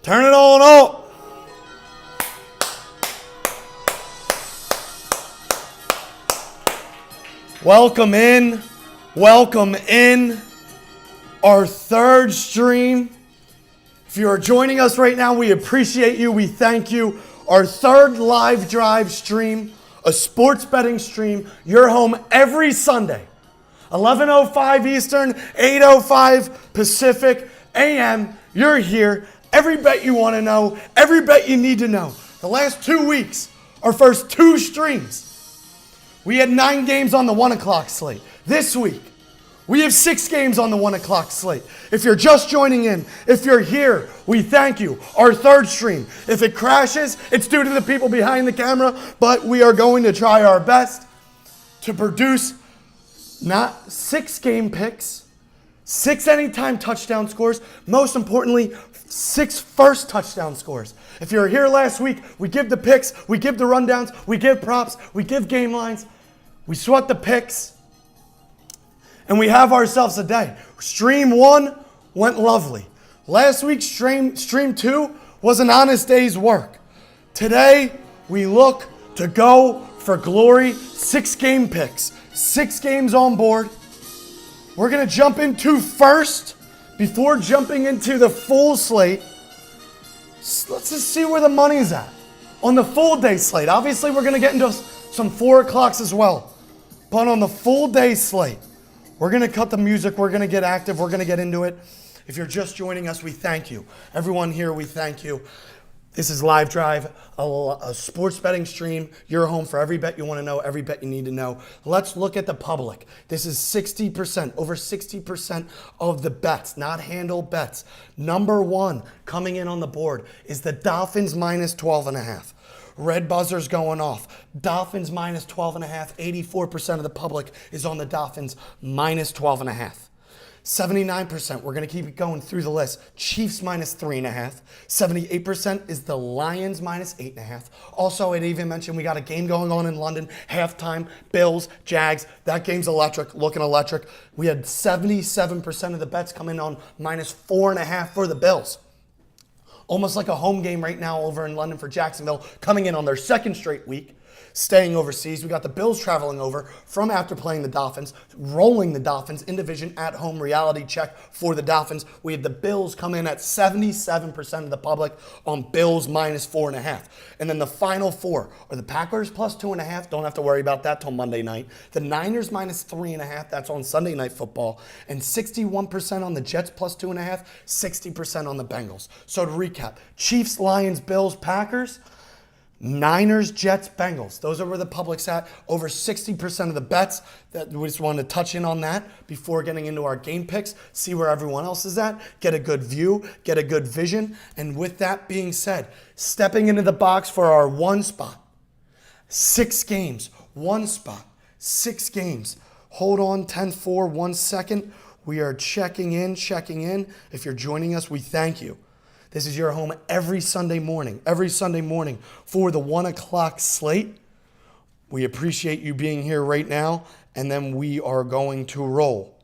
Turn it on up. Welcome in. Welcome in. Our third stream. If you are joining us right now, we appreciate you. We thank you. Our third live drive stream, a sports betting stream. You're home every Sunday. 11:05 Eastern, 8:05 Pacific AM. You're here. Every bet you want to know, every bet you need to know. The last 2 weeks, our first 2 streams, we had 9 games on the 1 o'clock slate. This week, we have 6 games on the 1 o'clock slate. If you're just joining in, if you're here, we thank you. Our third stream. If it crashes, it's due to the people behind the camera, but we are going to try our best to produce not 6 game picks, 6 anytime touchdown scores, most importantly, 6 first touchdown scores. If you were here last week, we give the picks, we give the rundowns, we give props, we give game lines, we sweat the picks, and we have ourselves a day. Stream 1 went lovely. Last week's stream 2 was an honest day's work. Today, we look to go for glory. 6 game picks, 6 games on board. We're going to jump into first, before jumping into the full slate. Let's just see where the money's at on the full day slate. Obviously, we're going to get into some 4 o'clocks as well. But on the full day slate, we're going to cut the music. We're going to get active. We're going to get into it. If you're just joining us, we thank you. Everyone here, we thank you. This is Live Drive, a sports betting stream. You're home for every bet you want to know, every bet you need to know. Let's look at the public. This is 60%, over 60% of the bets, not handle bets. Number 1 coming in on the board is the Dolphins minus 12.5. Red buzzer's going off. Dolphins minus 12.5. 84% of the public is on the Dolphins minus 12.5. 79%, we're going to keep it going through the list. Chiefs minus 3.5. 78% is the Lions minus 8.5. Also, I'd even mentioned we got a game going on in London. Halftime, Bills, Jags. That game's electric, looking electric. We had 77% of the bets come in on minus 4.5 for the Bills. Almost like a home game right now over in London for Jacksonville, coming in on their second straight week. Staying overseas. We got the Bills traveling over from after playing the Dolphins, rolling the Dolphins in division at home. Reality check for the Dolphins. We had the Bills come in at 77% of the public on Bills minus 4.5. And then the final 4 are the Packers plus 2.5. Don't have to worry about that till Monday night. The Niners minus 3.5. That's on Sunday Night Football. And 61% on the Jets plus 2.5. 60% on the Bengals. So to recap, Chiefs, Lions, Bills, Packers. Niners, Jets, Bengals. Those are where the public's at. Over 60% of the bets. That we just wanted to touch in on that before getting into our game picks. See where everyone else is at. Get a good view. Get a good vision. And with that being said, stepping into the box for our 1 spot. 6 games. 1 spot. 6 games. Hold on 10-4, 1 second. We are checking in. If you're joining us, we thank you. This is your home every Sunday morning for the 1 o'clock slate. We appreciate you being here right now, and then we are going to roll.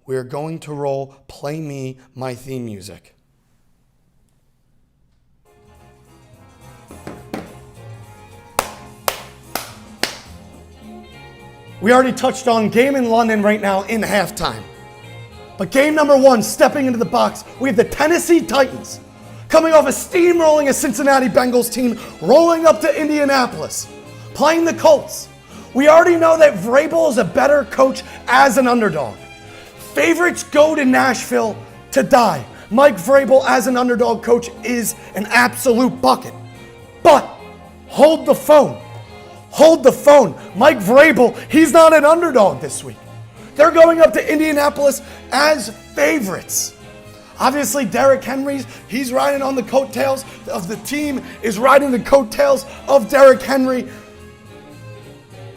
We are going to roll. Play me my theme music. We already touched on game in London right now in halftime. But game number 1, stepping into the box, we have the Tennessee Titans. Coming off a steamrolling a Cincinnati Bengals team, rolling up to Indianapolis, playing the Colts. We already know that Vrabel is a better coach as an underdog. Favorites go to Nashville to die. Mike Vrabel as an underdog coach is an absolute bucket. But hold the phone. Mike Vrabel, he's not an underdog this week. They're going up to Indianapolis as favorites. Obviously, Derrick Henry, he's riding on the coattails of the team, is riding the coattails of Derrick Henry.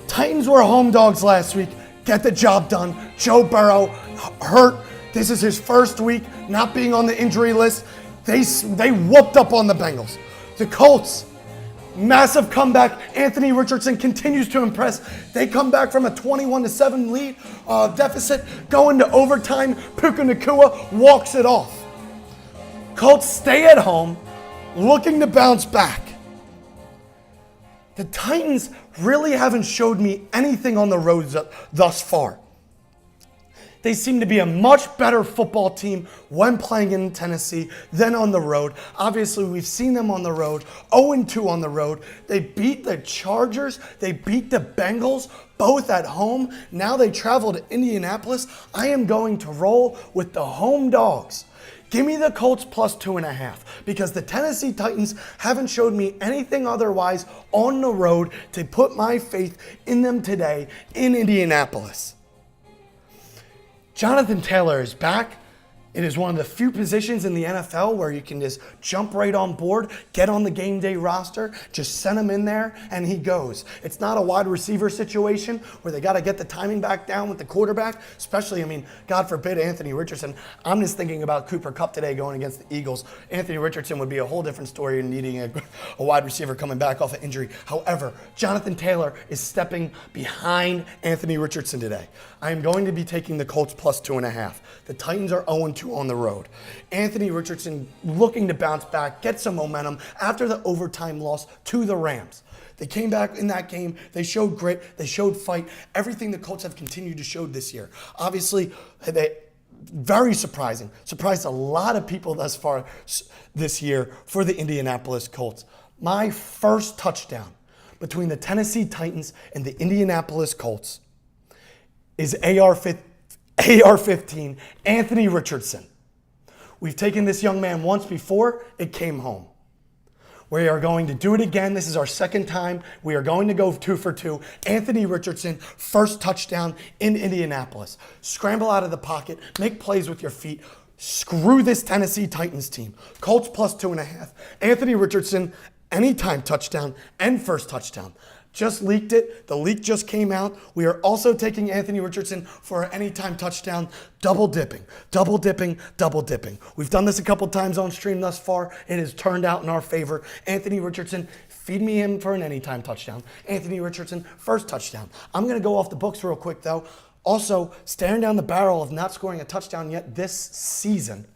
Titans were home dogs last week. Get the job done. Joe Burrow, hurt. This is his first week not being on the injury list. They whooped up on the Bengals. The Colts, massive comeback. Anthony Richardson continues to impress. They come back from a 21-7 lead deficit, go into overtime. Puka Nacua walks it off. Colts stay at home. looking to bounce back. The Titans really haven't showed me anything on the road thus far. They seem to be a much better football team when playing in Tennessee than on the road. Obviously, we've seen them on the road, 0-2 on the road. They beat the Chargers. They beat the Bengals, both at home. Now they travel to Indianapolis. I am going to roll with the home dogs. Give me the Colts plus 2.5 because the Tennessee Titans haven't showed me anything otherwise on the road to put my faith in them today in Indianapolis. Jonathan Taylor is back. It is one of the few positions in the NFL where you can just jump right on board, get on the game day roster, just send him in there, and he goes. It's not a wide receiver situation where they got to get the timing back down with the quarterback, especially, God forbid, Anthony Richardson. I'm just thinking about Cooper Kupp today going against the Eagles. Anthony Richardson would be a whole different story in needing a wide receiver coming back off an injury. However, Jonathan Taylor is stepping behind Anthony Richardson today. I am going to be taking the Colts plus 2.5. The Titans are 0-2 on the road. Anthony Richardson looking to bounce back, get some momentum after the overtime loss to the Rams. They came back in that game. They showed grit. They showed fight. Everything the Colts have continued to show this year. Obviously, very surprising. Surprised a lot of people thus far this year for the Indianapolis Colts. My first touchdown between the Tennessee Titans and the Indianapolis Colts is AR-15, Anthony Richardson. We've taken this young man once before. It came home. We are going to do it again. This is our second time. We are going to go 2 for 2. Anthony Richardson, first touchdown in Indianapolis. Scramble out of the pocket. Make plays with your feet. Screw this Tennessee Titans team. Colts plus 2.5. Anthony Richardson, anytime touchdown and first touchdown. Just leaked it. The leak just came out. We are also taking Anthony Richardson for an anytime touchdown. Double dipping. We've done this a couple times on stream thus far. It has turned out in our favor. Anthony Richardson, feed me him for an anytime touchdown. Anthony Richardson, first touchdown. I'm going to go off the books real quick, though. Also, staring down the barrel of not scoring a touchdown yet this season.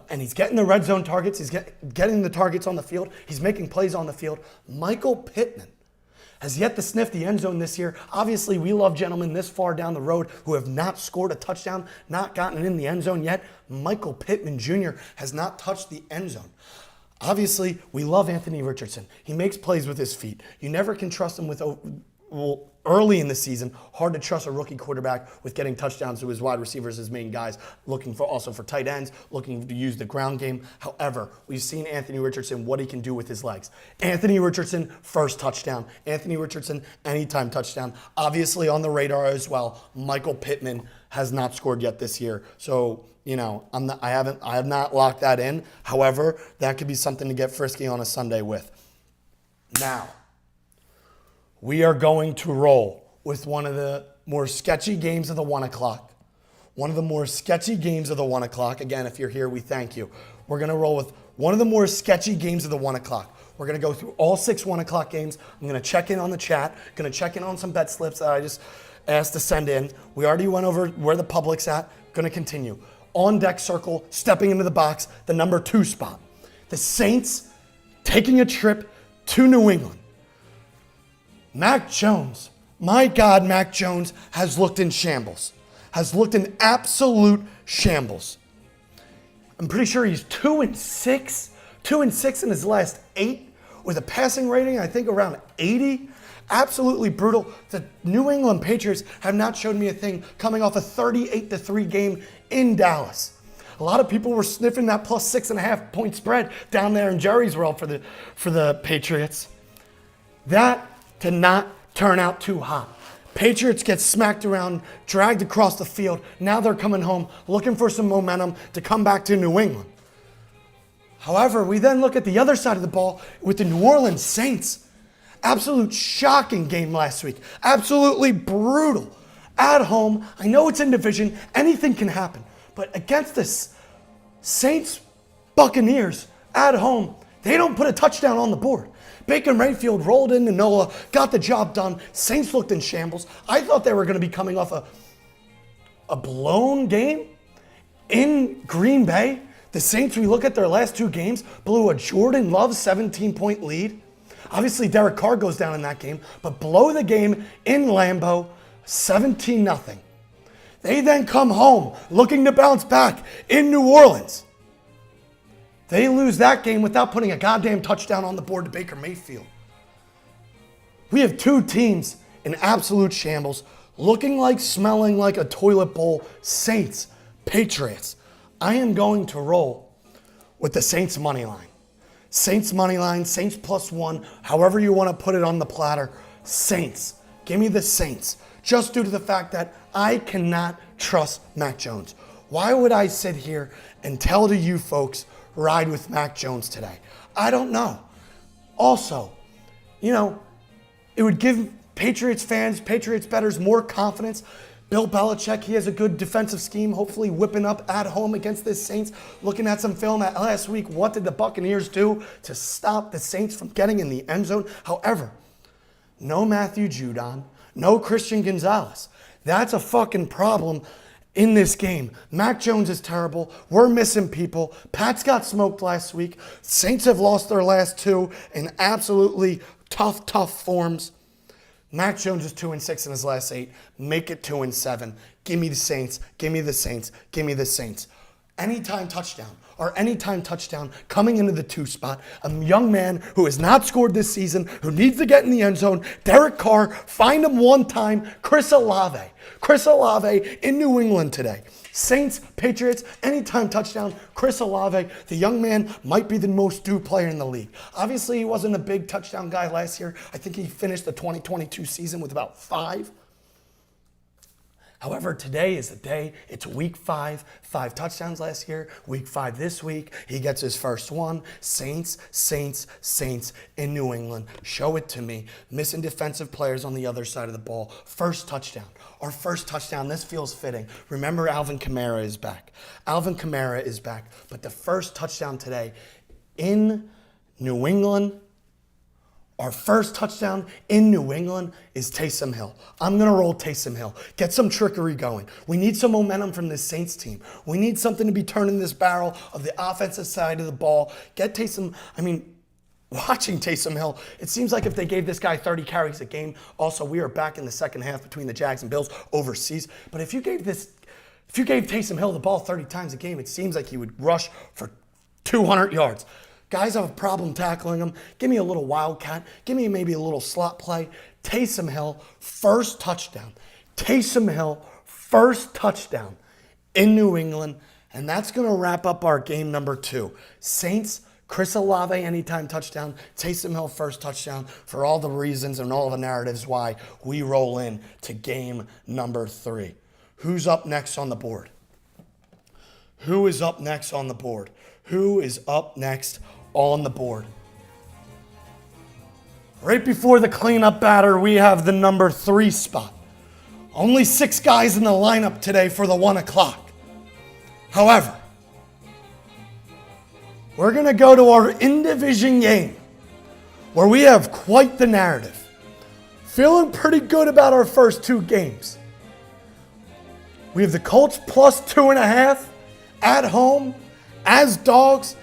And he's getting the red zone targets. He's getting the targets on the field. He's making plays on the field. Michael Pittman has yet to sniff the end zone this year. Obviously, we love gentlemen this far down the road who have not scored a touchdown, not gotten in the end zone yet. Michael Pittman Jr. has not touched the end zone. Obviously, we love Anthony Richardson. He makes plays with his feet. You never can trust him with early in the season. Hard to trust a rookie quarterback with getting touchdowns to his wide receivers, his main guys, looking for also for tight ends, looking to use the ground game. However, we've seen Anthony Richardson, what he can do with his legs. Anthony Richardson, first touchdown. Anthony Richardson, anytime touchdown. Obviously on the radar as well, Michael Pittman has not scored yet this year. So, I have not locked that in. However, that could be something to get frisky on a Sunday with. Now, we are going to roll with one of the more sketchy games of the 1 o'clock. One of the more sketchy games of the 1 o'clock. Again, if you're here, we thank you. We're going to roll with one of the more sketchy games of the 1 o'clock. We're going to go through all 6 1 o'clock games. I'm going to check in on the chat. Going to check in on some bet slips that I just asked to send in. We already went over where the public's at. Going to continue. On deck circle, stepping into the box, the number 2 spot. The Saints taking a trip to New England. Mac Jones, my God, Mac Jones has looked in shambles. Has looked in absolute shambles. I'm pretty sure he's 2-6. 2-6 in his last 8 with a passing rating, I think, around 80. Absolutely brutal. The New England Patriots have not showed me a thing coming off a 38-3 game in Dallas. A lot of people were sniffing that plus 6.5 point spread down there in Jerry's world for the Patriots. That did not turn out too hot. Patriots get smacked around, dragged across the field. Now they're coming home looking for some momentum to come back to New England. However, we then look at the other side of the ball with the New Orleans Saints. Absolute shocking game last week. Absolutely brutal. At home, I know it's in division, anything can happen. But against this Saints Buccaneers at home, they don't put a touchdown on the board. Baker Mayfield rolled into Nola, got the job done. Saints looked in shambles. I thought they were going to be coming off a blown game in Green Bay. The Saints, we look at their last 2 games, blew a Jordan Love 17-point lead. Obviously, Derek Carr goes down in that game, but blow the game in Lambeau, 17-0. They then come home looking to bounce back in New Orleans. They lose that game without putting a goddamn touchdown on the board to Baker Mayfield. We have 2 teams in absolute shambles, looking like, smelling like a toilet bowl. Saints, Patriots. I am going to roll with the Saints money line. Saints money line, Saints +1, however you want to put it on the platter. Saints. Give me the Saints. Just due to the fact that I cannot trust Mac Jones. Why would I sit here and tell to you folks, ride with Mac Jones today? I don't know. Also, it would give Patriots fans, Patriots bettors more confidence. Bill Belichick, he has a good defensive scheme, hopefully whipping up at home against the Saints. Looking at some film last week, what did the Buccaneers do to stop the Saints from getting in the end zone? However, no Matthew Judon, no Christian Gonzalez. That's a fucking problem in this game. Mac Jones is terrible. We're missing people. Pats got smoked last week. Saints have lost their last 2 in absolutely tough forms. Mac Jones is 2-6 in his last 8. Make it 2-7. Give me the Saints. Give me the Saints. Give me the Saints. Anytime touchdown coming into the 2 spot. A young man who has not scored this season, who needs to get in the end zone. Derek Carr, find him one time. Chris Olave in New England today. Saints, Patriots, anytime touchdown. Chris Olave, the young man, might be the most due player in the league. Obviously, he wasn't a big touchdown guy last year. I think he finished the 2022 season with about 5. However, today is the day. It's week 5. 5 touchdowns last year. Week 5 this week. He gets his first one. Saints in New England. Show it to me. Missing defensive players on the other side of the ball. First touchdown. Our first touchdown. This feels fitting. Remember, Alvin Kamara is back. But the first touchdown today in New England. Our first touchdown in New England is Taysom Hill. I'm going to roll Taysom Hill. Get some trickery going. We need some momentum from this Saints team. We need something to be turning this barrel of the offensive side of the ball. Get Taysom, watching Taysom Hill, it seems like if they gave this guy 30 carries a game, also we are back in the second half between the Jags and Bills overseas. But if you gave Taysom Hill the ball 30 times a game, it seems like he would rush for 200 yards. Guys have a problem tackling him. Give me a little wildcat. Give me maybe a little slot play. Taysom Hill, first touchdown. In New England. And that's going to wrap up our game number 2. Saints, Chris Olave, anytime touchdown. Taysom Hill, first touchdown. For all the reasons and all the narratives why we roll in to game number 3. Who's up next on the board? Who is up next on the board? Right before the cleanup batter, we have the number 3 spot. Only 6 guys in the lineup today for the 1 o'clock. However, we're going to go to our in-division game where we have quite the narrative. Feeling pretty good about our first 2 games. We have the Colts plus 2.5 at home as dogs.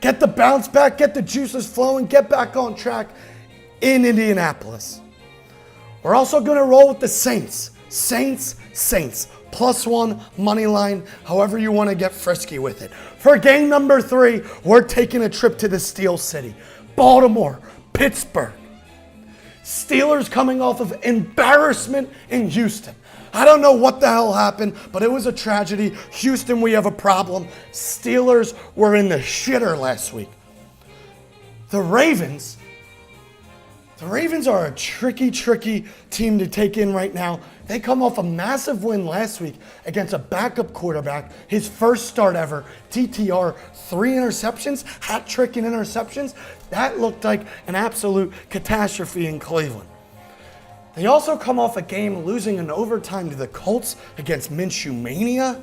Get the bounce back, get the juices flowing, get back on track in Indianapolis. We're also going to roll with the Saints. Saints, +1 money line, however you want to get frisky with it. For game number 3, we're taking a trip to the Steel City. Baltimore, Pittsburgh. Steelers coming off of embarrassment in Houston. I don't know what the hell happened, but it was a tragedy. Houston, we have a problem. Steelers were in the shitter last week. The Ravens are a tricky team to take in right now. They come off a massive win last week against a backup quarterback, his first start ever. DTR, 3 interceptions, hat trick in interceptions. That looked like an absolute catastrophe in Cleveland. They also come off a game losing in overtime to the Colts against Minshew Mania.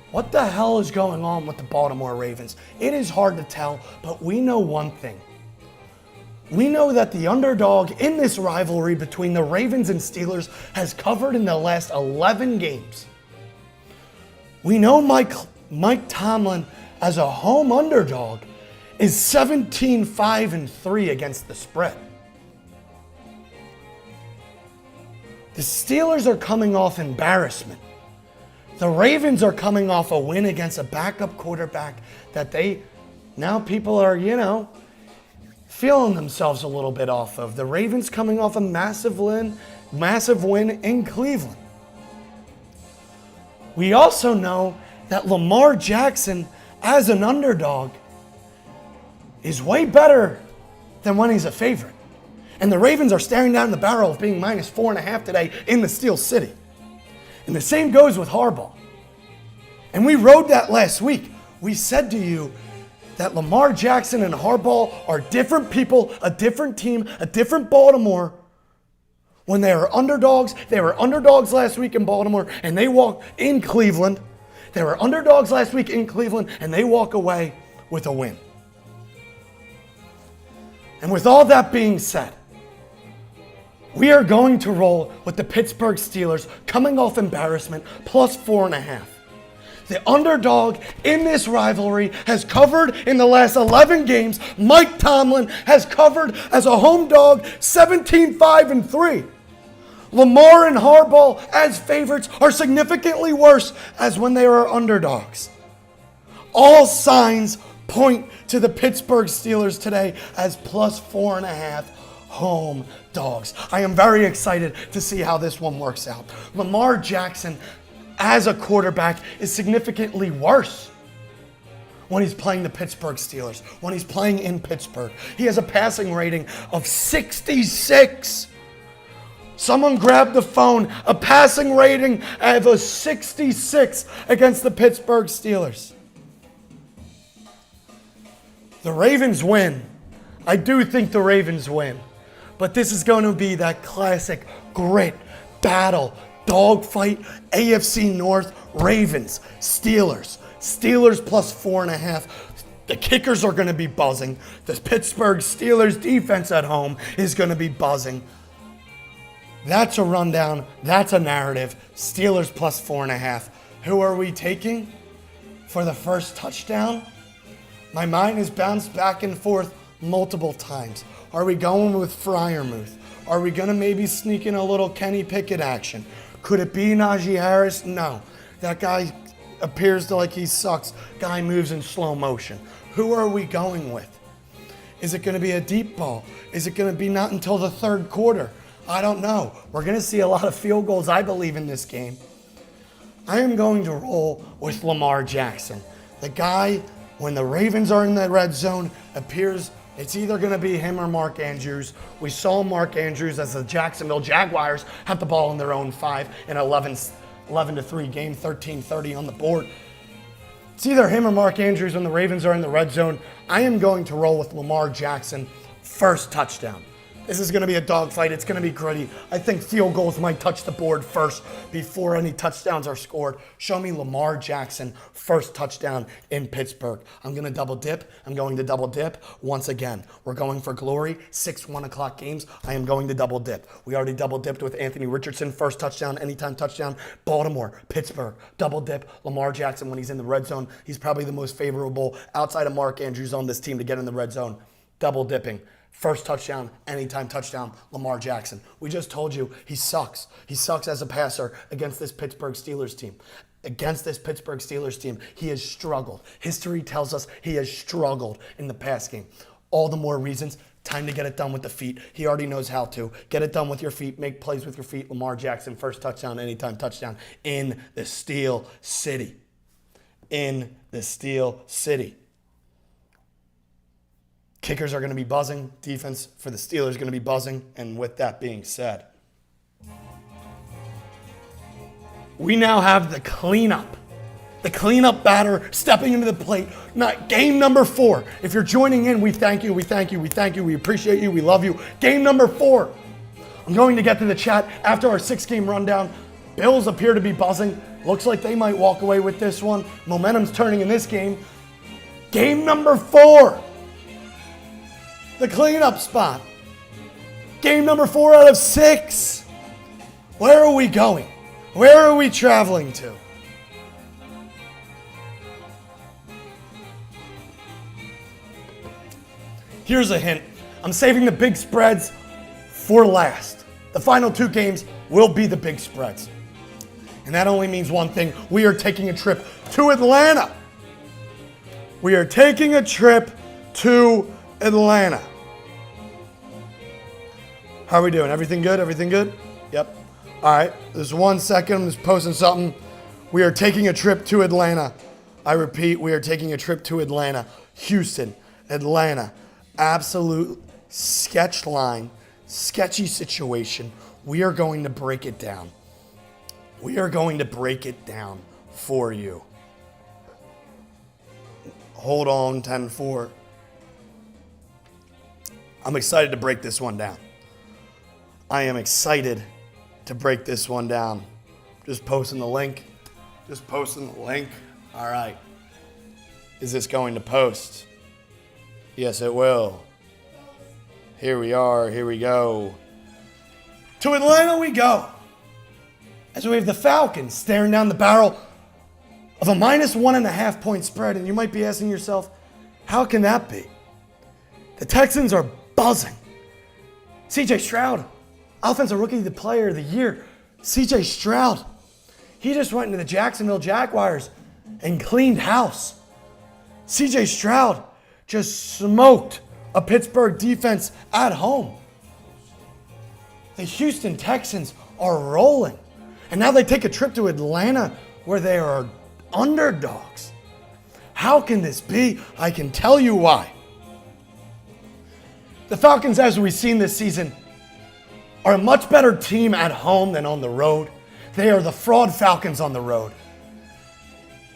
What the hell is going on with the Baltimore Ravens? It is hard to tell, but we know one thing. We know that the underdog in this rivalry between the Ravens and Steelers has covered in the last 11 games. We know Mike Tomlin as a home underdog is 17-5-3 against the spread. The Steelers are coming off embarrassment. The Ravens are coming off a win against a backup quarterback that now people are, feeling themselves a little bit off of. The Ravens coming off a massive win in Cleveland. We also know that Lamar Jackson, as an underdog, is way better than when he's a favorite. And the Ravens are staring down the barrel of being minus 4.5 today in the Steel City. And the same goes with Harbaugh. And we rode that last week. We said to you that Lamar Jackson and Harbaugh are different people, a different team, a different Baltimore. When they are underdogs, they were underdogs last week in Baltimore, and they walk in Cleveland. They were underdogs last week in Cleveland, and they walk away with a win. And with all that being said, we are going to roll with the Pittsburgh Steelers coming off embarrassment plus 4.5. The underdog in this rivalry has covered in the last 11 games. Mike Tomlin has covered as a home dog 17-5-3. Lamar and Harbaugh as favorites are significantly worse as when they are underdogs. All signs point to the Pittsburgh Steelers today as plus 4.5 home dogs. I am very excited to see how this one works out. Lamar Jackson as a quarterback is significantly worse when he's playing the Pittsburgh Steelers, when he's playing in Pittsburgh. He has a passing rating of 66. Someone grabbed the phone, a passing rating of a 66 against the Pittsburgh Steelers. The Ravens win. I do think the Ravens win. But this is going to be that classic grit, battle, dogfight, AFC North, Ravens, Steelers. Steelers plus 4.5. The kickers are going to be buzzing. The Pittsburgh Steelers defense at home is going to be buzzing. That's a rundown. That's a narrative. Steelers plus 4.5. Who are we taking for the first touchdown? My mind has bounced back and forth multiple times. Are we going with Freiermuth? Are we going to maybe sneak in a little Kenny Pickett action? Could it be Najee Harris? No. That guy appears like he sucks. Guy moves in slow motion. Who are we going with? Is it going to be a deep ball? Is it going to be not until the third quarter? I don't know. We're going to see a lot of field goals, I believe, in this game. I am going to roll with Lamar Jackson. The guy, when the Ravens are in the red zone, appears it's either going to be him or Mark Andrews. We saw Mark Andrews as the Jacksonville Jaguars have the ball in their own 5 in 11-3 game, 13-30 on the board. It's either him or Mark Andrews when the Ravens are in the red zone. I am going to roll with Lamar Jackson, first touchdown. This is going to be a dogfight. It's going to be gritty. I think field goals might touch the board first before any touchdowns are scored. Show me Lamar Jackson, first touchdown in Pittsburgh. I'm going to double dip. I'm going to double dip once again. We're going for glory. 6 1 o'clock games. I am going to double dip. We already double dipped with Anthony Richardson, first touchdown, anytime touchdown. Baltimore, Pittsburgh, double dip. Lamar Jackson, when he's in the red zone, he's probably the most favorable outside of Mark Andrews on this team to get in the red zone. Double dipping. First touchdown, anytime touchdown, Lamar Jackson. We just told you he sucks. He sucks as a passer against this Pittsburgh Steelers team. Against this Pittsburgh Steelers team, he has struggled. History tells us he has struggled in the pass game. All the more reasons, time to get it done with the feet. He already knows how to. Get it done with your feet. Make plays with your feet. Lamar Jackson, first touchdown, anytime touchdown in the Steel City. In the Steel City. Kickers are going to be buzzing. Defense for the Steelers is going to be buzzing. And with that being said, we now have the cleanup. The cleanup batter stepping into the plate. Not game number 4. If you're joining in, we thank you. We thank you. We thank you. We appreciate you. We love you. Game number 4. I'm going to get to the chat after our 6-game rundown. Bills appear to be buzzing. Looks like they might walk away with this one. Momentum's turning in this game. Game number 4. The cleanup spot. Game number 4 out of 6. Where are we going? Where are we traveling to? Here's a hint. I'm saving the big spreads for last. The final 2 games will be the big spreads. And that only means one thing. We are taking a trip to Atlanta. We are taking a trip to Atlanta. How are we doing? Everything good? Everything good? Yep. All right. Just 1 second. I'm just posting something. We are taking a trip to Atlanta. I repeat, we are taking a trip to Atlanta. Houston, Atlanta. Absolute sketch line, sketchy situation. We are going to break it down. We are going to break it down for you. Hold on, 10-4. I'm excited to break this one down. I am excited to break this one down. Just posting the link. Just posting the link. All right. Is this going to post? Yes, it will. Here we are. Here we go. To Atlanta we go. As we have the Falcons staring down the barrel of a -1.5 point spread. And you might be asking yourself, how can that be? The Texans are buzzing. CJ Stroud, Offensive Rookie of the Player of the Year. CJ Stroud. He just went into the Jacksonville Jaguars and cleaned house. CJ Stroud just smoked a Pittsburgh defense at home. The Houston Texans are rolling. And now they take a trip to Atlanta where they are underdogs. How can this be? I can tell you why. The Falcons, as we've seen this season, are a much better team at home than on the road. They are the fraud Falcons on the road.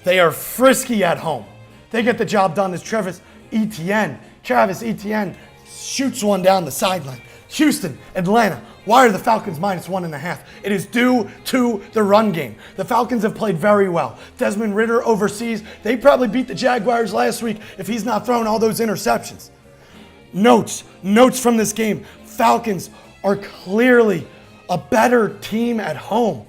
They are frisky at home. They get the job done as Travis Etienne shoots one down the sideline. Houston, Atlanta. Why are the Falcons -1.5? It is due to the run game. The Falcons have played very well. Desmond Ridder overseas, they probably beat the Jaguars last week if he's not throwing all those interceptions. Notes from this game. Falcons are clearly a better team at home.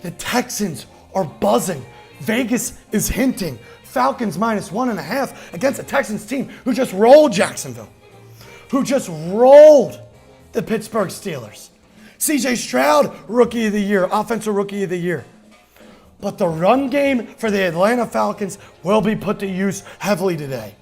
The Texans are buzzing. Vegas is hinting. Falcons -1.5 against a Texans team who just rolled Jacksonville, who just rolled the Pittsburgh Steelers. CJ Stroud, Rookie of the Year, Offensive Rookie of the Year. But the run game for the Atlanta Falcons will be put to use heavily today.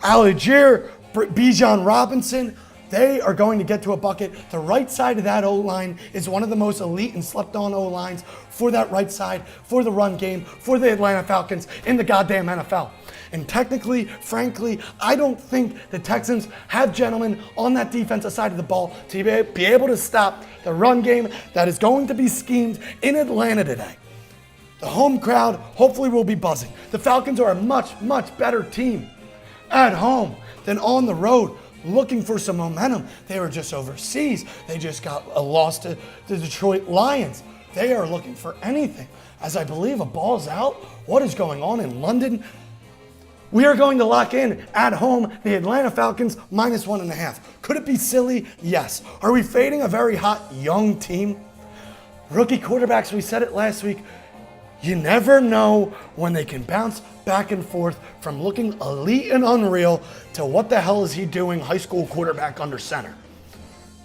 Algier, Bijan Robinson, they are going to get to a bucket. The right side of that O-line is one of the most elite and slept-on O-lines for that right side, for the run game, for the Atlanta Falcons in the goddamn NFL. And technically, frankly, I don't think the Texans have gentlemen on that defensive side of the ball to be able to stop the run game that is going to be schemed in Atlanta today. The home crowd hopefully will be buzzing. The Falcons are a much, much better team at home than on the road, looking for some momentum. They were just overseas. They just got a loss to the Detroit Lions. They are looking for anything. As I believe a ball's out. What is going on in London? We are going to lock in at home the Atlanta Falcons -1.5. Could it be silly? Yes. Are we fading a very hot young team? Rookie quarterbacks, we said it last week. You never know when they can bounce back and forth from looking elite and unreal to what the hell is he doing, high school quarterback under center.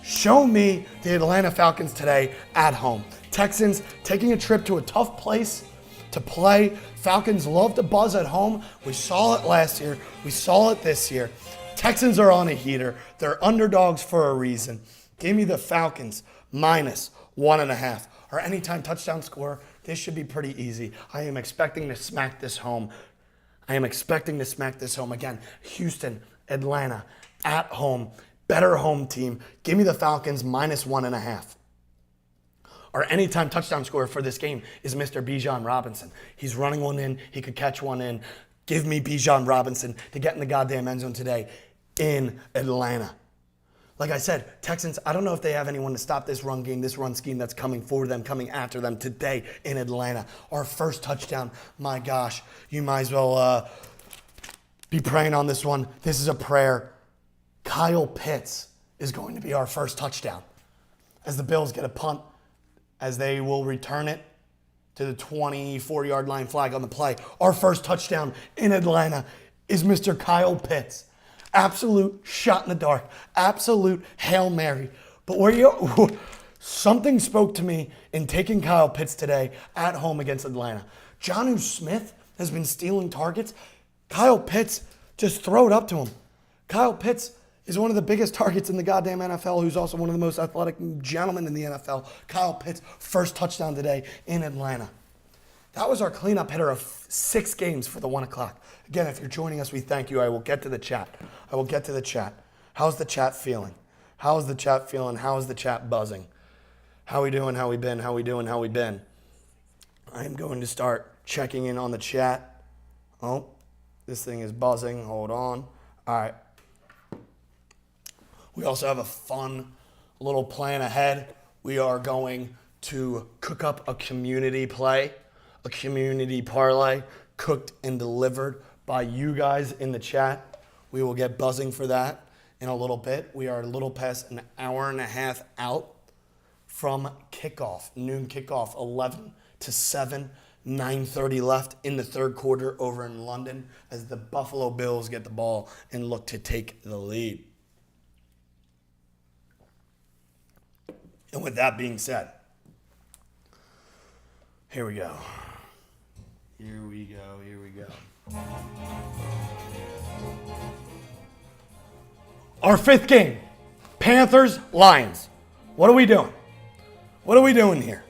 Show me the Atlanta Falcons today at home. Texans taking a trip to a tough place to play. Falcons love to buzz at home. We saw it last year. We saw it this year. Texans are on a heater. They're underdogs for a reason. Give me the Falcons -1.5. Our anytime touchdown score. This should be pretty easy. I am expecting to smack this home. Again, Houston, Atlanta, at home, better home team. Give me the Falcons -1.5. Our anytime touchdown scorer for this game is Mr. Bijan Robinson. He's running one in. He could catch one in. Give me Bijan Robinson to get in the goddamn end zone today in Atlanta. Like I said, Texans, I don't know if they have anyone to stop this run game, this run scheme that's coming for them, coming after them today in Atlanta. Our first touchdown, my gosh, you might as well be praying on this one. This is a prayer. Kyle Pitts is going to be our first touchdown as the Bills get a punt, as they will return it to the 24-yard line, flag on the play. Our first touchdown in Atlanta is Mr. Kyle Pitts Absolute shot in the dark. Absolute Hail Mary. But something spoke to me in taking Kyle Pitts today at home against Atlanta. Jonnu Smith has been stealing targets. Kyle Pitts, just throw it up to him. Kyle Pitts is one of the biggest targets in the goddamn NFL, who's also one of the most athletic gentlemen in the NFL. Kyle Pitts, first touchdown today in Atlanta. That was our cleanup hitter of 6 games for the 1 o'clock. Again, if you're joining us, we thank you. I will get to the chat. How's the chat feeling? How's the chat feeling? How is the chat buzzing? How we doing? How we been? How we doing? How we been? I am going to start checking in on the chat. Oh, this thing is buzzing. Hold on. All right. We also have a fun little plan ahead. We are going to cook up a community play, a community parlay, cooked and delivered by you guys in the chat. We will get buzzing for that in a little bit. We are a little past an hour and a half out from kickoff, noon kickoff, 11 to 7, 9:30 left in the third quarter over in London as the Buffalo Bills get the ball and look to take the lead. And with that being said, here we go. Here we go. Our 5th game, Panthers, Lions. What are we doing? What are we doing here?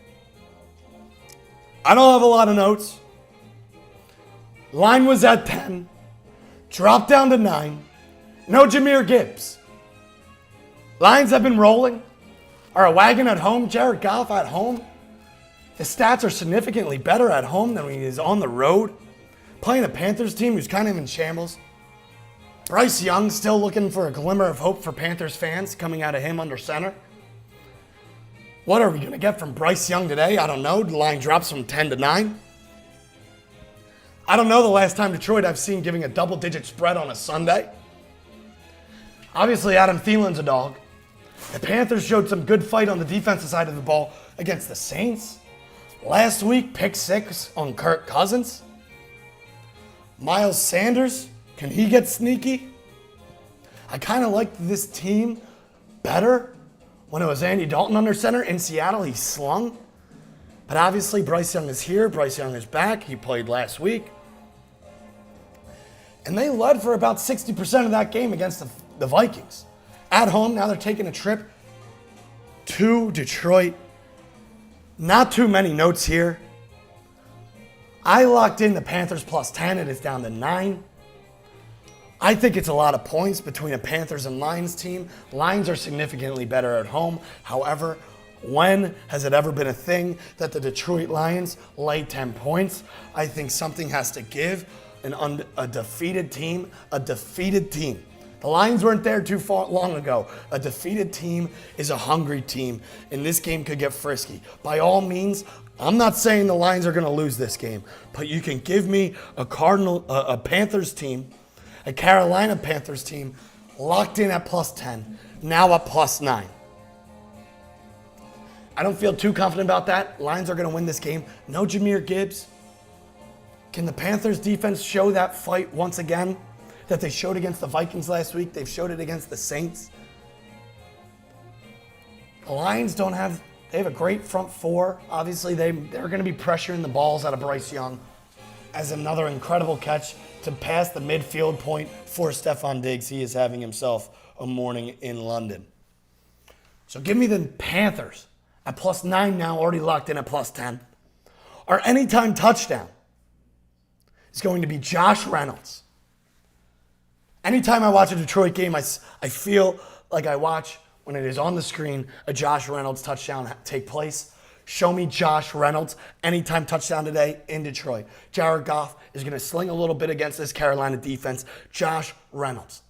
I don't have a lot of notes. Line was at 10, dropped down to 9. No Jahmyr Gibbs. Lions have been rolling. Are a wagon at home, Jared Goff at home. The stats are significantly better at home than when he is on the road. Playing a Panthers team who's kind of in shambles. Bryce Young still looking for a glimmer of hope for Panthers fans coming out of him under center. What are we going to get from Bryce Young today? I don't know. The line drops from 10 to 9. I don't know the last time Detroit I've seen giving a double-digit spread on a Sunday. Obviously, Adam Thielen's a dog. The Panthers showed some good fight on the defensive side of the ball against the Saints. Last week, pick 6 on Kirk Cousins. Miles Sanders, can he get sneaky? I kind of liked this team better when it was Andy Dalton under center. In Seattle, he slung. But obviously, Bryce Young is here. Bryce Young is back. He played last week. And they led for about 60% of that game against the Vikings. At home, now they're taking a trip to Detroit. Not too many notes here. I locked in the Panthers plus 10. It is down to 9. I think it's a lot of points between a Panthers and Lions team. Lions are significantly better at home. However, when has it ever been a thing that the Detroit Lions lay 10 points? I think something has to give. A defeated team. The Lions weren't there too long ago. A defeated team is a hungry team, and this game could get frisky. By all means, I'm not saying the Lions are going to lose this game, but you can give me a Panthers team, a Carolina Panthers team, locked in at plus 10, now at plus 9. I don't feel too confident about that. Lions are going to win this game. No Jahmyr Gibbs. Can the Panthers defense show that fight once again that they showed against the Vikings last week? They've showed it against the Saints. The Lions they have a great front four. Obviously, they're going to be pressuring the balls out of Bryce Young as another incredible catch to pass the midfield point for Stefon Diggs. He is having himself a morning in London. So give me the Panthers at plus 9 now, already locked in at plus 10. Our anytime touchdown is going to be Josh Reynolds. Anytime I watch a Detroit game, I feel like I watch, when it is on the screen, a Josh Reynolds touchdown take place. Show me Josh Reynolds anytime touchdown today in Detroit. Jared Goff is going to sling a little bit against this Carolina defense. Josh Reynolds.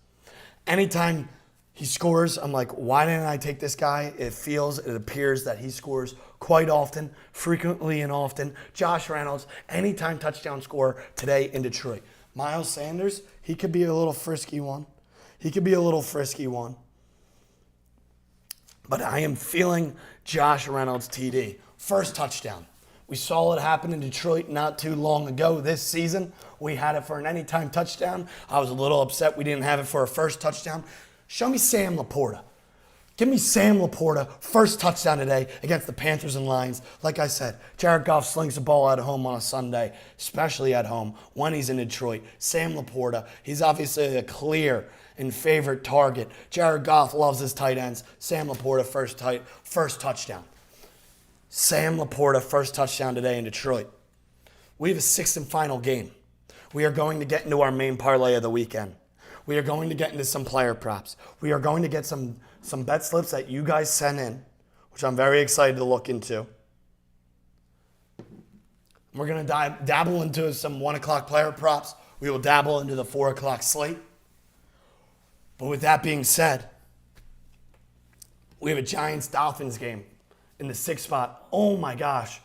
Anytime he scores, I'm like, why didn't I take this guy? It appears that he scores quite often, frequently and often. Josh Reynolds, anytime touchdown scorer today in Detroit. Miles Sanders, he could be a little frisky one. But I am feeling Josh Reynolds TD. First touchdown. We saw it happen in Detroit not too long ago this season. We had it for an anytime touchdown. I was a little upset we didn't have it for a first touchdown. Show me Sam Laporta. Give me Sam Laporta, first touchdown today against the Panthers and Lions. Like I said, Jared Goff slings the ball at home on a Sunday, especially at home when he's in Detroit. Sam Laporta, he's obviously a clear and favorite target. Jared Goff loves his tight ends. Sam Laporta, first touchdown. Sam Laporta, first touchdown today in Detroit. We have a sixth and final game. We are going to get into our main parlay of the weekend. We are going to get into some player props. We are going to get some bet slips that you guys sent in, which I'm very excited to look into. We're going to dabble into some 1 o'clock player props. We will dabble into the 4 o'clock slate. But with that being said, we have a Giants-Dolphins game in the 6th spot. Oh my gosh.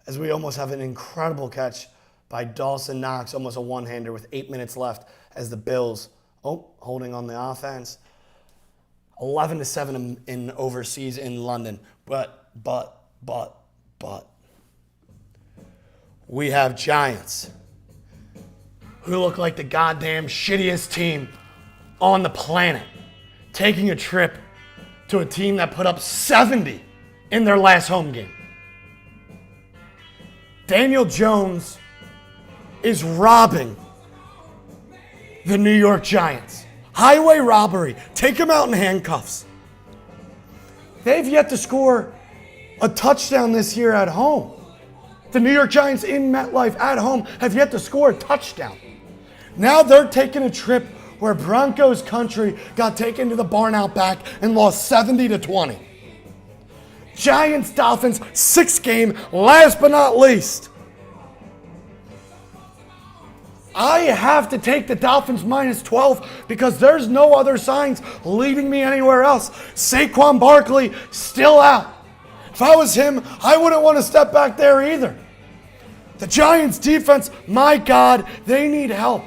As we almost have an incredible catch by Dawson Knox, almost a one-hander with 8 minutes left as the Bills, holding on the offense. 11-7 in overseas in London. But. We have Giants, who look like the goddamn shittiest team on the planet, taking a trip to a team that put up 70 in their last home game. Daniel Jones is robbing the New York Giants. Highway robbery. Take him out in handcuffs. They've yet to score a touchdown this year at home. The New York Giants in MetLife at home have yet to score a touchdown. Now they're taking a trip where Broncos country got taken to the barn out back and lost 70-20. Giants, Dolphins, 6th game, last but not least. I have to take the Dolphins minus 12 because there's no other signs leading me anywhere else. Saquon Barkley still out. If I was him, I wouldn't want to step back there either. The Giants defense, my God, they need help.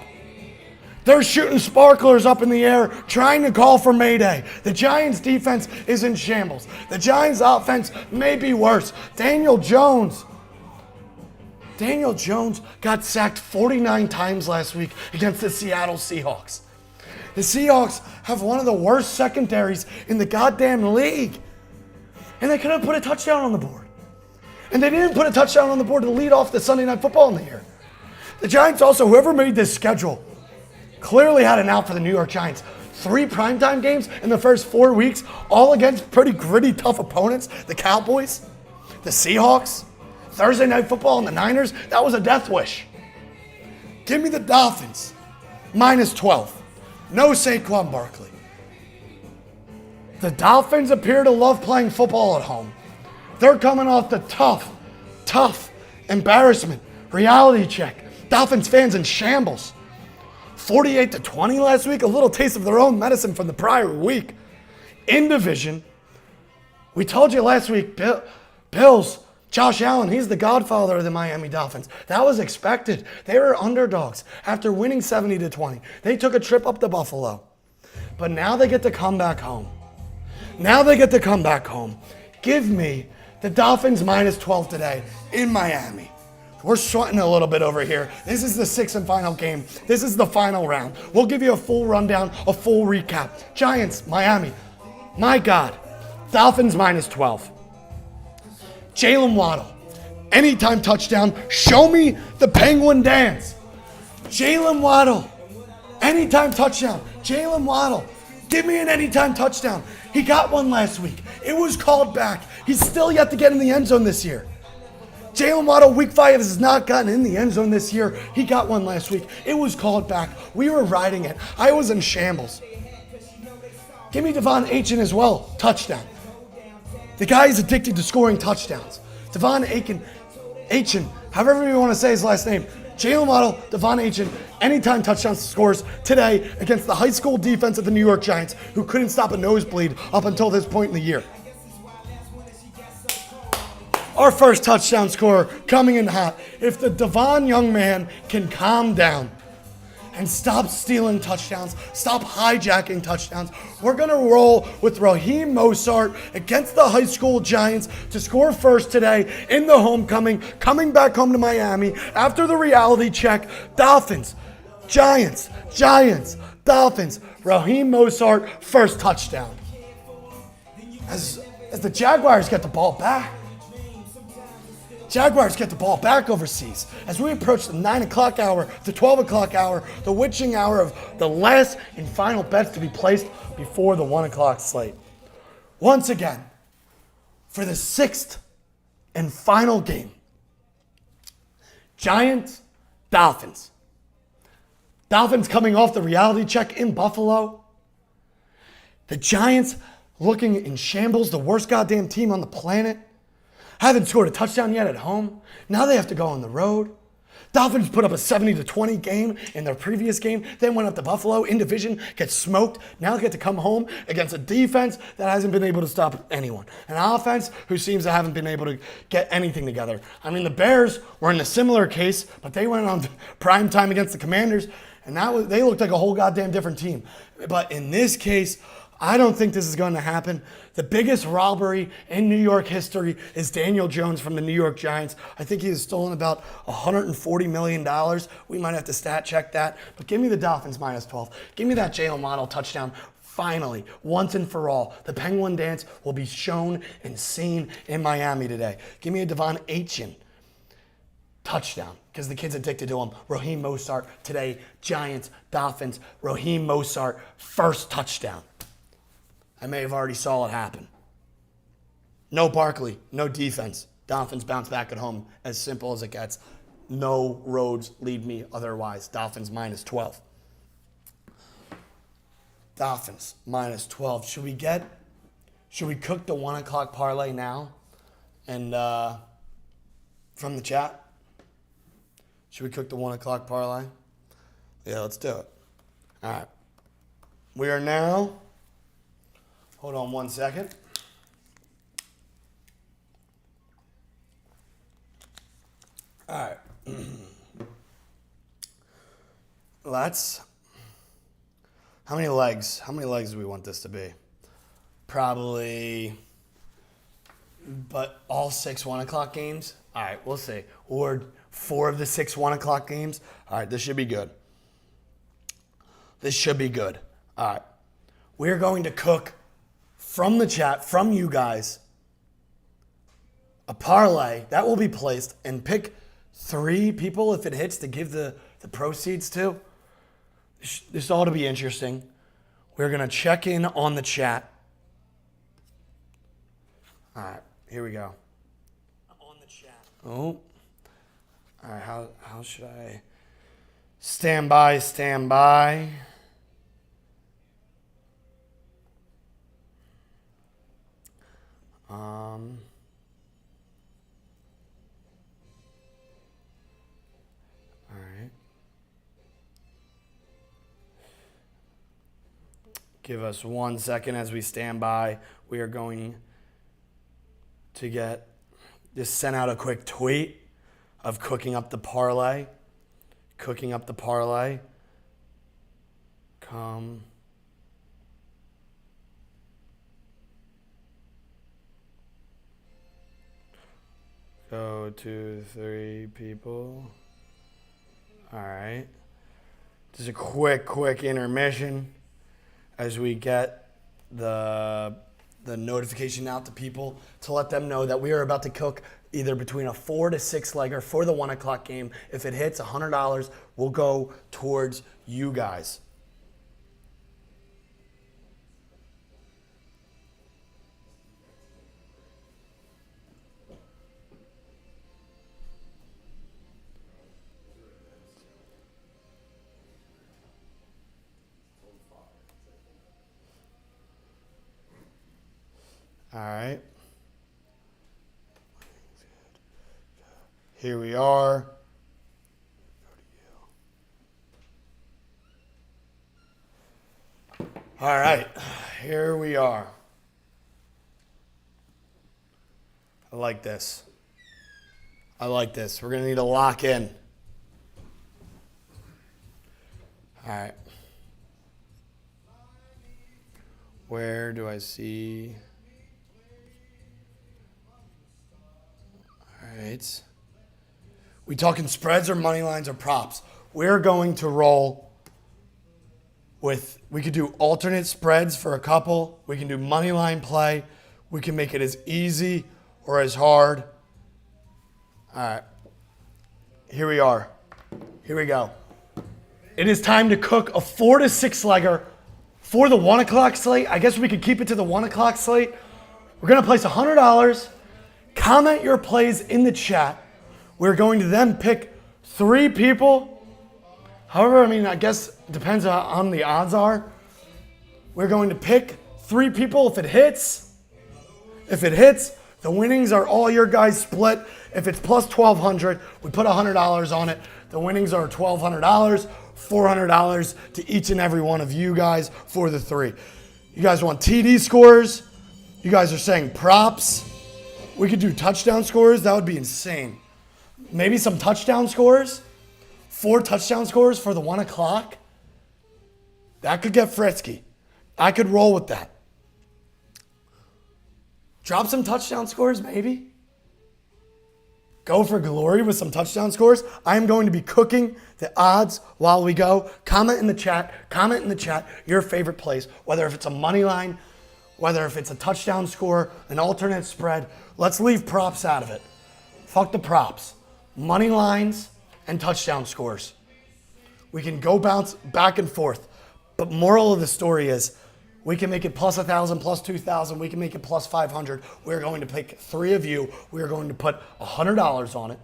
They're shooting sparklers up in the air, trying to call for Mayday. The Giants defense is in shambles. The Giants offense may be worse. Daniel Jones got sacked 49 times last week against the Seattle Seahawks. The Seahawks have one of the worst secondaries in the goddamn league. And they couldn't put a touchdown on the board. And they didn't put a touchdown on the board to lead off the Sunday Night Football in the year. The Giants also, whoever made this schedule, clearly had an out for the New York Giants. 3 primetime games in the first 4 weeks, all against pretty gritty, tough opponents. The Cowboys, the Seahawks, Thursday Night Football, and the Niners. That was a death wish. Give me the Dolphins, minus 12. No Saquon Barkley. The Dolphins appear to love playing football at home. They're coming off the tough embarrassment. Reality check. Dolphins fans in shambles. 48-20 last week, a little taste of their own medicine from the prior week. In division, we told you last week, Bills, Josh Allen, he's the godfather of the Miami Dolphins. That was expected. They were underdogs. After winning 70-20, they took a trip up to Buffalo. But now they get to come back home. Give me the Dolphins minus 12 today in Miami. We're sweating a little bit over here. This is the 6th and final game. This is the final round. We'll give you a full rundown, a full recap. Giants, Miami. My God. Dolphins minus 12. Jalen Waddle. Anytime touchdown. Show me the Penguin dance. Jalen Waddle. Anytime touchdown. Jalen Waddle. Give me an anytime touchdown. He got one last week. It was called back. He's still yet to get in the end zone this year. Jalen Waddle, week 5, has not gotten in the end zone this year. He got one last week. It was called back. We were riding it. I was in shambles. Give me Devon Achane as well. Touchdown. The guy is addicted to scoring touchdowns. Devon Achane, however you want to say his last name. Jalen Waddle, Devon Achane, anytime touchdown scores today against the high school defense of the New York Giants, who couldn't stop a nosebleed up until this point in the year. Our first touchdown scorer coming in hot. If the Devon young man can calm down and stop stealing touchdowns. Stop hijacking touchdowns. We're going to roll with Raheem Mostert against the high school Giants to score first today in the homecoming, coming back home to Miami after the reality check. Dolphins, Giants, Dolphins. Raheem Mostert, first touchdown. As the Jaguars get the ball back. Jaguars get the ball back overseas. As we approach the 9 o'clock hour, the 12 o'clock hour, the witching hour of the last and final bets to be placed before the 1 o'clock slate. Once again, for the sixth and final game, Giants, Dolphins. Dolphins coming off the reality check in Buffalo. The Giants looking in shambles, the worst goddamn team on the planet. Haven't scored a touchdown yet at home. Now they have to go on the road. Dolphins put up a 70-20 game in their previous game. Then went up to Buffalo in division, get smoked. Now they get to come home against a defense that hasn't been able to stop anyone. An offense who seems to haven't been able to get anything together. I mean, the Bears were in a similar case, but they went on prime time against the Commanders, and they looked like a whole goddamn different team. But in this case, I don't think this is going to happen. The biggest robbery in New York history is Daniel Jones from the New York Giants. I think he has stolen about $140 million. We might have to stat check that. But give me the Dolphins minus 12. Give me that Jalen Waddle touchdown. Finally, once and for all, the Penguin Dance will be shown and seen in Miami today. Give me a Devon Achane touchdown, because the kid's addicted to him. Raheem Mostert today, Giants, Dolphins. Raheem Mostert, first touchdown. I may have already saw it happen. No Barkley, no defense. Dolphins bounce back at home, as simple as it gets. No roads lead me otherwise. Dolphins minus 12. Dolphins minus 12. Should we cook the 1 o'clock parlay now? And from the chat? Should we cook the 1 o'clock parlay? Yeah, let's do it. All right. We are now... Hold on 1 second. All right. How many legs? How many legs do we want this to be? Probably, but all 6 1 o'clock games? All right, we'll see. Or 4 of the 6 1 o'clock games? All right, this should be good. This should be good. All right. We're going to cook from the chat, from you guys, a parlay that will be placed, and pick 3 people if it hits to give the proceeds to. This ought to be interesting. We're going to check in on the chat. All right, here we go. I'm on the chat. Oh. All right, how should I? Stand by. All right. Give us 1 second as we stand by. We are going to just send out a quick tweet of cooking up the parlay. Come. Go to 3 people. All right. Just a quick intermission as we get the notification out to people to let them know that we are about to cook either between a 4 to 6 legger for the 1 o'clock game. If it hits $100, will go towards you guys. All right. Here we are. All right. Here we are. I like this. We're going to need to lock in. All right. Where do I see? All right. We talking spreads or money lines or props? We're going to roll with, we could do alternate spreads for a couple. We can do money line play. We can make it as easy or as hard. All right. Here we are. Here we go. It is time to cook a 4 to 6 legger for the 1 o'clock slate. I guess we could keep it to the 1 o'clock slate. We're going to place $100. Comment your plays in the chat. We're going to then pick 3 people. However, I mean, I guess it depends on the odds are. We're going to pick 3 people if it hits. If it hits, the winnings are all your guys split. If it's plus 1,200, we put $100 on it. The winnings are $1,200, $400 to each and every one of you guys for the 3. You guys want TD scores? You guys are saying props? We could do touchdown scores. That would be insane. Maybe some touchdown scores? 4 touchdown scores for the 1 o'clock? That could get frisky. I could roll with that. Drop some touchdown scores, maybe. Go for glory with some touchdown scores. I'm going to be cooking the odds while we go. Comment in the chat your favorite plays, whether if it's a money line, whether if it's a touchdown score, an alternate spread. Let's leave props out of it. Fuck the props. Money lines and touchdown scores. We can go bounce back and forth. But moral of the story is we can make it plus 1,000, plus 2,000. We can make it plus 500. We're going to pick 3 of you. We are going to put $100 on it.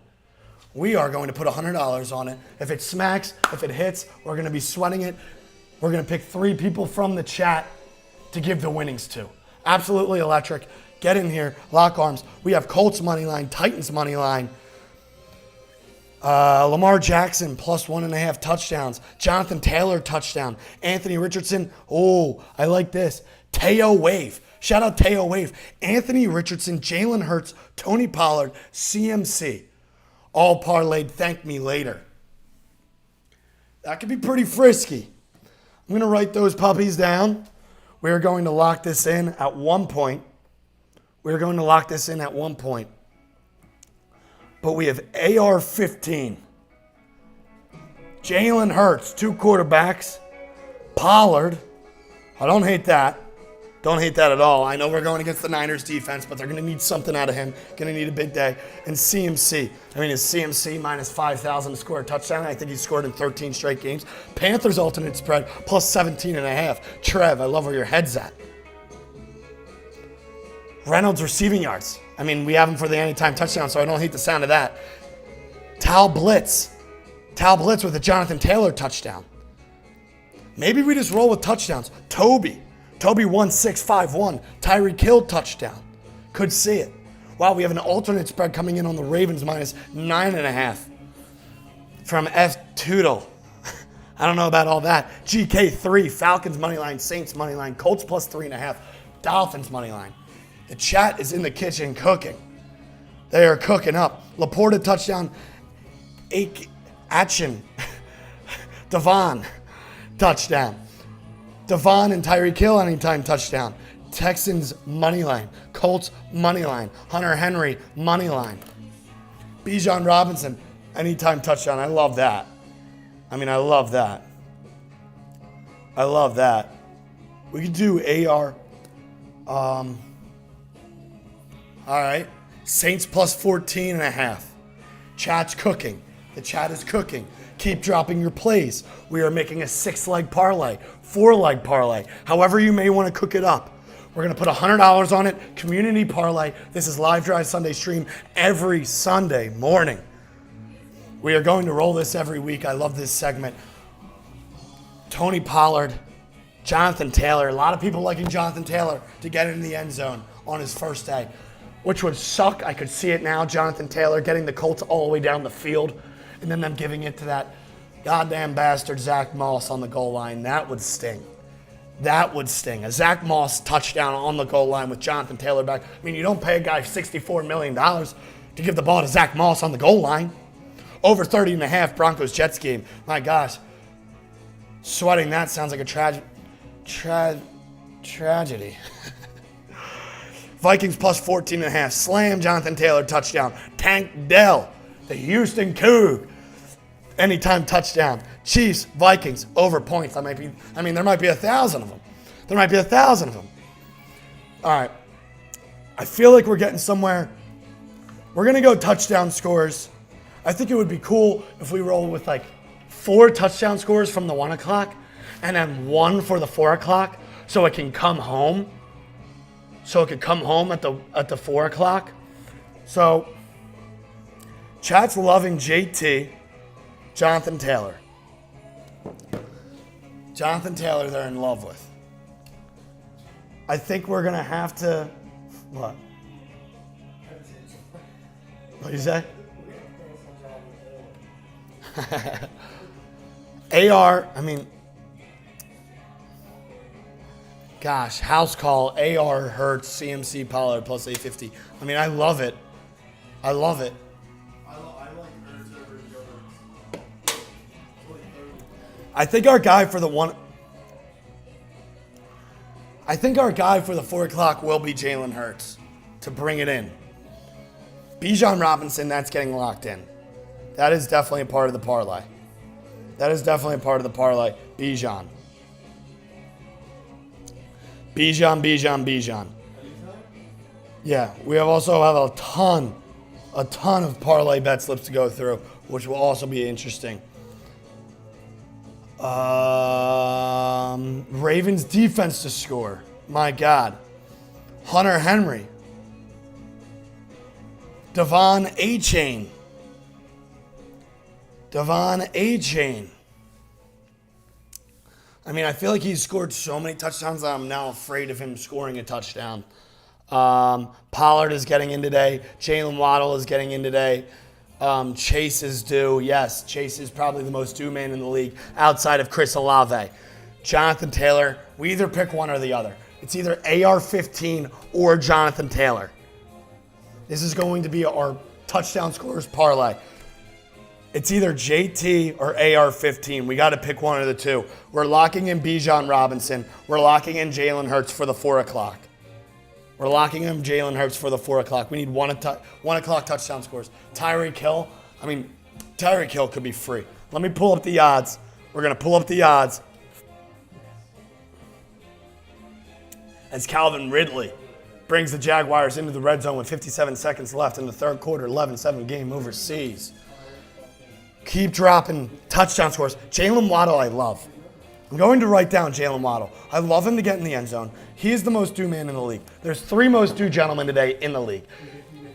We are going to put $100 on it. If it smacks, if it hits, we're going to be sweating it. We're going to pick 3 people from the chat to give the winnings to. Absolutely electric. Get in here. Lock arms. We have Colts money line, Titans money line. Lamar Jackson plus 1.5 touchdowns. Jonathan Taylor touchdown. Anthony Richardson. Oh, I like this. Teo Wave. Shout out Teo Wave. Anthony Richardson, Jalen Hurts, Tony Pollard, CMC. All parlayed. Thank me later. That could be pretty frisky. I'm going to write those puppies down. We're going to lock this in at 1 point. We're going to lock this in at 1 point. But we have AR-15. Jalen Hurts, 2 quarterbacks. Pollard. I don't hate that. Don't hate that at all. I know we're going against the Niners defense, but they're going to need something out of him. Going to need a big day. And CMC. I mean, is CMC minus 5,000 to score a touchdown? I think he's scored in 13 straight games. Panthers alternate spread plus 17.5. Trev, I love where your head's at. Reynolds receiving yards. I mean, we have him for the anytime touchdown, so I don't hate the sound of that. Tal Blitz. Tal Blitz with a Jonathan Taylor touchdown. Maybe we just roll with touchdowns. Toby 1651. Tyreek Hill touchdown. Could see it. Wow, we have an alternate spread coming in on the Ravens minus 9.5. From F. Tootle. I don't know about all that. GK3. Falcons money line. Saints money line. Colts plus 3.5. Dolphins money line. The chat is in the kitchen cooking. They are cooking up. Laporta touchdown. Action. Devon touchdown. Devon and Tyreek Hill anytime touchdown. Texans money line. Colts money line. Hunter Henry money line. Bijan Robinson anytime touchdown. I love that. I mean, I love that. I love that. We could do AR. All right. Saints plus 14.5. Chat's cooking. The chat is cooking. Keep dropping your plays. We are making a 6-leg parlay, 4-leg parlay, however you may want to cook it up. We're going to put $100 on it. Community parlay. This is Live Drive Sunday stream every Sunday morning. We are going to roll this every week. I love this segment. Tony Pollard, Jonathan Taylor. A lot of people liking Jonathan Taylor to get in the end zone on his first day, which would suck. I could see it now. Jonathan Taylor getting the Colts all the way down the field and then them giving it to that goddamn bastard Zach Moss on the goal line. That would sting. That would sting. A Zach Moss touchdown on the goal line with Jonathan Taylor back. I mean, you don't pay a guy $64 million to give the ball to Zach Moss on the goal line. Over 30.5 Broncos-Jets game. My gosh. Sweating that sounds like a tragedy. Vikings plus 14.5. Slam, Jonathan Taylor, touchdown. Tank Dell, the Houston Coug, anytime touchdown. Chiefs, Vikings, over points. There might be 1,000 of them. There might be 1,000 of them. All right. I feel like we're getting somewhere. We're going to go touchdown scores. I think it would be cool if we roll with like 4 touchdown scores from the 1 o'clock and then 1 for the 4 o'clock so it can come home. So it could come home at the 4 o'clock. So chat's loving JT, Jonathan Taylor. Jonathan Taylor they're in love with. I think we're going to have to... What? What do you say? AR, gosh, house call, AR Hurts, CMC Pollard plus 850. I love it. I love it. I like Hurts over Jones. I think our guy for the 4 o'clock will be Jalen Hurts to bring it in. Bijan Robinson, that's getting locked in. That is definitely a part of the parlay. Bijan. Yeah, we also have a ton of parlay bet slips to go through, which will also be interesting. Ravens defense to score. My God. Hunter Henry. Devon Achane. I feel like he's scored so many touchdowns that I'm now afraid of him scoring a touchdown. Pollard is getting in today. Jalen Waddle is getting in today. Chase is due. Yes, Chase is probably the most due man in the league outside of Chris Olave. Jonathan Taylor, we either pick one or the other. It's either AR-15 or Jonathan Taylor. This is going to be our touchdown scorers parlay. It's either JT or AR-15. We got to pick one of the two. We're locking in Bijan Robinson. We're locking in Jalen Hurts for the 4 o'clock. We need 1 o'clock touchdown scores. Tyreek Hill. Tyreek Hill could be free. Let me pull up the odds. We're going to pull up the odds. As Calvin Ridley brings the Jaguars into the red zone with 57 seconds left in the third quarter, 11-7 game overseas. Keep dropping touchdown scores. Jalen Waddle, I love. I'm going to write down Jalen Waddle. I love him to get in the end zone. He is the most due man in the league. There's 3 most due gentlemen today in the league.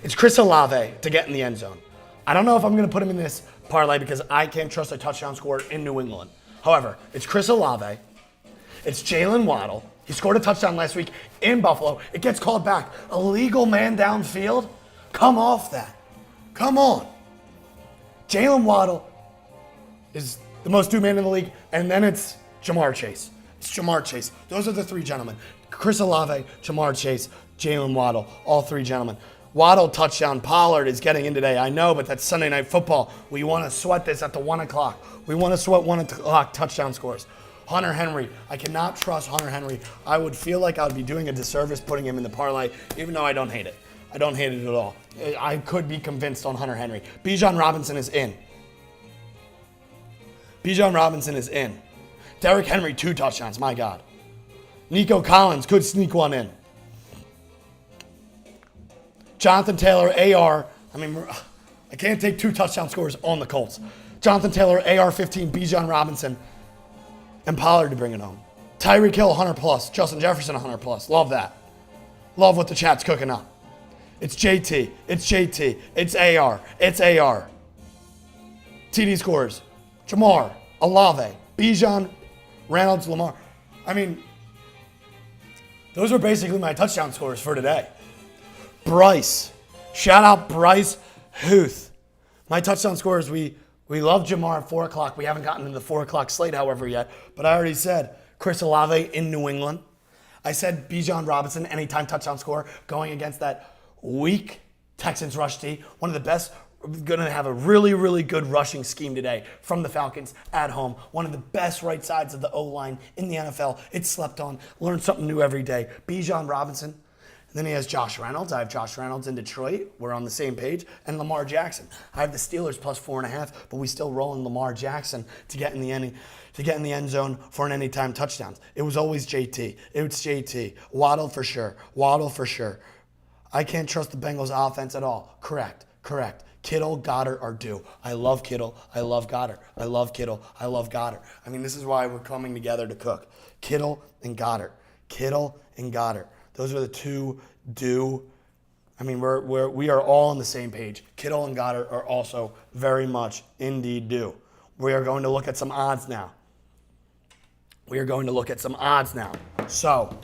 It's Chris Olave to get in the end zone. I don't know if I'm going to put him in this parlay because I can't trust a touchdown scorer in New England. However, it's Chris Olave. It's Jalen Waddle. He scored a touchdown last week in Buffalo. It gets called back. A legal man downfield? Come off that. Come on. Jalen Waddle is the most due man in the league, and then it's Jamar Chase. Those are the 3 gentlemen. Chris Olave, Jamar Chase, Jalen Waddle, all 3 gentlemen. Waddle touchdown. Pollard is getting in today. I know, but that's Sunday Night Football. We want to sweat this at the 1 o'clock. We want to sweat 1 o'clock touchdown scores. Hunter Henry. I cannot trust Hunter Henry. I would feel like I would be doing a disservice putting him in the parlay, even though I don't hate it. I don't hate it at all. I could be convinced on Hunter Henry. Bijan Robinson is in. Derrick Henry, 2 touchdowns. My God. Nico Collins could sneak one in. Jonathan Taylor, AR. I can't take 2 touchdown scores on the Colts. Jonathan Taylor, AR-15, Bijan Robinson, and Pollard to bring it home. Tyreek Hill, 100 plus. Justin Jefferson, 100 plus. Love that. Love what the chat's cooking up. It's JT. It's AR. TD scores. Jamar, Olave, Bijan, Reynolds, Lamar. Those are basically my touchdown scores for today. Bryce. Shout out Bryce Huth. My touchdown scores, we love Jamar at 4 o'clock. We haven't gotten to the 4 o'clock slate, however, yet. But I already said Chris Olave in New England. I said Bijan Robinson, anytime touchdown score, going against that weak Texans rush D. One of the best going to have a really, really good rushing scheme today from the Falcons at home. One of the best right sides of the O-line in the NFL. It's slept on. Learn something new every day. Bijan Robinson. And then he has Josh Reynolds. I have Josh Reynolds in Detroit. We're on the same page. And Lamar Jackson. I have the Steelers plus 4.5, but we still rolling Lamar Jackson to get in the end zone for an anytime touchdowns. It was always JT. It was JT. Waddle for sure. Waddle for sure. I can't trust the Bengals offense at all. Correct. Kittle, Goddard are due. I love Kittle. I love Goddard. I love Kittle. I love Goddard. I mean, this is why we're coming together to cook. Kittle and Goddard. Those are the two due. I mean, we are all on the same page. Kittle and Goddard are also very much indeed due. We are going to look at some odds now. So,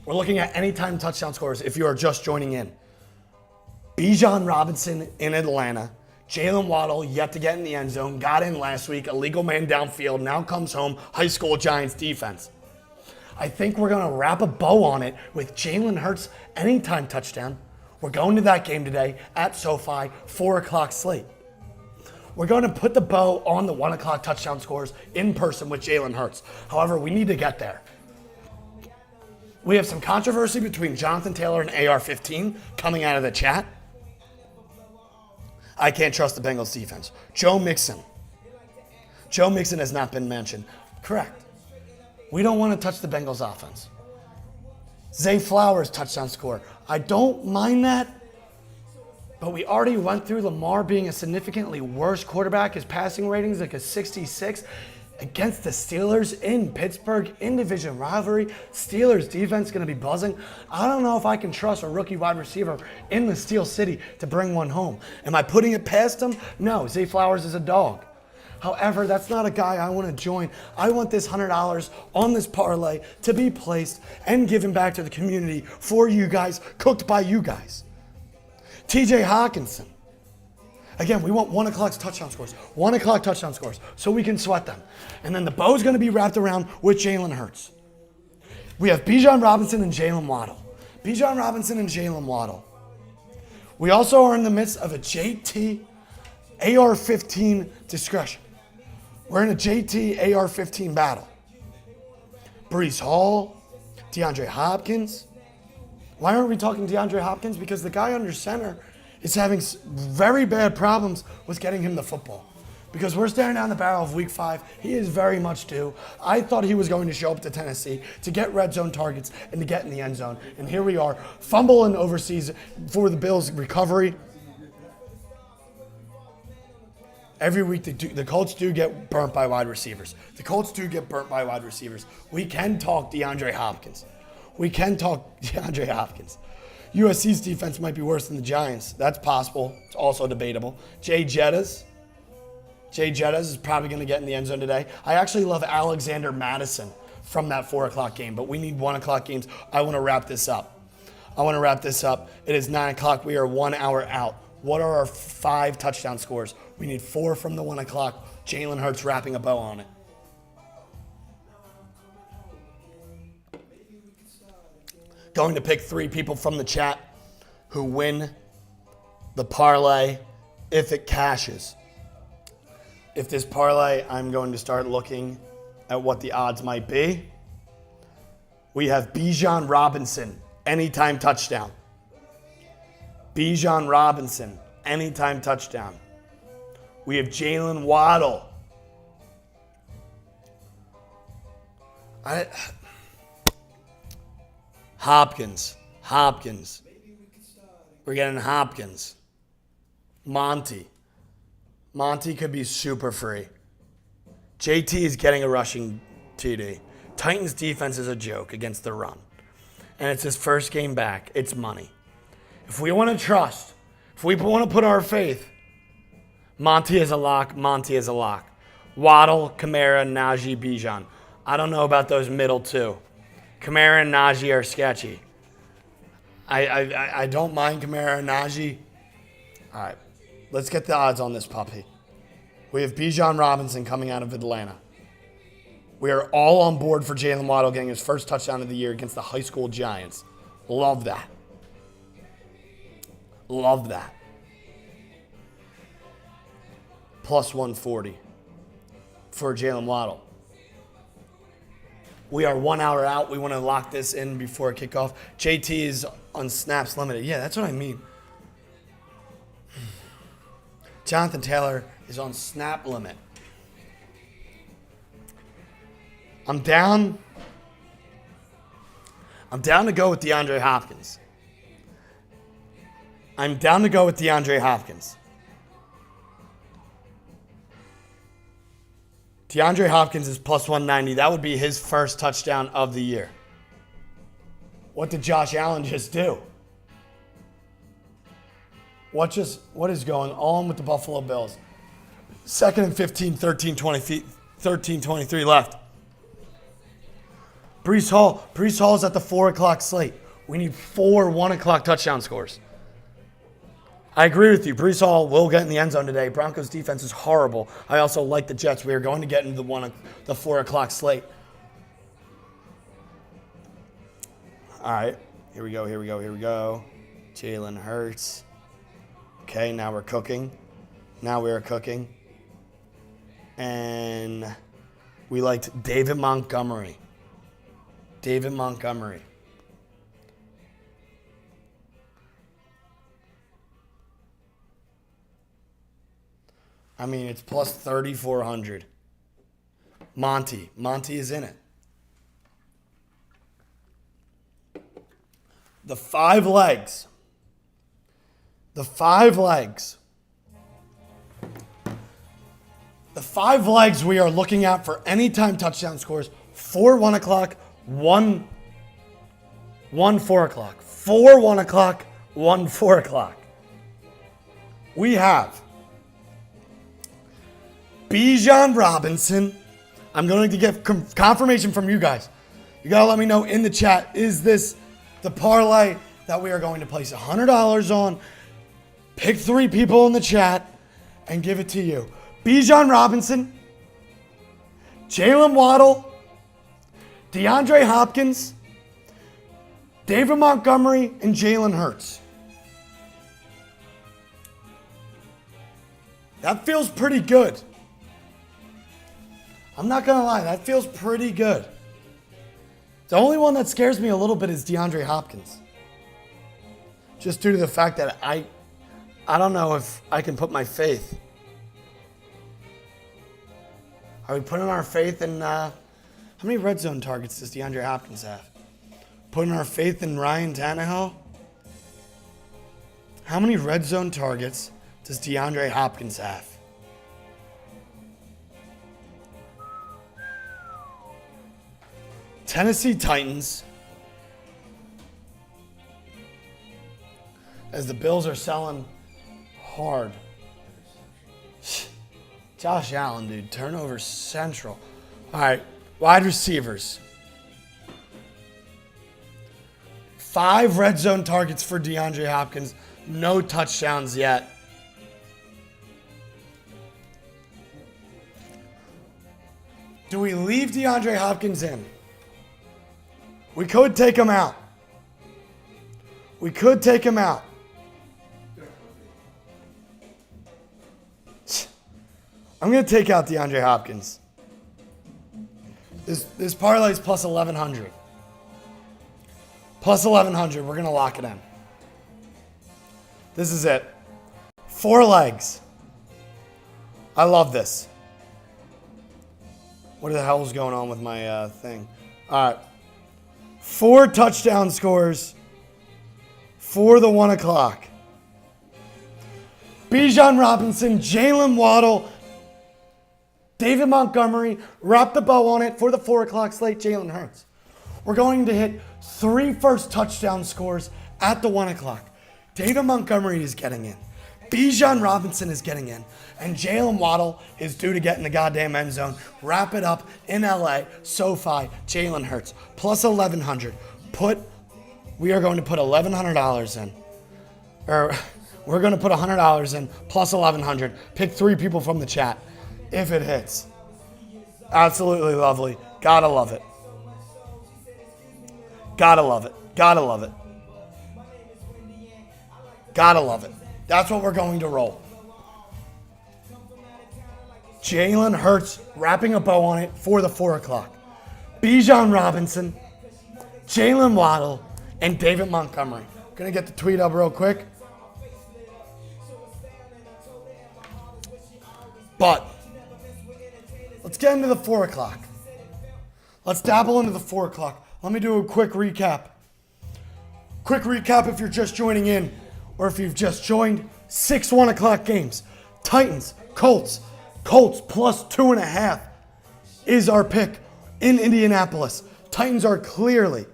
we're looking at anytime touchdown scores if you are just joining in. Bijan Robinson in Atlanta. Jalen Waddle yet to get in the end zone. Got in last week. Illegal man downfield. Now comes home. High school Giants defense. I think we're going to wrap a bow on it with Jalen Hurts anytime touchdown. We're going to that game today at SoFi, 4 o'clock slate. We're going to put the bow on the 1 o'clock touchdown scores in person with Jalen Hurts. However, we need to get there. We have some controversy between Jonathan Taylor and AR-15 coming out of the chat. I can't trust the Bengals defense. Joe Mixon has not been mentioned. Correct. We don't want to touch the Bengals offense. Zay Flowers touchdown score. I don't mind that, but we already went through Lamar being a significantly worse quarterback. His passing rating is like a 66 against the Steelers in Pittsburgh in division rivalry. Steelers defense going to be buzzing. I don't know if I can trust a rookie wide receiver in the Steel City to bring one home. Am I putting it past him? No, Zay Flowers is a dog. However, that's not a guy I want to join. I want this $100 on this parlay to be placed and given back to the community for you guys, cooked by you guys. TJ Hawkinson. Again, we want 1 o'clock touchdown scores. 1 o'clock touchdown scores so we can sweat them. And then the bow's going to be wrapped around with Jalen Hurts. We have Bijan Robinson and Jalen Waddle. We also are in the midst of a JT AR-15 discussion. We're in a JT AR-15 battle. Breece Hall, DeAndre Hopkins. Why aren't we talking DeAndre Hopkins? Because the guy under center is having very bad problems with getting him the football. Because we're staring down the barrel of week 5. He is very much due. I thought he was going to show up to Tennessee to get red zone targets and to get in the end zone. And here we are, fumbling overseas for the Bills' recovery. Every week, the Colts do get burnt by wide receivers. We can talk DeAndre Hopkins. USC's defense might be worse than the Giants. That's possible. It's also debatable. Jay Jettas is probably going to get in the end zone today. I actually love Alexander Madison from that 4 o'clock game, but we need 1 o'clock games. I want to wrap this up. It is 9 o'clock. We are 1 hour out. What are our 5 touchdown scores? We need 4 from the 1 o'clock. Jalen Hurts wrapping a bow on it. Going to pick 3 people from the chat who win the parlay if it cashes. If this parlay, I'm going to start looking at what the odds might be. We have Bijan Robinson, anytime touchdown. Bijan Robinson, anytime touchdown. We have Jalen Waddle. Hopkins. We're getting Hopkins. Monty could be super free. JT is getting a rushing TD. Titans defense is a joke against the run. And it's his first game back. It's money. If we want to trust, if we want to put our faith, Monty is a lock. Waddle, Kamara, Najee, Bijan. I don't know about those middle 2. Kamara and Najee are sketchy. I don't mind Kamara and Najee. All right, let's get the odds on this puppy. We have Bijan Robinson coming out of Atlanta. We are all on board for Jalen Waddle getting his first touchdown of the year against the high school Giants. Love that. plus 140 for Jalen Waddle. We are 1 hour out. We want to lock this in before kickoff. JT is on snaps limited. Yeah, that's what I mean. Jonathan Taylor is on snap limit. I'm down to go with DeAndre Hopkins. DeAndre Hopkins is plus 190. That would be his first touchdown of the year. What did Josh Allen just do? What is going on with the Buffalo Bills? 2nd and 15, 13:23 left. Breece Hall's at the 4 o'clock slate. We need 4 1 o'clock touchdown scores. I agree with you. Breece Hall will get in the end zone today. Broncos defense is horrible. I also like the Jets. We are going to get into the 4 o'clock slate. All right. Here we go. Jalen Hurts. Okay, now we're cooking. And we liked David Montgomery. I mean, it's plus 3,400. Monty is in it. The five legs we are looking at for anytime touchdown scores: 4 1 o'clock, 1 4 o'clock. 4 1 o'clock, 1 4 o'clock. We have Bijan Robinson. I'm going to get confirmation from you guys. You got to let me know in the chat, is this the parlay that we are going to place $100 on? Pick 3 people in the chat and give it to you. Bijan Robinson, Jalen Waddle, DeAndre Hopkins, David Montgomery, and Jalen Hurts. That feels pretty good. I'm not going to lie, that feels pretty good. The only one that scares me a little bit is DeAndre Hopkins. Just due to the fact that I don't know if I can put my faith. Are we putting our faith in, how many red zone targets does DeAndre Hopkins have? Putting our faith in Ryan Tannehill? How many red zone targets does DeAndre Hopkins have? Tennessee Titans. As the Bills are selling hard. Josh Allen, dude. Turnover central. All right. Wide receivers. 5 red zone targets for DeAndre Hopkins. No touchdowns yet. Do we leave DeAndre Hopkins in? We could take him out. I'm going to take out DeAndre Hopkins. This parlay is plus 1,100. Plus 1,100. We're going to lock it in. This is it. 4 legs. I love this. What the hell is going on with my thing? All right. 4 touchdown scores for the 1 o'clock. Bijan Robinson, Jalen Waddle, David Montgomery, wrap the bow on it for the 4 o'clock slate, Jalen Hurts. We're going to hit 3 first touchdown scores at the 1 o'clock. David Montgomery is getting in. Bijan Robinson is getting in. And Jalen Waddle is due to get in the goddamn end zone. Wrap it up in LA, SoFi, Jalen Hurts. Plus 1,100. We are going to put $1,100 in. We're going to put $100 in plus 1,100. Pick 3 people from the chat if it hits. Absolutely lovely. Gotta love it. Gotta love it. Gotta love it. Gotta love it. That's what we're going to roll. Jalen Hurts wrapping a bow on it for the 4 o'clock. Bijan Robinson, Jalen Waddle, and David Montgomery. Gonna get the tweet up real quick. But let's get into the 4 o'clock. Let's dabble into the 4 o'clock. Let me do a quick recap. Quick recap if you're just joining in or if you've just joined. 6 1 o'clock games. Titans, Colts. Colts plus 2.5 is our pick in Indianapolis. Titans are clearly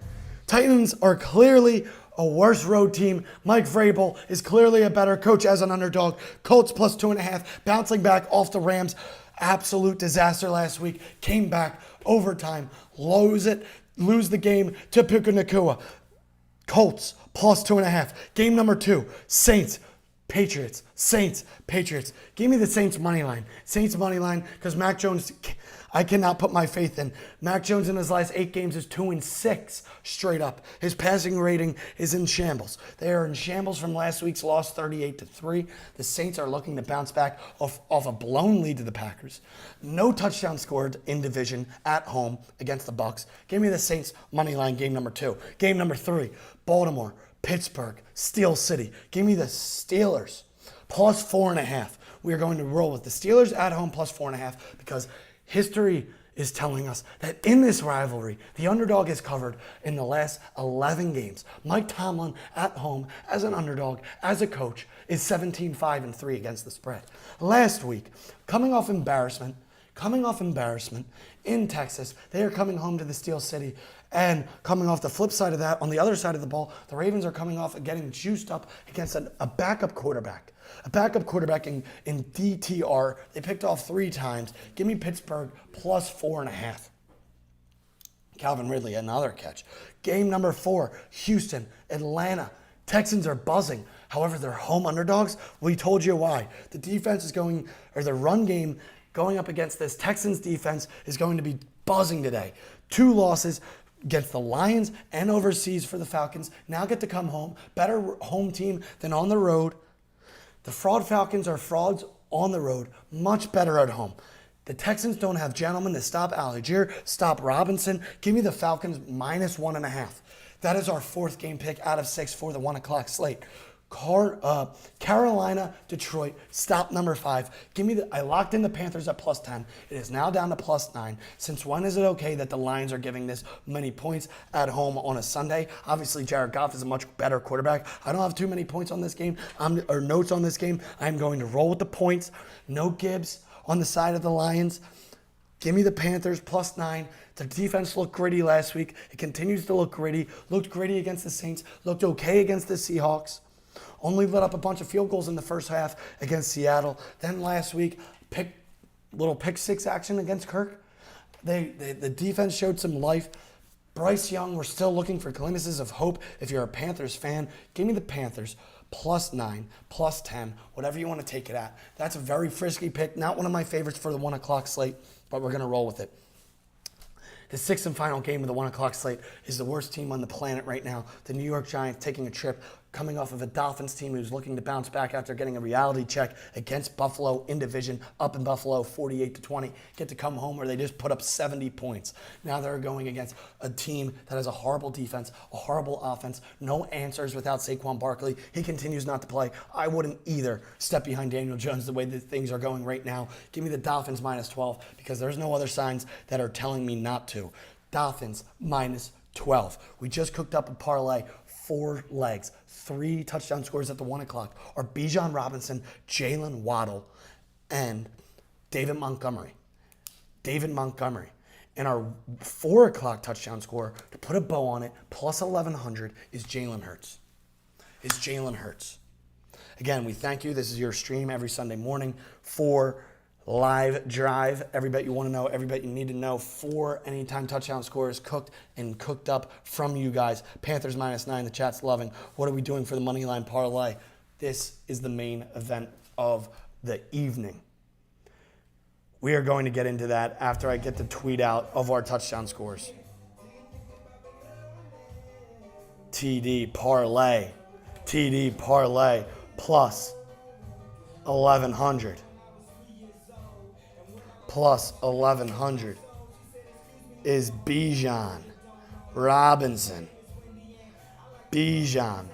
a worse road team. Mike Vrabel is clearly a better coach as an underdog. Colts plus 2.5, bouncing back off the Rams. Absolute disaster last week. Came back overtime, lose the game to Puka Nacua. Colts plus 2.5. Game number 2, Saints. Patriots. Give me the Saints money line. Saints money line because Mac Jones, I cannot put my faith in. Mac Jones in his last 8 games is 2-6 straight up. His passing rating is in shambles. They are in shambles from last week's loss, 38-3. The Saints are looking to bounce back off a blown lead to the Packers. No touchdown scored in division at home against the Bucs. Give me the Saints money line game number 2. Game number 3, Baltimore. Pittsburgh, Steel City. Give me the Steelers plus 4.5. We are going to roll with the Steelers at home plus 4.5 because history is telling us that in this rivalry, the underdog is covered in the last 11 games. Mike Tomlin at home as an underdog, as a coach, is 17-5-3 against the spread. Last week, coming off embarrassment in Texas, they are coming home to the Steel City. And coming off the flip side of that, on the other side of the ball, the Ravens are coming off and getting juiced up against a backup quarterback. A backup quarterback in DTR. They picked off 3 times. Give me Pittsburgh plus 4.5. Calvin Ridley, another catch. Game number 4, Houston, Atlanta. Texans are buzzing. However, they're home underdogs. We told you why. The defense is the run game going up against this Texans defense is going to be buzzing today. 2 losses against the Lions and overseas for the Falcons. Now get to come home. Better home team than on the road. The fraud Falcons are frauds on the road. Much better at home. The Texans don't have gentlemen to stop Algier, stop Robinson. Give me the Falcons minus 1.5. That is our 4th game pick out of 6 for the 1 o'clock slate. Carolina, Detroit, stop number 5. I locked in the Panthers at plus 10. It is now down to plus 9. Since when is it okay that the Lions are giving this many points at home on a Sunday? Obviously, Jared Goff is a much better quarterback. I don't have too many points on this game, or notes on this game. I'm going to roll with the points. No Gibbs on the side of the Lions. Give me the Panthers plus 9. Their defense looked gritty last week. It continues to look gritty. Looked gritty against the Saints. Looked okay against the Seahawks. Only let up a bunch of field goals in the first half against Seattle. Then last week, pick 6 action against Kirk. The defense showed some life. Bryce Young, we're still looking for glimpses of hope. If you're a Panthers fan, give me the Panthers plus 9, plus 10, whatever you want to take it at. That's a very frisky pick. Not one of my favorites for the 1 o'clock slate, but we're going to roll with it. The 6th and final game of the 1 o'clock slate is the worst team on the planet right now. The New York Giants taking a trip, coming off of a Dolphins team who's looking to bounce back after getting a reality check against Buffalo in division, up in Buffalo 48-20. Get to come home where they just put up 70 points. Now they're going against a team that has a horrible defense, a horrible offense, no answers without Saquon Barkley. He continues not to play. I wouldn't either step behind Daniel Jones the way that things are going right now. Give me the Dolphins minus 12 because there's no other signs that are telling me not to. Dolphins minus 12. We just cooked up a parlay, 4 legs, 3 touchdown scores at the 1 o'clock are Bijan Robinson, Jalen Waddle, and David Montgomery. And our 4 o'clock touchdown score, to put a bow on it, plus 1,100, is Jalen Hurts. Again, we thank you. This is your stream every Sunday morning for Live Drive. Every bet you want to know, every bet you need to know. 4 anytime touchdown scores cooked up from you guys. Panthers minus 9, the chat's loving. What are we doing for the Moneyline Parlay? This is the main event of the evening. We are going to get into that after I get the tweet out of our touchdown scores. TD Parlay plus 1,100. plus 1,100 is Bijan Robinson. Bijan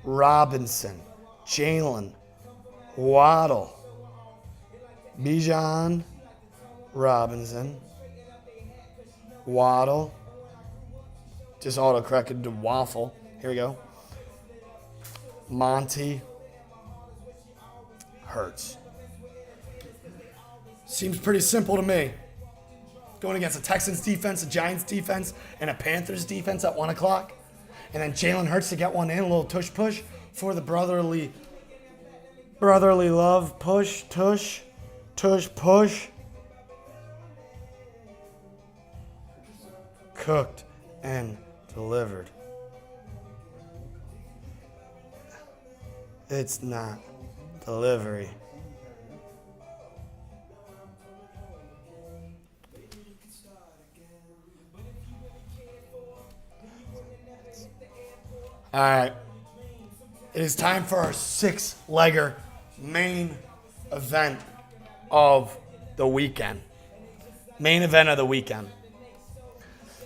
Robinson. Jalen Waddle. Bijan Robinson. Waddle. Just auto-corrected to Waffle. Here we go. Monty Hurts. Seems pretty simple to me. Going against a Texans defense, a Giants defense, and a Panthers defense at 1 o'clock. And then Jalen Hurts to get one in, a little tush push for the brotherly love. Push, tush, push. Cooked and delivered. It's not delivery. All right. It is time for our six-legger main event of the weekend. Main event of the weekend.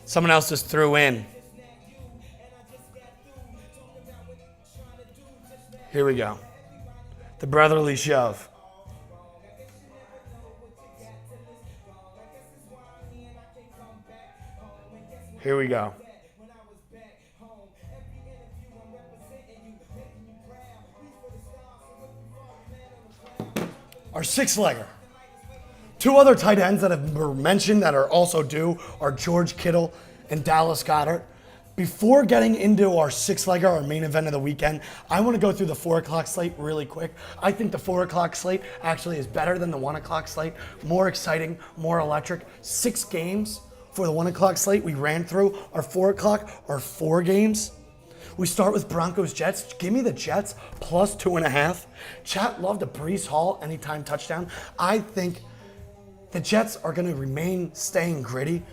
Someone else just threw in. Here we go. The brotherly shove. Here we go. Our six-legger. Two other tight ends that have been mentioned that are also due are George Kittle and Dallas Goedert. Before getting into our six-legger, our main event of the weekend, I want to go through the 4 o'clock slate really quick. I think the 4 o'clock slate actually is better than the 1 o'clock slate. More exciting, more electric. 6 games for the 1 o'clock slate. We ran through our 4 o'clock, our 4 games. We start with Broncos-Jets. Give me the Jets plus 2.5. Chat loved a Breece Hall anytime touchdown. I think the Jets are going to remain staying gritty.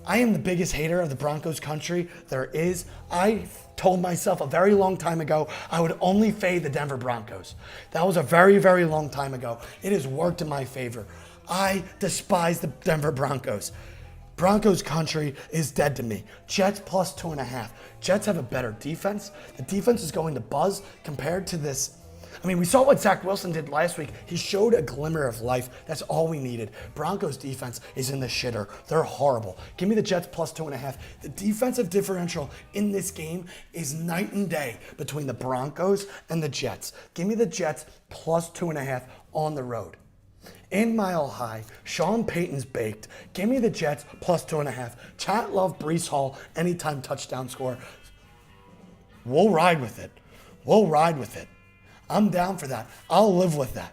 I am the biggest hater of the Broncos country there is. I told myself a very long time ago I would only fade the Denver Broncos. That was a very, very long time ago. It has worked in my favor. I despise the Denver Broncos. Broncos country is dead to me. Jets plus 2.5. Jets have a better defense. The defense is going to buzz compared to this. I mean, we saw what Zach Wilson did last week. He showed a glimmer of life. That's all we needed. Broncos defense is in the shitter. They're horrible. Give me the Jets plus 2.5. The defensive differential in this game is night and day between the Broncos and the Jets. Give me the Jets plus 2.5 on the road. In Mile High, Sean Payton's baked. Give me the Jets plus 2.5. Chat love Breece Hall anytime touchdown score. We'll ride with it. We'll ride with it. I'm down for that. I'll live with that.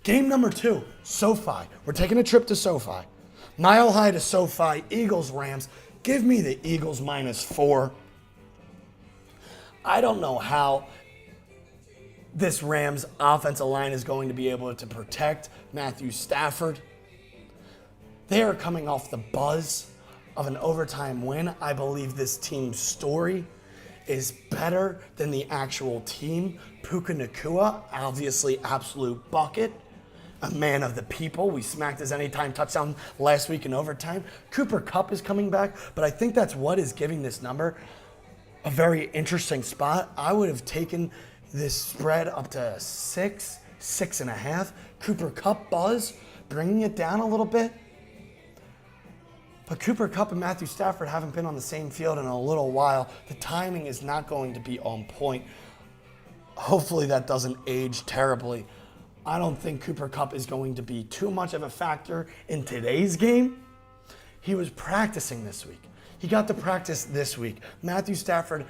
Game number 2, SoFi. We're taking a trip to SoFi. Mile High to SoFi, Eagles-Rams. Give me the Eagles minus 4. I don't know how this Rams offensive line is going to be able to protect Matthew Stafford. They are coming off the buzz of an overtime win. I believe this team's story is better than the actual team. Puka Nacua, obviously absolute bucket. A man of the people. We smacked his anytime touchdown last week in overtime. Cooper Kupp is coming back, but I think that's what is giving this number a very interesting spot. I would have taken this spread up to 6, 6.5. Cooper Kupp buzz, bringing it down a little bit. But Cooper Kupp and Matthew Stafford haven't been on the same field in a little while. The timing is not going to be on point. Hopefully that doesn't age terribly. I don't think Cooper Kupp is going to be too much of a factor in today's game. He was practicing this week. He got to practice this week. Matthew Stafford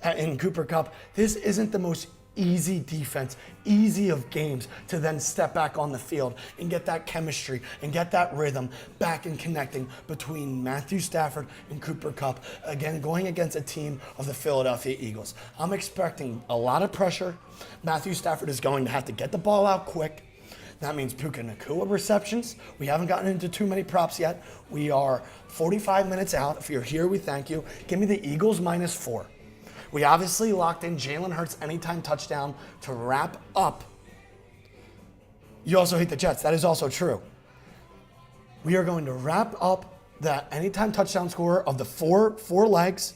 and Cooper Kupp, this isn't the most easy defense, easy of games to then step back on the field and get that chemistry and get that rhythm back and connecting between Matthew Stafford and Cooper Kupp. Again, going against a team of the Philadelphia Eagles. I'm expecting a lot of pressure. Matthew Stafford is going to have to get the ball out quick. That means Puka Nacua receptions. We haven't gotten into too many props yet. We are 45 minutes out. If you're here, we thank you. Give me the Eagles minus 4. We obviously locked in Jalen Hurts anytime touchdown to wrap up. You also hate the Jets. That is also true. We are going to wrap up the anytime touchdown scorer of the four legs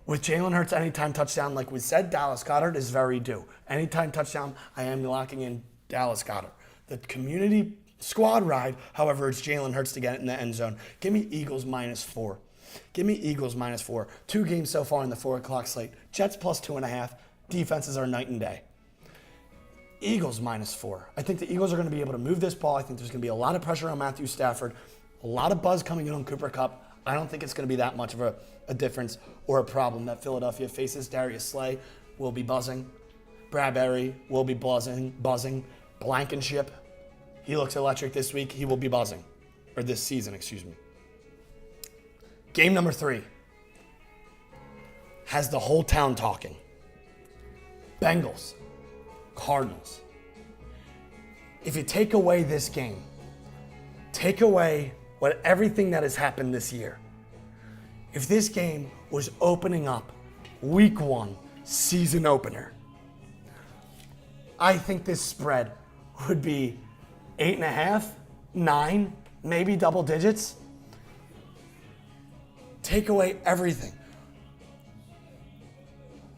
with Jalen Hurts anytime touchdown. Like we said, Dallas Goedert is very due. Anytime touchdown, I am locking in Dallas Goedert. The community squad ride, however, it's Jalen Hurts to get it in the end zone. Give me Eagles -4. Give me Eagles -4. 2 games so far in the 4 o'clock slate. Jets +2.5. Defenses are night and day. Eagles -4. I think the Eagles are going to be able to move this ball. I think there's going to be a lot of pressure on Matthew Stafford. A lot of buzz coming in on Cooper Kupp. I don't think it's going to be that much of a difference or a problem that Philadelphia faces. Darius Slay will be buzzing. Bradbury will be buzzing. Blankenship, he looks electric this week. He will be buzzing. Or this season, excuse me. Game number 3 has the whole town talking. Bengals, Cardinals. If you take away this game, take away everything that has happened this year. If this game was opening up week 1, season opener, I think this spread would be 8.5, 9, maybe double digits. Take away everything.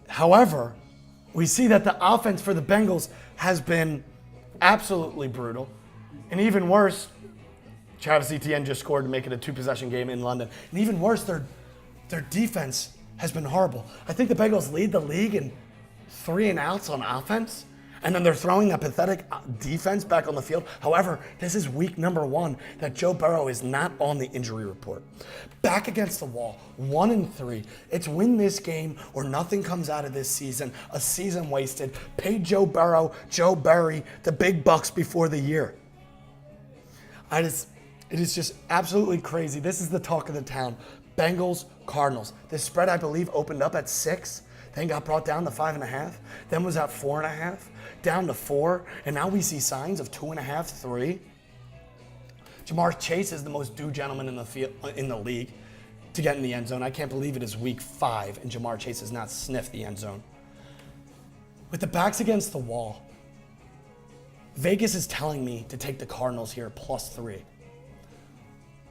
However, we see that the offense for the Bengals has been absolutely brutal. And even worse, Travis Etienne just scored to make it a 2-possession game in London. And even worse, their defense has been horrible. I think the Bengals lead the league in 3 and outs on offense. And then they're throwing that pathetic defense back on the field. However, this is week number 1 that Joe Burrow is not on the injury report. Back against the wall, 1-3. It's win this game or nothing comes out of this season. A season wasted. Pay Joe Burrow, Joe Burry, the big bucks before the year. It is just absolutely crazy. This is the talk of the town. Bengals, Cardinals. This spread, I believe, opened up at 6. Then got brought down to 5.5. Then was at 4.5. Down to 4. And now we see signs of 2.5, 3. Jamar Chase is the most due gentleman in the league to get in the end zone. I can't believe it is week 5 and Jamar Chase has not sniffed the end zone. With the backs against the wall, Vegas is telling me to take the Cardinals here +3.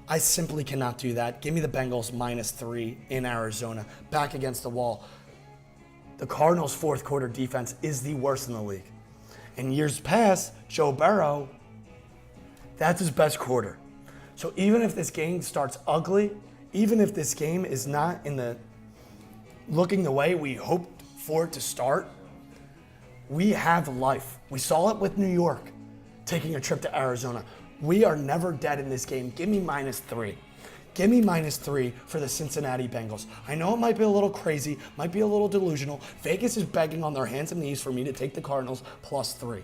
I simply cannot do that. Give me the Bengals -3 in Arizona. Back against the wall. The Cardinals' fourth quarter defense is the worst in the league. In years past, Joe Burrow, that's his best quarter. So even if this game starts ugly, even if this game is not looking the way we hoped for it to start, we have life. We saw it with New York taking a trip to Arizona. We are never dead in this game. Give me -3. Give me -3 for the Cincinnati Bengals. I know it might be a little crazy, might be a little delusional. Vegas is begging on their hands and knees for me to take the Cardinals +3.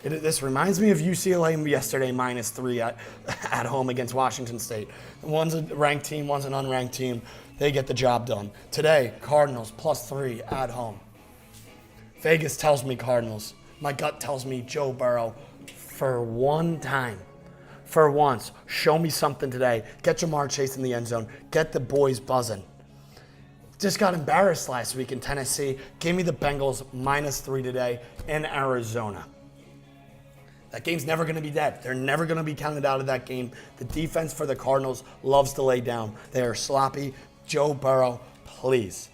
This reminds me of UCLA yesterday -3 at home against Washington State. One's a ranked team, one's an unranked team. They get the job done. Today, Cardinals +3 at home. Vegas tells me Cardinals. My gut tells me Joe Burrow for one time. For once, show me something today. Get Jamar Chase in the end zone. Get the boys buzzing. Just got embarrassed last week in Tennessee. Give me the Bengals -3 today in Arizona. That game's never going to be dead. They're never going to be counted out of that game. The defense for the Cardinals loves to lay down. They are sloppy. Joe Burrow, please.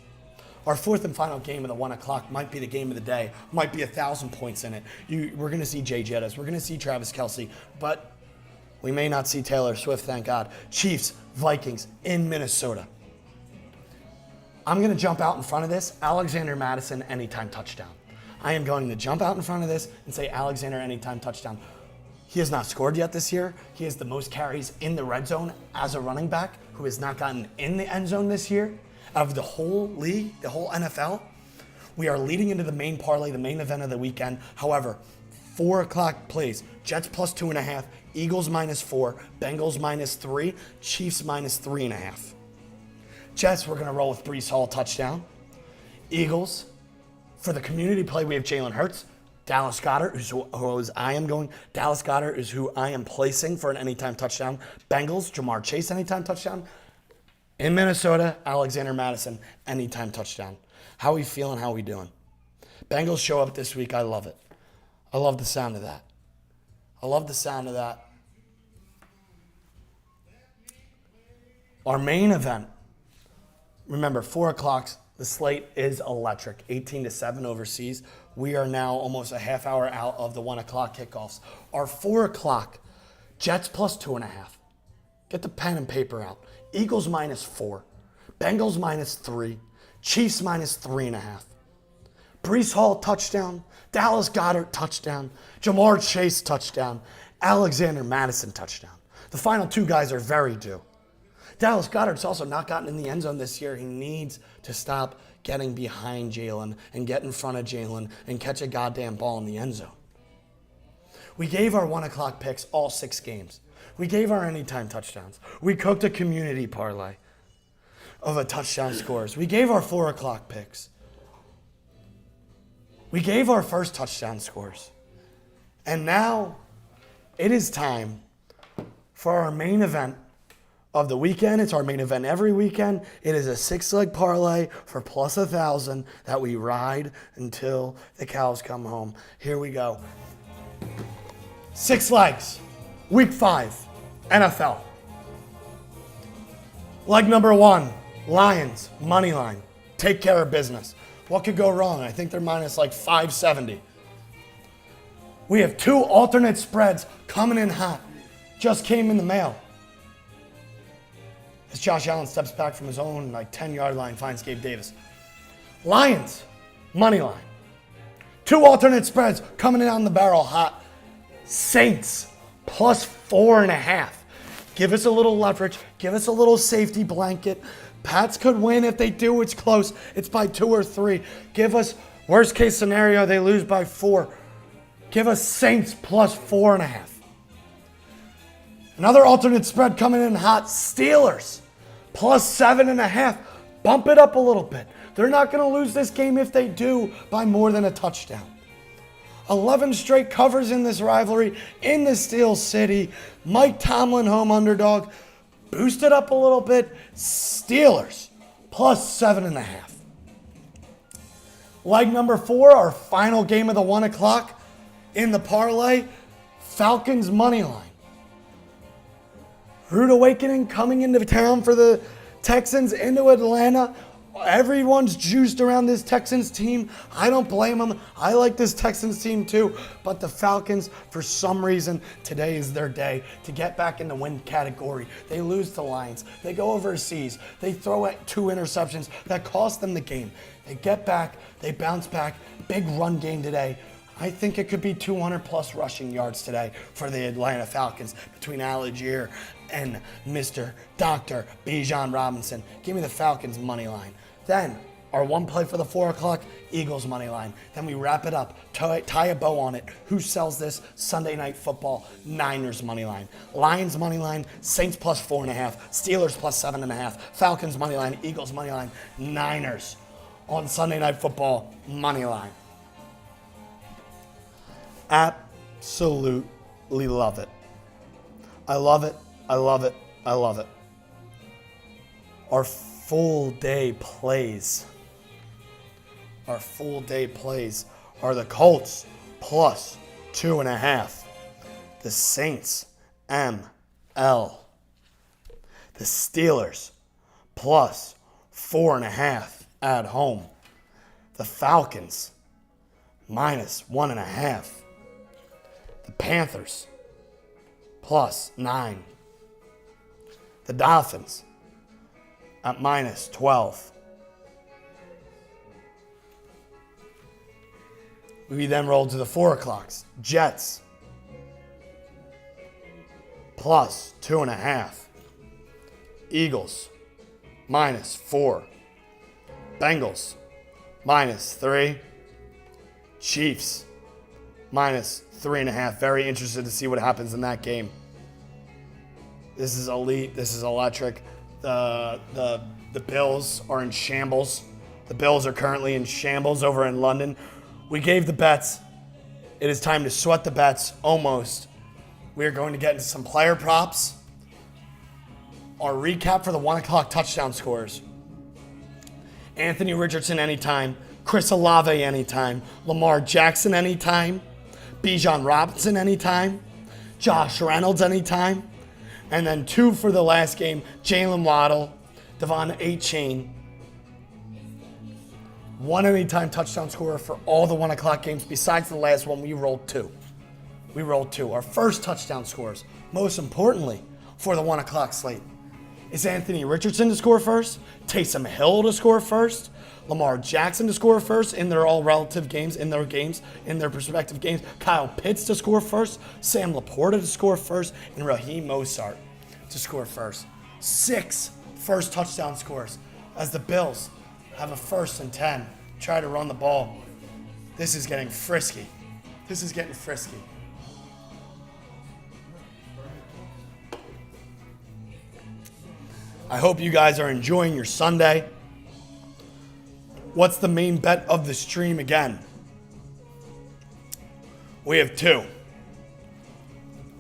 Our fourth and final game of the 1 o'clock might be the game of the day. Might be 1,000 points in it. We're going to see Jay Jettis. We're going to see Travis Kelce. But we may not see Taylor Swift, thank God. Chiefs, Vikings in Minnesota. I'm going to jump out in front of this. Alexander Mattison, anytime touchdown. I am going to jump out in front of this and say Alexander, anytime touchdown. He has not scored yet this year. He has the most carries in the red zone as a running back who has not gotten in the end zone this year. Out of the whole league, the whole NFL, we are leading into the main parlay, the main event of the weekend. However, 4 o'clock plays. Jets +2.5, Eagles -4, Bengals -3, Chiefs -3.5. Jets, we're going to roll with Breece Hall touchdown. Eagles, for the community play, we have Jalen Hurts. Dallas Goedert Dallas Goedert is who I am placing for an anytime touchdown. Bengals, Jamar Chase, anytime touchdown. In Minnesota, Alexander Mattison, anytime touchdown. How are we feeling? How are we doing? Bengals show up this week. I love it. I love the sound of that. I love the sound of that. Our main event, remember, 4 o'clock, the slate is electric. 18-7 overseas. We are now almost a half hour out of the 1 o'clock kickoffs. Our 4 o'clock, Jets plus 2.5. Get the pen and paper out. Eagles -4. Bengals -3. Chiefs -3.5. Brees Hall touchdown. Dallas Goedert touchdown. Jamar Chase touchdown. Alexander Madison touchdown. The final 2 guys are very due. Dallas Goedert's also not gotten in the end zone this year. He needs to stop getting behind Jalen and get in front of Jalen and catch a goddamn ball in the end zone. We gave our 1 o'clock picks all 6 games. We gave our anytime touchdowns. We cooked a community parlay of a touchdown scores. We gave our 4 o'clock picks. We gave our first touchdown scores. And now it is time for our main event of the weekend. It's our main event every weekend. It is a 6-leg parlay for plus 1,000 that we ride until the cows come home. Here we go. 6 legs. Week 5, NFL. Leg number 1, Lions, money line. Take care of business. What could go wrong? I think they're minus like 570. We have 2 alternate spreads coming in hot. Just came in the mail. As Josh Allen steps back from his own 10-yard line, finds Gabe Davis. Lions, money line. 2 alternate spreads coming in on the barrel hot. Saints, plus 4.5. Give us a little leverage. Give us a little safety blanket. Pats could win. If they do, it's close. It's by 2 or 3. Give us, worst case scenario, they lose by 4. Give us Saints plus 4.5. Another alternate spread coming in hot. Steelers plus 7.5. Bump it up a little bit. They're not going to lose this game if they do by more than a touchdown. 11 straight covers in this rivalry in the Steel City. Mike Tomlin home underdog. Boost it up a little bit. Steelers plus 7.5. Leg number 4, our final game of the 1 o'clock in the parlay. Falcons money line. Rude awakening coming into town for the Texans into Atlanta. Everyone's juiced around this Texans team. I don't blame them. I like this Texans team too. But the Falcons, for some reason, today is their day to get back in the win category. They lose the Lions. They go overseas. They throw at 2 interceptions that cost them the game. They get back. They bounce back. Big run game today. I think it could be 200 plus rushing yards today for the Atlanta Falcons between Algier and Mr. Dr. Bijan Robinson. Give me the Falcons money line. Then our one play for the 4 o'clock, Eagles money line. Then we wrap it up, tie a bow on it. Who sells this? Sunday Night Football, Niners money line. Lions money line, Saints plus 4.5, Steelers plus 7.5, Falcons money line, Eagles money line, Niners on Sunday Night Football money line. Absolutely love it. I love it. I love it. I love it. Our full day plays. Our full day plays are the Colts plus 2.5. The Saints ML. The Steelers plus 4.5 at home. The Falcons minus 1.5. The Panthers plus 9. The Dolphins at minus 12. We then roll to the 4 o'clocks. Jets plus 2.5. Eagles minus 4. Bengals minus 3. Chiefs minus 3.5. Very interested to see what happens in that game. This is elite. This is electric. The Bills are in shambles. The Bills are currently in shambles over in London. We gave the bets. It is time to sweat the bets, almost. We are going to get into some player props. Our recap for the 1 o'clock touchdown scores. Anthony Richardson anytime. Chris Olave anytime. Lamar Jackson anytime. Bijan Robinson anytime. Josh Reynolds anytime. And then 2 for the last game, Jalen Waddle, Devon A-Chain. 1 anytime touchdown scorer for all the 1 o'clock games. Besides the last one, we rolled 2. We rolled 2. Our first touchdown scores, most importantly, for the 1 o'clock slate, is Anthony Richardson to score first, Taysom Hill to score first, Lamar Jackson to score first in their all relative games, in their respective games, Kyle Pitts to score first, Sam Laporta to score first, and Raheem Mostert to score first. 6 first touchdown scores as the Bills have a 1st and 10. Try to run the ball. This is getting frisky. This is getting frisky. I hope you guys are enjoying your Sunday. What's the main bet of the stream again? We have 2.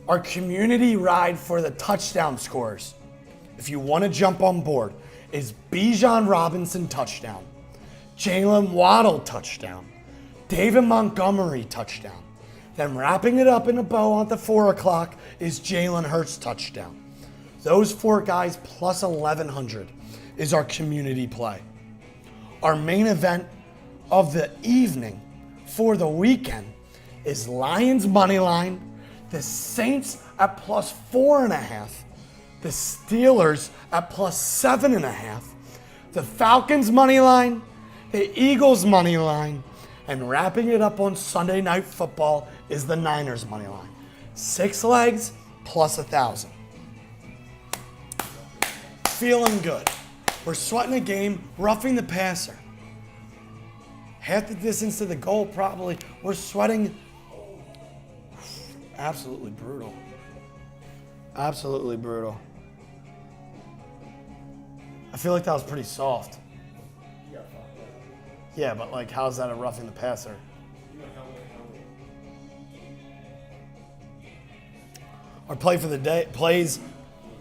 Our community ride for the touchdown scores, if you want to jump on board, is Bijan Robinson touchdown, Jalen Waddle touchdown, David Montgomery touchdown. Then wrapping it up in a bow at the 4 o'clock is Jalen Hurts touchdown. Those 4 guys plus 1,100 is our community play. Our main event of the evening for the weekend is Lions money line, the Saints at plus 4.5, the Steelers at plus 7.5, the Falcons money line, the Eagles money line, and wrapping it up on Sunday Night Football is the Niners money line. 6 legs plus 1,000. Feeling good. We're sweating a game, roughing the passer. Half the distance to the goal, probably. We're sweating. Absolutely brutal. Absolutely brutal. I feel like that was pretty soft. Yeah, but like, how's that a roughing the passer? Our play for the day plays.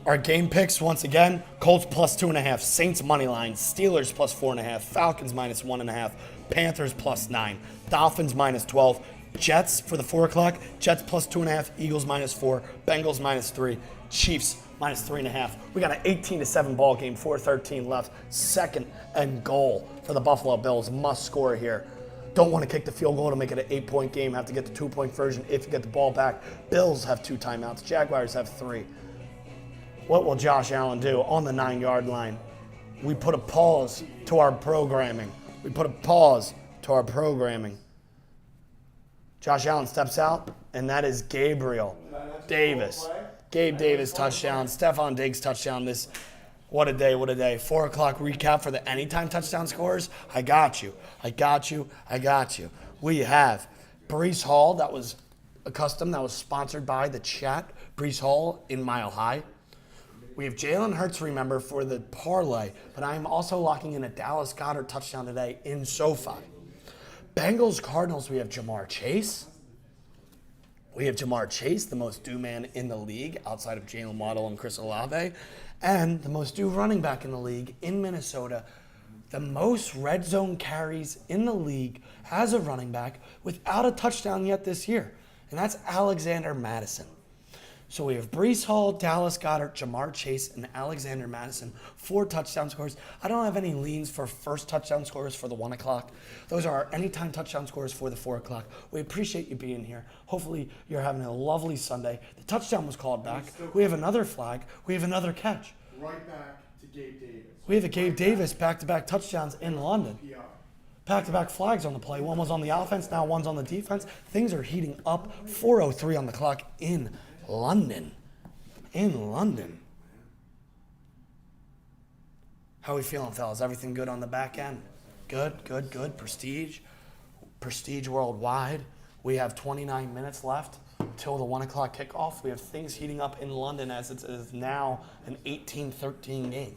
Our game picks, once again, Colts plus 2.5, Saints money line, Steelers plus 4.5, Falcons minus 1.5, Panthers plus 9, Dolphins minus 12, Jets for the 4 o'clock, Jets plus 2.5, Eagles minus 4, Bengals minus 3, Chiefs minus 3.5. We got an 18-7 ball game, 4:13 left, 2nd and goal for the Buffalo Bills. Must score here. Don't want to kick the field goal to make it an 8-point game, have to get the 2-point version if you get the ball back. Bills have 2 timeouts, Jaguars have 3. What will Josh Allen do on the 9-yard line? We put a pause to our programming. Josh Allen steps out, and that is Gabriel Davis. Gabe Davis touchdown. Stephon Diggs touchdown. What a day. 4 o'clock recap for the anytime touchdown scores. I got you. We have Breece Hall. That was a custom that was sponsored by the chat. Breece Hall in Mile High. We have Jalen Hurts, remember, for the parlay, but I'm also locking in a Dallas Goedert touchdown today in SoFi. Bengals Cardinals, we have Jamar Chase. The most due man in the league outside of Jalen Waddle and Chris Olave, and the most due running back in the league in Minnesota. The most red zone carries in the league as a running back without a touchdown yet this year, and that's Alexander Madison. So we have Breece Hall, Dallas Goedert, Jamar Chase, and Alexander Madison, 4 touchdown scores. I don't have any leans for first touchdown scores for the 1 o'clock. Those are our anytime touchdown scores for the 4 o'clock. We appreciate you being here. Hopefully you're having a lovely Sunday. The touchdown was called back. We have another flag. We have another catch. Right back to Gabe Davis. We have a Gabe Davis back-to-back touchdowns in London. Back-to-back flags on the play. One was on the offense, now one's on the defense. Things are heating up. 4:03 on the clock in London. How are we feeling, fellas? Everything good on the back end? Good. Prestige worldwide. We have 29 minutes left till the 1 o'clock kickoff. We have things heating up in London as it is now an 18-13 game.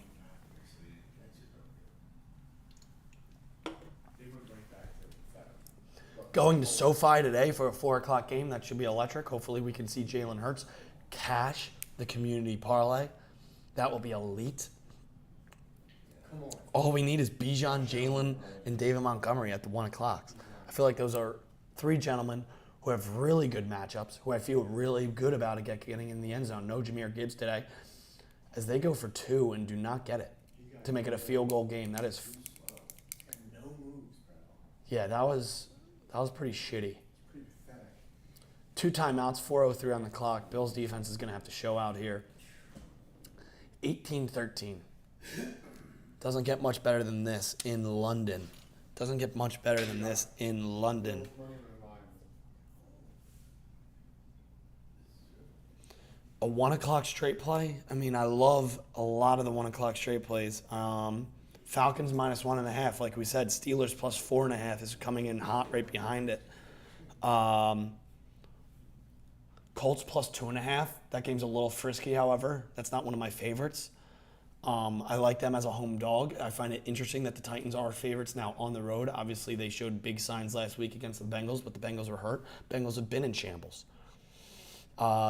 Going to SoFi today for a 4 o'clock game. That should be electric. Hopefully we can see Jalen Hurts cash the community parlay. That will be elite. All we need is Bijan, Jalen, and David Montgomery at the 1 o'clock. I feel like those are 3 gentlemen who have really good matchups, who I feel really good about getting in the end zone. No Jahmyr Gibbs today. As they go for 2 and do not get it to make it a field goal game, that is, No moves, bro. yeah, that was pretty shitty. Pretty pathetic. 2 timeouts, 4:03 on the clock. Bills defense is going to have to show out here. 18-13. Doesn't get much better than this in London. Doesn't get much better than this in London. A 1 o'clock straight play. I mean, I love a lot of the 1 o'clock straight plays. Falcons -1.5. Like we said, Steelers +4.5 is coming in hot right behind it. Colts +2.5. That game's a little frisky, however. That's not one of my favorites. I like them as a home dog. I find it interesting that the Titans are favorites now on the road. Obviously, they showed big signs last week against the Bengals, but the Bengals were hurt. Bengals have been in shambles.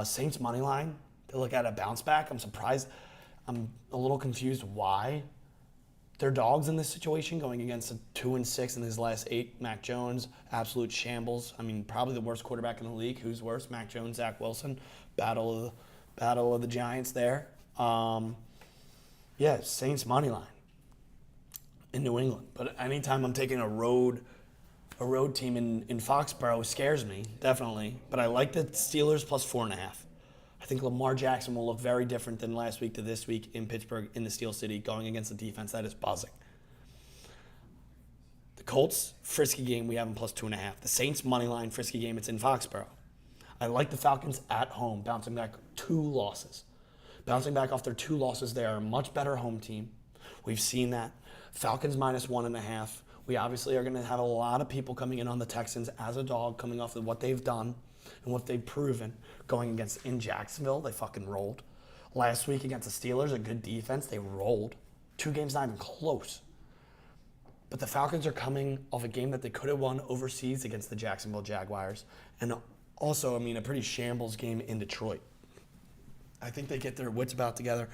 Saints money line, they look at a bounce back. I'm surprised. I'm a little confused why they're dogs in this situation, going against a 2-6 in his last 8. Mac Jones, absolute shambles. I mean, probably the worst quarterback in the league. Who's worse, Mac Jones, Zach Wilson? Battle of the Giants there. Yeah, Saints money line in New England. But anytime I'm taking a road team in Foxborough scares me, definitely. But I like the Steelers +4.5. I think Lamar Jackson will look very different than last week to this week in Pittsburgh, in the Steel City, going against a defense that is buzzing. The Colts, frisky game, we have them +2.5. The Saints money line, frisky game, it's in Foxborough. I like the Falcons at home, bouncing back 2 losses. Bouncing back off their 2 losses, they are a much better home team. We've seen that. Falcons -1.5. We obviously are going to have a lot of people coming in on the Texans as a dog, coming off of what they've done and what they've proven. Going against in Jacksonville, they fucking rolled. Last week against the Steelers, a good defense, they rolled. 2 games not even close. But the Falcons are coming off a game that they could have won overseas against the Jacksonville Jaguars. And also, I mean, a pretty shambles game in Detroit. I think they get their wits about together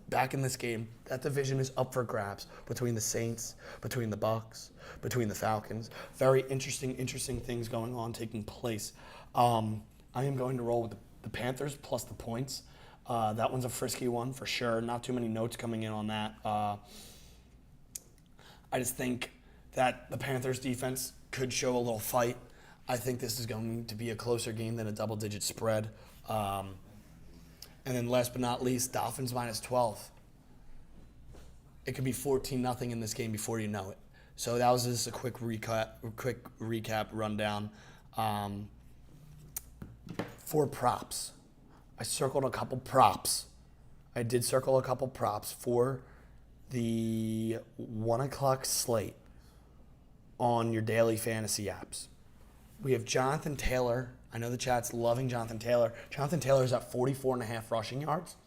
back in this game. That division is up for grabs between the Saints, between the Bucs, between the Falcons. Very interesting things going on, taking place. I am going to roll with the Panthers plus the points. That one's a frisky one for sure. Not too many notes coming in on that. I just think that the Panthers defense could show a little fight. I think this is going to be a closer game than a double-digit spread. And then last but not least, Dolphins -12. It could be 14-0 in this game before you know it. So that was just a quick recap rundown. For props, I circled a couple props. I did circle a couple props for the 1 o'clock slate on your daily fantasy apps. We have Jonathan Taylor. I know the chat's loving Jonathan Taylor. Jonathan Taylor is at 44.5 rushing yards.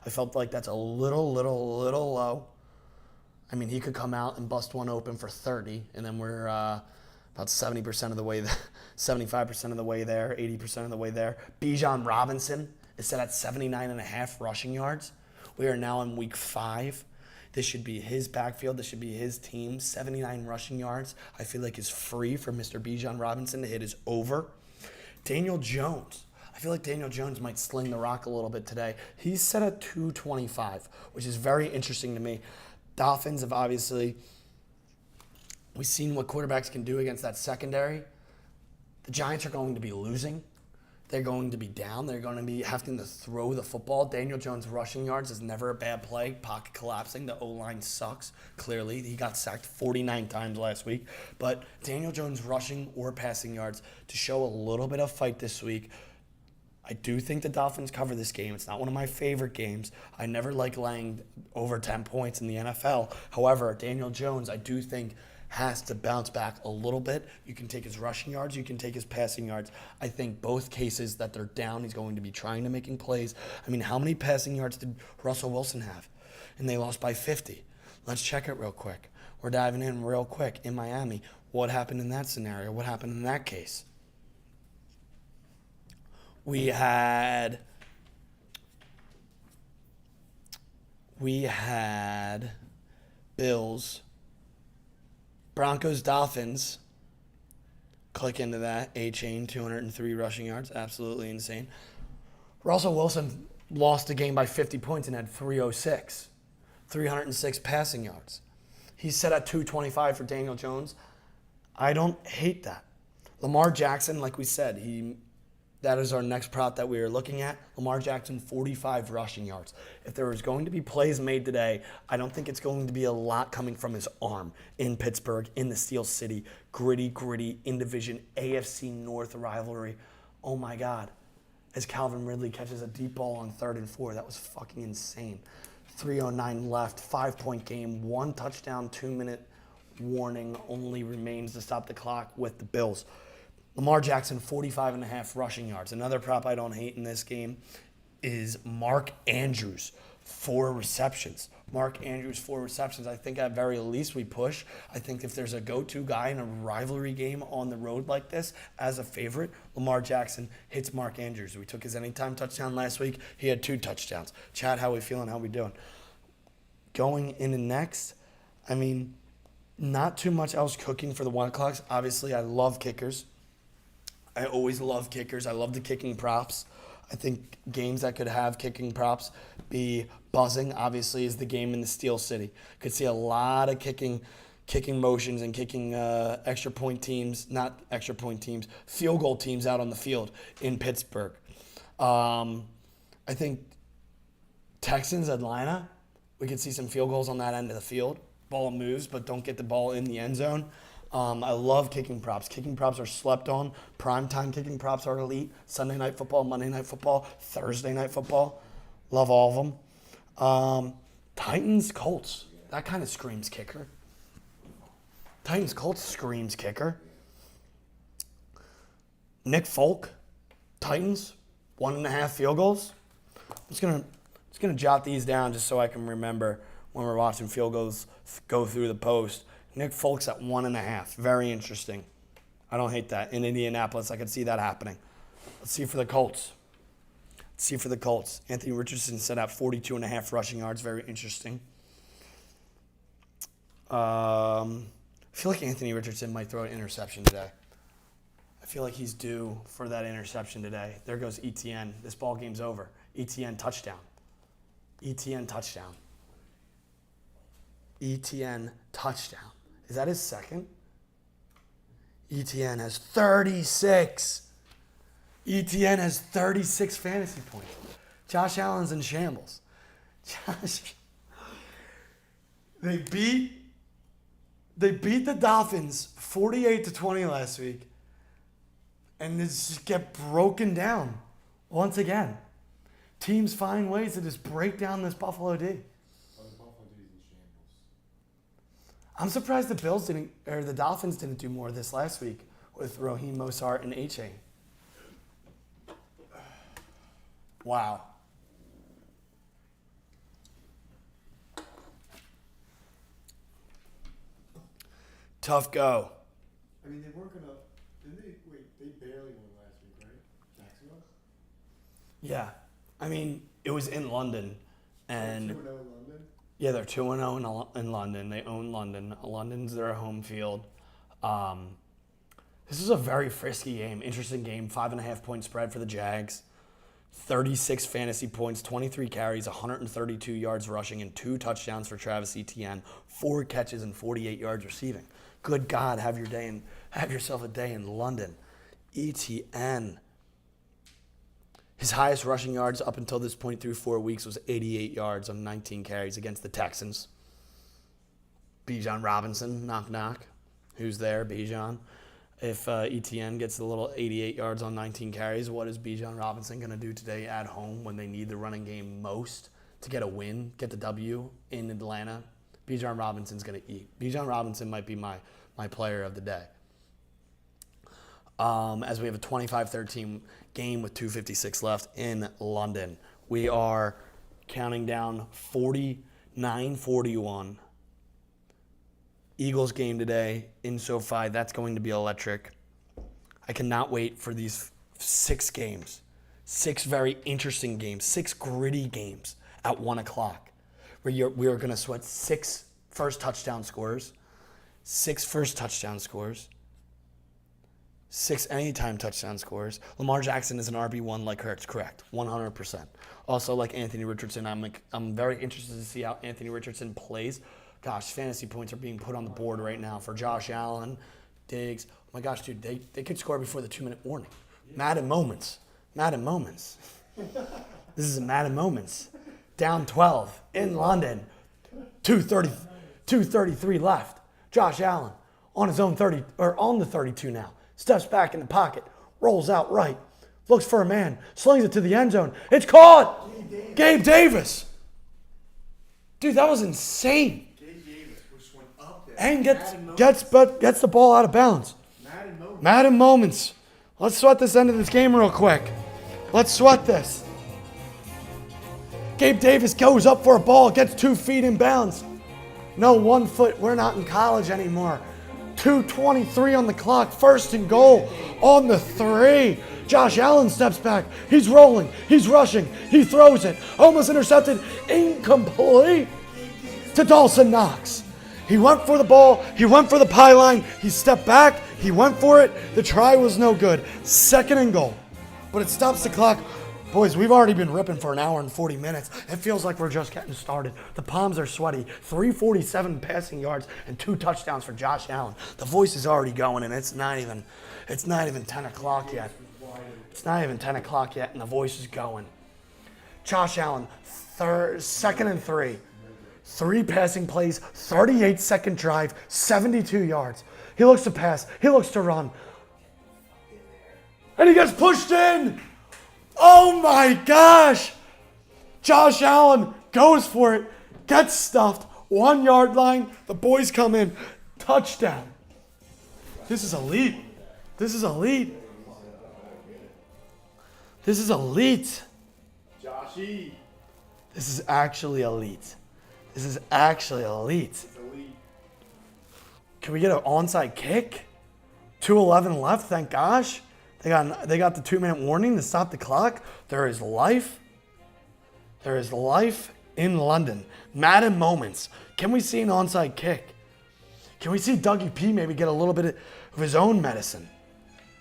I felt like that's a little low. I mean, he could come out and bust one open for 30, and then we're about 70% of the way, 75% of the way there, 80% of the way there. Bijan Robinson is set at 79.5 rushing yards. We are now in week 5. This should be his backfield. This should be his team. 79 rushing yards, I feel like, is free for Mr. Bijan Robinson to hit his over. Daniel Jones. I feel like Daniel Jones might sling the rock a little bit today. He's set at 225, which is very interesting to me. Dolphins have obviously, we've seen what quarterbacks can do against that secondary. The Giants are going to be losing. They're going to be down. They're going to be having to throw the football. Daniel Jones' rushing yards is never a bad play. Pocket collapsing. The O-line sucks, clearly. He got sacked 49 times last week. But Daniel Jones' rushing or passing yards to show a little bit of fight this week. I do think the Dolphins cover this game. It's not one of my favorite games. I never like laying over 10 points in the NFL. However, Daniel Jones, I do think, has to bounce back a little bit. You can take his rushing yards, you can take his passing yards. I think both cases that they're down, he's going to be trying to making plays. I mean, how many passing yards did Russell Wilson have? And they lost by 50. Let's check it real quick. We're diving in real quick in Miami. What happened in that scenario? What happened in that case? We had Bills, Broncos, Dolphins. Click into that. A-Chain, 203 rushing yards. Absolutely insane. Russell Wilson lost the game by 50 points and had 306. 306 passing yards. He's set at 225 for Daniel Jones. I don't hate that. Lamar Jackson, like we said, that is our next prop that we are looking at. Lamar Jackson, 45 rushing yards. If there is going to be plays made today, I don't think it's going to be a lot coming from his arm in Pittsburgh, in the Steel City, gritty, in-division, AFC North rivalry. Oh, my God. As Calvin Ridley catches a deep ball on 3rd and 4. That was fucking insane. 3:09 left, 5-point game, 1 touchdown, 2-minute warning only remains to stop the clock with the Bills. Lamar Jackson, 45.5 rushing yards. Another prop I don't hate in this game is Mark Andrews, 4 receptions. Mark Andrews, 4 receptions. I think at very least we push. I think if there's a go-to guy in a rivalry game on the road like this as a favorite, Lamar Jackson hits Mark Andrews. We took his anytime touchdown last week. He had 2 touchdowns. Chad, how we feeling? How we doing? Going into next, I mean, not too much else cooking for the 1 o'clocks. Obviously, I love kickers. I always love kickers. I love the kicking props. I think games that could have kicking props be buzzing, obviously, is the game in the Steel City. Could see a lot of kicking motions and kicking field goal teams out on the field in Pittsburgh. I think Texans, Atlanta, we could see some field goals on that end of the field. Ball moves, but don't get the ball in the end zone. I love kicking props. Kicking props are slept on. Primetime kicking props are elite. Sunday Night Football, Monday Night Football, Thursday Night Football. Love all of them. Titans, Colts. That kind of screams kicker. Titans, Colts screams kicker. Nick Folk, Titans, 1.5 field goals. I'm just gonna jot these down just so I can remember when we're watching field goals go through the post. Nick Folk's at 1.5. Very interesting. I don't hate that. In Indianapolis, I could see that happening. Let's see for the Colts. Anthony Richardson set at 42.5 rushing yards. Very interesting. I feel like Anthony Richardson might throw an interception today. I feel like he's due for that interception today. There goes ETN. This ball game's over. ETN touchdown. ETN touchdown. Is that his second? ETN has 36. ETN has 36 fantasy points. Josh Allen's in shambles. They beat the Dolphins 48-20 last week. And they just get broken down once again. Teams find ways to just break down this Buffalo D. I'm surprised the Dolphins didn't do more of this last week with Raheem Mostert and A-Chain. Wow. Tough go. I mean, they weren't gonna. Didn't they? Wait, they barely won last week, right? Jacksonville. Yeah. I mean, it was in London, and 2-0 in London. yeah, they're 2-0 in London. They own London. London's their home field. This is a very frisky game, interesting game. 5.5 point spread for the Jags. 36 fantasy points, 23 carries, 132 yards rushing, and 2 touchdowns for Travis Etienne. 4 catches and 48 yards receiving. Good God, have yourself a day in London. Etienne. His highest rushing yards up until this point through 4 weeks was 88 yards on 19 carries against the Texans. Bijan Robinson, knock knock. Who's there, Bijan? If Etienne gets a little 88 yards on 19 carries, what is Bijan Robinson going to do today at home when they need the running game most to get a win, get the W in Atlanta? Bijan Robinson's going to eat. Bijan Robinson might be my player of the day. As we have a 25-13 game with 2:56 left in London. We are counting down 49-41. Eagles game today in SoFi. That's going to be electric. I cannot wait for these 6 games. 6 very interesting games. 6 gritty games at 1 o'clock. We are going to sweat 6 first touchdown scores. 6 first touchdown scores. 6 anytime touchdown scores. Lamar Jackson is an RB1 like Hurts, correct, 100%. Also, like Anthony Richardson, I'm very interested to see how Anthony Richardson plays. Gosh, fantasy points are being put on the board right now for Josh Allen, Diggs. Oh my gosh, dude, they could score before the 2-minute warning. Madden moments. Madden moments. This is a Madden moments. Down 12 in London. 2:33 left. Josh Allen on his own 30 or on the 32 now. Steps back in the pocket, rolls out right, looks for a man, slings it to the end zone. It's caught. Gabe Davis. Dude, that was insane. Gabe Davis just went up there. And gets the ball out of bounds. Madden moments. Let's sweat this end of this game real quick. Let's sweat this. Gabe Davis goes up for a ball, gets 2 feet in bounds. No, 1 foot. We're not in college anymore. 2:23 on the clock. 1st and goal on the 3. Josh Allen steps back. He's rolling. He's rushing. He throws it. Almost intercepted. Incomplete to Dawson Knox. He went for the ball. He went for the pylon. He stepped back. He went for it. The try was no good. 2nd and goal. But it stops the clock. Boys, we've already been ripping for an hour and 40 minutes. It feels like we're just getting started. The palms are sweaty. 347 passing yards and 2 touchdowns for Josh Allen. The voice is already going, and it's not even 10 o'clock yet. It's not even 10 o'clock yet, and the voice is going. Josh Allen, 2nd and 3. 3 passing plays, 38-second drive, 72 yards. He looks to pass. He looks to run. And he gets pushed in. Oh my gosh! Josh Allen goes for it, gets stuffed, 1 yard line. The boys come in, touchdown. This is elite. This is elite. This is elite. Joshy. This is actually elite. This is actually elite. Can we get an onside kick? 2:11 left, thank gosh. They got the 2-minute warning to stop the clock. There is life. There is life in London. Madden moments. Can we see an onside kick? Can we see Dougie P maybe get a little bit of his own medicine?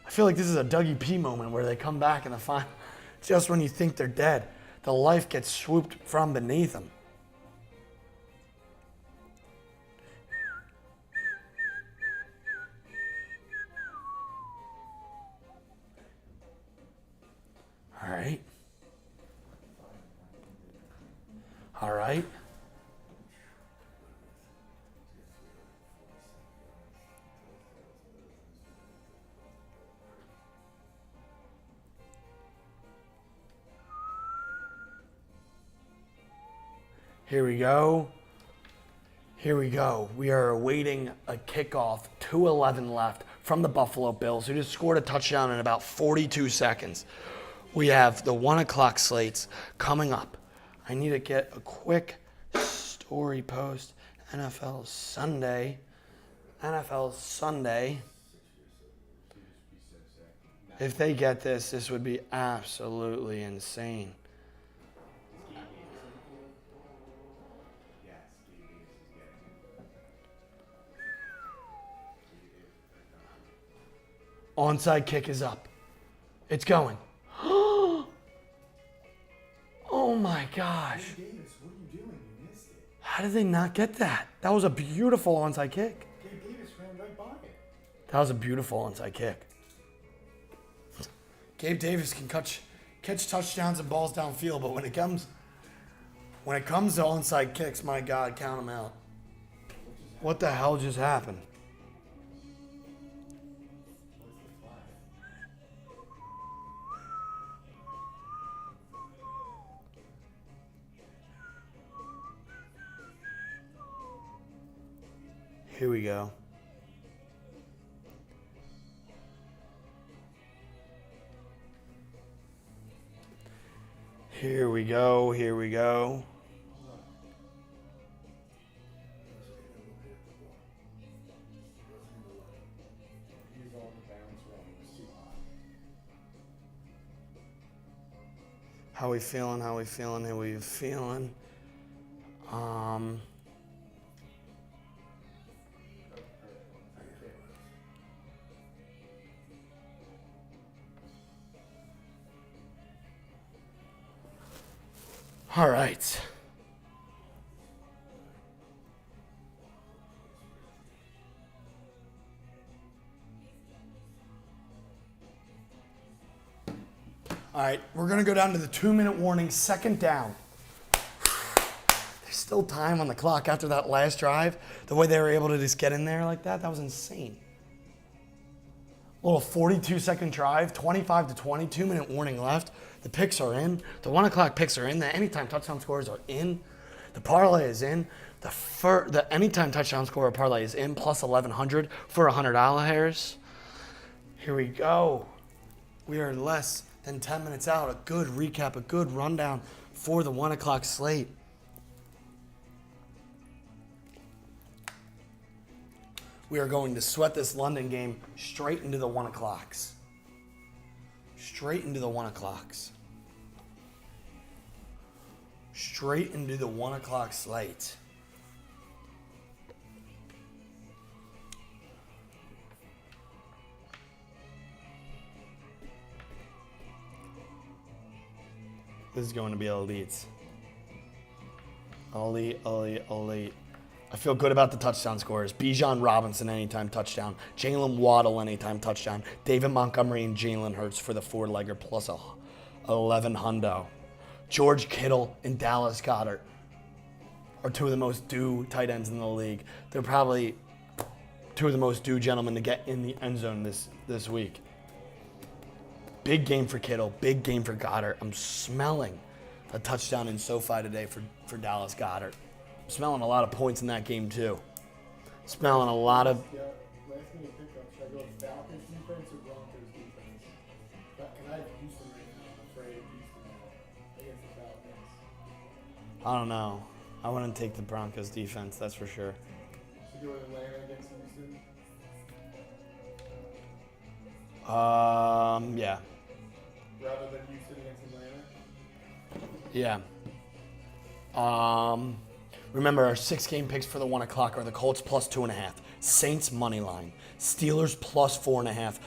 I feel like this is a Dougie P moment where they come back in the final. Just when you think they're dead, the life gets swooped from beneath them. All right. All right. Here we go. Here we go. We are awaiting a kickoff, 2:11 left from the Buffalo Bills, who just scored a touchdown in about 42 seconds. We have the 1 o'clock slates coming up. I need to get a quick story post. NFL Sunday. NFL Sunday. If they get this, this would be absolutely insane. Onside kick is up. It's going. Oh my gosh. Davis, what are you doing? You missed it. How did they not get that? That was a beautiful onside kick. Gabe Davis ran right by it. That was a beautiful onside kick. Gabe Davis can catch touchdowns and balls downfield, but when it comes to onside kicks, my God, count them out. What the hell just happened? Here we go. Here we go. Here we go. How we feeling? How we feeling? How we feeling? All right. All right, we're going to go down to the 2-minute warning, second down. There's still time on the clock after that last drive. The way they were able to just get in there like that was insane. Little 42-second drive, 25 to 20, 2-minute warning left. The picks are in. The 1 o'clock picks are in. The anytime touchdown scores are in. The parlay is in. The anytime touchdown score parlay is in, plus 1,100 for $100. Here we go. We are less than 10 minutes out. A good recap, a good rundown for the 1 o'clock slate. We are going to sweat this London game straight into the 1 o'clocks. Straight into the 1 o'clocks. Straight into the 1 o'clock slate. This is going to be elites. Elite. I feel good about the touchdown scores. Bijan Robinson, anytime touchdown. Jalen Waddle, anytime touchdown. David Montgomery and Jalen Hurts for the four-legger plus 11 hundo. George Kittle and Dallas Goedert are two of the most due tight ends in the league. They're probably two of the most due gentlemen to get in the end zone this week. Big game for Kittle, big game for Goddard. I'm smelling a touchdown in SoFi today for Dallas Goedert. I'm smelling a lot of points in that game too. Smelling a lot of... Yeah, last minute pickup. Should I go with Falcons defense or Broncos defense? And I have Houston right now. I'm afraid of Houston against the Falcons. I don't know. I wouldn't take the Broncos defense, that's for sure. Should we go with Atlanta against Houston? Yeah. Rather than Houston against Atlanta? Yeah. Remember, our 6-game picks for the 1 o'clock are the Colts plus 2.5, Saints money line, Steelers plus 4.5.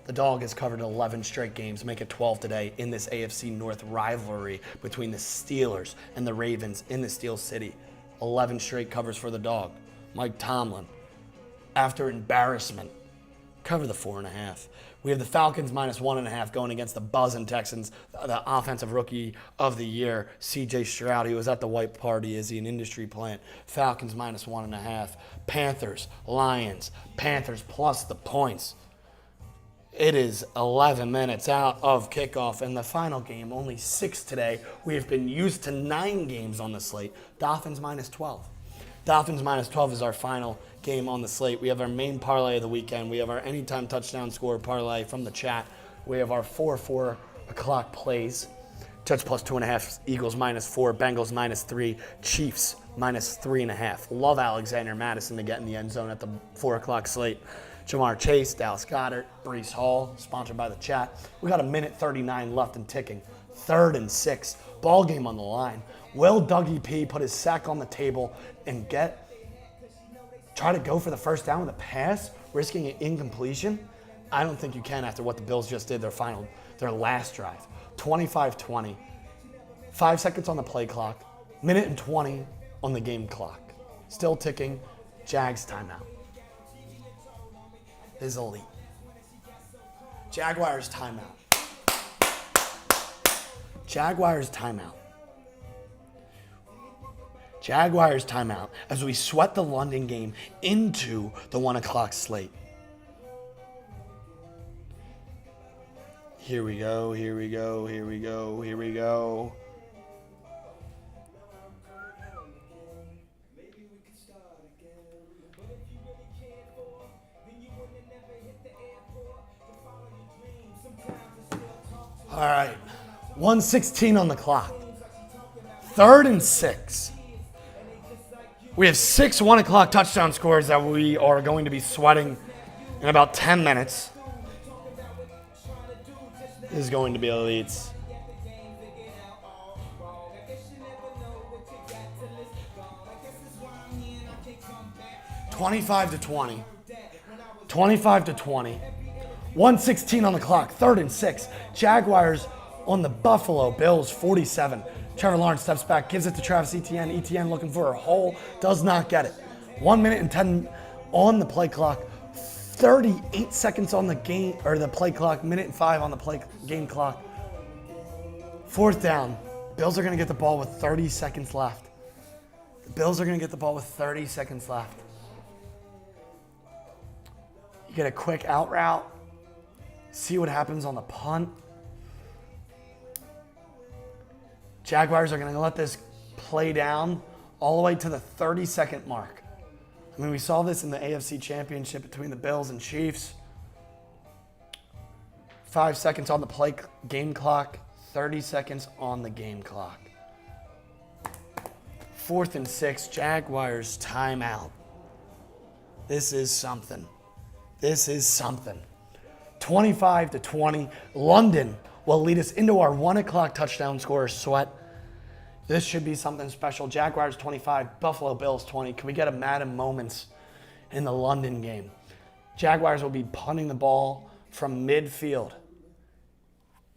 The dog has covered 11 straight games, make it 12 today in this AFC North rivalry between the Steelers and the Ravens in the Steel City. 11 straight covers for the dog. Mike Tomlin, after embarrassment, cover the 4.5. We have the Falcons minus 1.5 going against the buzzing Texans. The offensive rookie of the year, C.J. Stroud. He was at the white party. Is he an industry plant? Falcons minus 1.5. Panthers, Lions. Panthers plus the points. It is 11 minutes out of kickoff, and the final game, only 6 today. We have been used to 9 games on the slate. Dolphins minus 12. Dolphins minus 12 is our final game on the slate. We have our main parlay of the weekend. We have our anytime touchdown score parlay from the chat. We have our 4 o'clock plays. Jets plus 2.5, Eagles minus 4, Bengals minus 3, Chiefs minus 3.5. Love Alexander Madison to get in the end zone at the 4 o'clock slate. Jamar Chase, Dallas Goedert, Breece Hall, sponsored by the chat. We got 1:39 left and ticking. 3rd and 6. Ball game on the line. Will Dougie P put his sack on the table and try to go for the first down with a pass, risking an incompletion? I don't think you can after what the Bills just did their last drive. 25-20. 5 seconds on the play clock. 1:20 on the game clock. Still ticking. Jags timeout. This is elite. Jaguars timeout. Jaguars timeout. Jaguars timeout as we sweat the London game into the 1 o'clock slate. Here we go, here we go, here we go, here we go. All right, 1:16 on the clock. 3rd and 6. We have 6 1 o'clock touchdown scores that we are going to be sweating in about 10 minutes. This is going to be elites. (25-20). 25-20. 1:16 on the clock. 3rd and 6. Jaguars on the Buffalo Bills 47. Trevor Lawrence steps back, gives it to Travis Etienne. Etienne looking for a hole, does not get it. 1 minute and 10 on the play clock. 38 seconds on the game, or the play clock. Minute and 5 on the game clock. Fourth down. Bills are going to get the ball with 30 seconds left. The Bills are going to get the ball with 30 seconds left. You get a quick out route. See what happens on the punt. Jaguars are going to let this play down all the way to the 30-second mark. I mean, we saw this in the AFC Championship between the Bills and Chiefs. 5 seconds on the game clock, 30 seconds on the game clock. 4th and 6, Jaguars timeout. This is something. This is something. 25-20, London will lead us into our 1 o'clock touchdown scorer sweat. This should be something special. Jaguars 25, Buffalo Bills 20. Can we get a Madden moments in the London game? Jaguars will be punting the ball from midfield.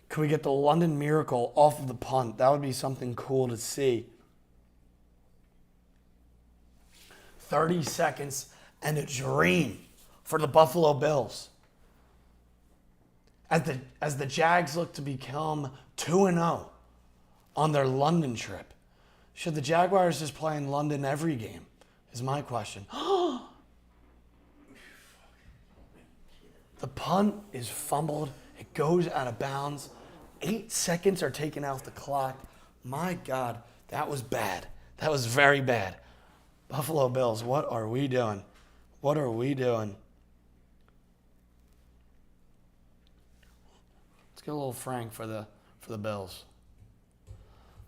Can we get the London Miracle off of the punt? That would be something cool to see. 30 seconds and a dream for the Buffalo Bills. As the Jags look to become 2-0 on their London trip. Should the Jaguars just play in London every game, is my question. The punt is fumbled. It goes out of bounds. 8 seconds are taken off the clock. My God, that was bad. That was very bad. Buffalo Bills, what are we doing? What are we doing? Let's get a little Frank for the Bills.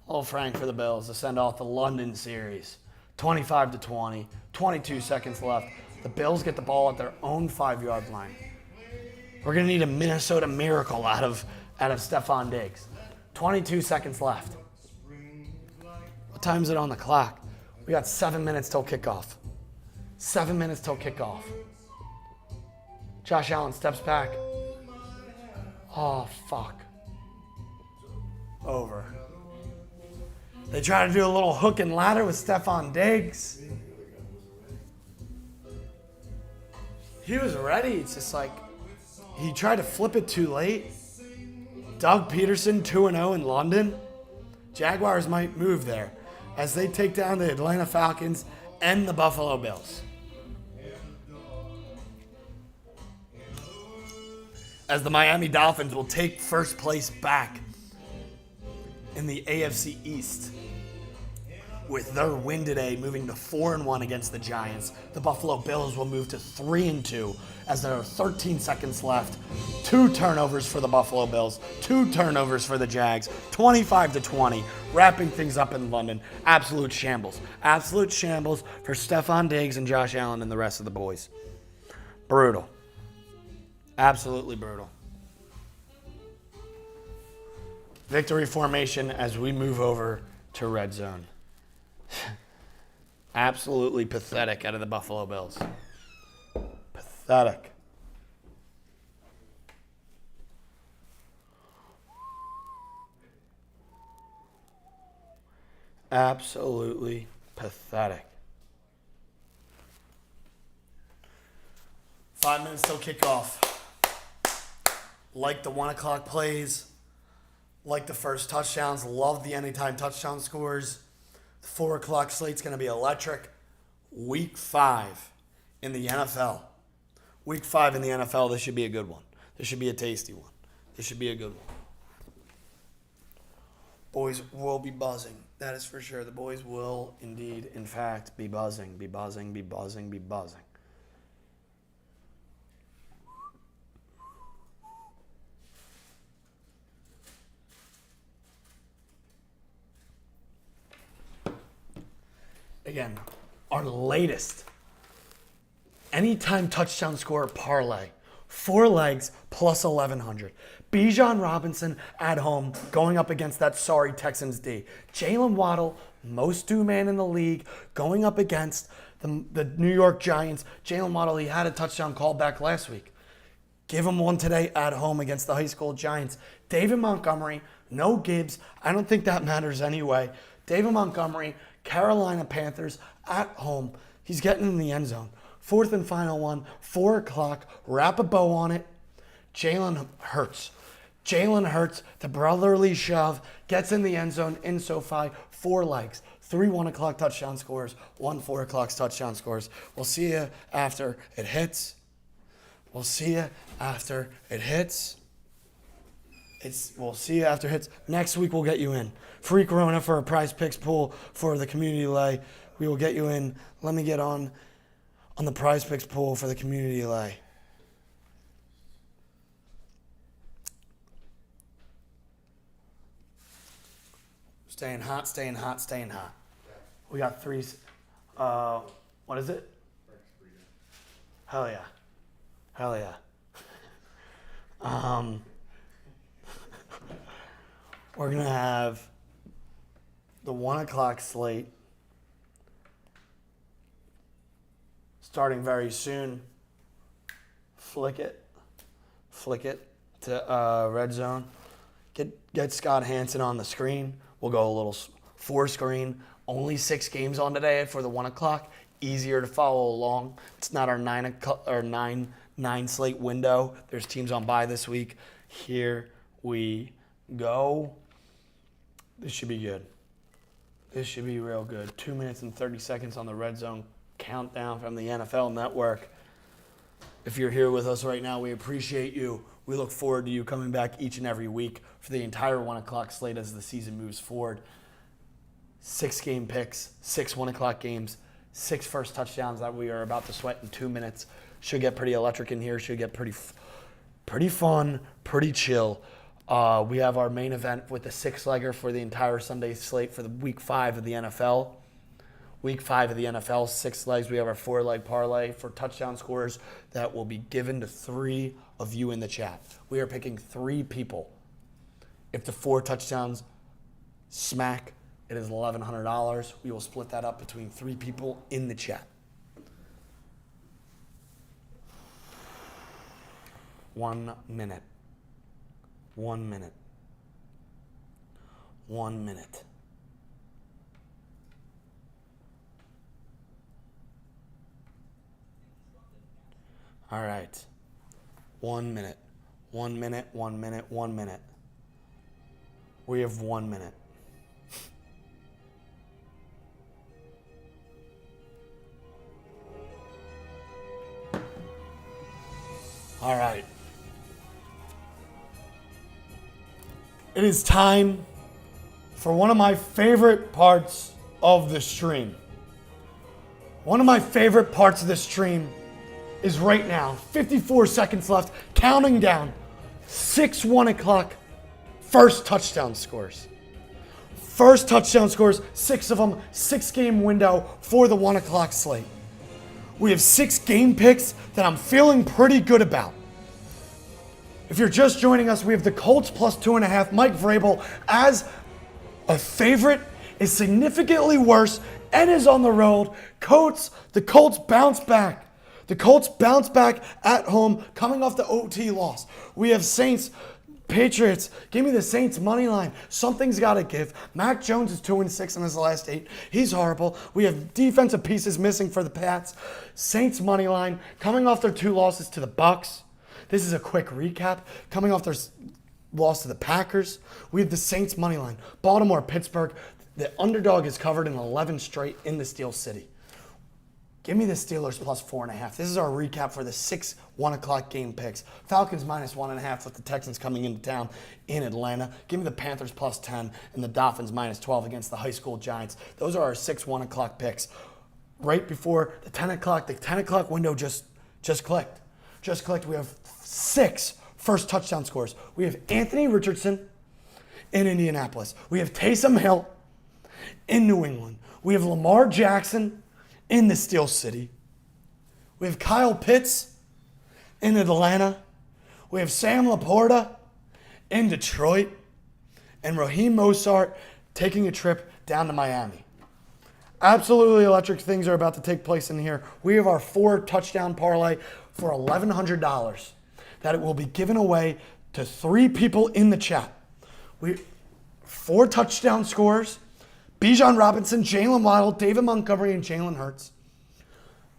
A little Frank for the Bills to send off the London series. 25-20, 22 seconds left. The Bills get the ball at their own 5-yard line. We're going to need a Minnesota Miracle out of Stephon Diggs. 22 seconds left. What time is it on the clock? We got 7 minutes till kickoff. 7 minutes till kickoff. Josh Allen steps back. Oh, fuck. Over. They try to do a little hook and ladder with Stephon Diggs. He was ready. It's just like he tried to flip it too late. Doug Peterson 2-0 in London. Jaguars might move there as they take down the Atlanta Falcons and the Buffalo Bills. As the Miami Dolphins will take first place back in the AFC East. With their win today moving to 4-1 against the Giants, the Buffalo Bills will move to 3-2 as there are 13 seconds left. 2 turnovers for the Buffalo Bills, 2 turnovers for the Jags, 25-20, wrapping things up in London. Absolute shambles. Absolute shambles for Stephon Diggs and Josh Allen and the rest of the boys. Brutal. Absolutely brutal. Victory formation as we move over to red zone. Absolutely pathetic out of the Buffalo Bills. Pathetic. Absolutely pathetic. 5 minutes till kickoff. Like the 1 o'clock plays. Like the first touchdowns. Love the anytime touchdown scores. The 4 o'clock slate's going to be electric. Week 5 in the NFL. Week 5 in the NFL, this should be a good one. This should be a tasty one. This should be a good one. Boys will be buzzing. That is for sure. The boys will indeed, in fact, be buzzing, be buzzing, be buzzing, be buzzing. Again, our latest anytime touchdown scorer parlay. 4 legs plus 1,100. Bijan Robinson at home going up against that sorry Texans D. Jalen Waddle, most due man in the league, going up against the New York Giants. Jalen Waddle, he had a touchdown call back last week. Give him one today at home against the high school Giants. David Montgomery, no Gibbs. I don't think that matters anyway. David Montgomery, Carolina Panthers at home. He's getting in the end zone. Fourth and final one, 4 o'clock. Wrap a bow on it. Jalen Hurts. Jalen Hurts, the brotherly shove, gets in the end zone in SoFi, 4 legs. 3 1 o'clock touchdown scores, 1 4 o'clock touchdown scores. We'll see you after it hits. We'll see you after it hits. We'll see you after it hits. Next week we'll get you in. Free Corona for a prize picks pool for the community lay. We will get you in. Let me get on the prize picks pool for the community lay. Staying hot, staying hot, staying hot. We got 3. What is it? Hell yeah. Hell yeah. We're going to have the 1 o'clock slate starting very soon. Flick it to red zone. Get Scott Hansen on the screen. We'll go a little 4 screen. Only 6 games on today for the 1 o'clock. Easier to follow along. It's not our 9 slate window. There's teams on bye this week. Here we go. This should be good. This should be real good. 2 minutes and 30 seconds on the red zone countdown from the NFL Network. If you're here with us right now, we appreciate you. We look forward to you coming back each and every week for the entire 1 o'clock slate as the season moves forward. 6 game picks, 6 1 o'clock games, 6 first touchdowns that we are about to sweat in 2 minutes. Should get pretty electric in here. Should get pretty fun, pretty chill. We have our main event with the 6-legger for the entire Sunday slate for the week 5 of the NFL. Week 5 of the NFL, 6 legs. We have our 4-leg parlay for touchdown scores that will be given to 3 of you in the chat. We are picking 3 people. If the 4 touchdowns smack, it is $1,100. We will split that up between 3 people in the chat. 1 minute. 1 minute. 1 minute. All right. 1 minute. 1 minute, 1 minute, 1 minute. We have 1 minute. All right. It is time for one of my favorite parts of the stream. One of my favorite parts of the stream is right now. 54 seconds left, counting down. 6 1 o'clock first touchdown scores. First touchdown scores, 6 of them, 6-game window for the 1 o'clock slate. We have 6 game picks that I'm feeling pretty good about. If you're just joining us, we have the Colts plus 2.5. Mike Vrabel as a favorite is significantly worse and is on the road. The Colts bounce back. The Colts bounce back at home coming off the OT loss. We have Saints, Patriots. Give me the Saints money line. Something's got to give. Mac Jones is 2-6 in his last 8. He's horrible. We have defensive pieces missing for the Pats. Saints money line coming off their 2 losses to the Bucs. This is a quick recap. Coming off their loss to the Packers, we have the Saints money line. Baltimore, Pittsburgh. The underdog is covered in 11 straight in the Steel City. Give me the Steelers plus 4.5. This is our recap for the 6 1 o'clock game picks. Falcons minus 1.5 with the Texans coming into town in Atlanta. Give me the Panthers plus 10 and the Dolphins minus 12 against the high school Giants. Those are our 6 1 o'clock picks. Right before the 10 o'clock window just clicked. Just clicked. We have 6 first touchdown scores. We have Anthony Richardson in Indianapolis. We have Taysom Hill in New England. We have Lamar Jackson in the Steel City. We have Kyle Pitts in Atlanta. We have Sam Laporta in Detroit. And Raheem Mostert taking a trip down to Miami. Absolutely electric things are about to take place in here. We have our 4 touchdown parlay for $1,100 that it will be given away to 3 people in the chat. 4 touchdown scores. Bijan Robinson, Jalen Waddle, David Montgomery, and Jalen Hurts.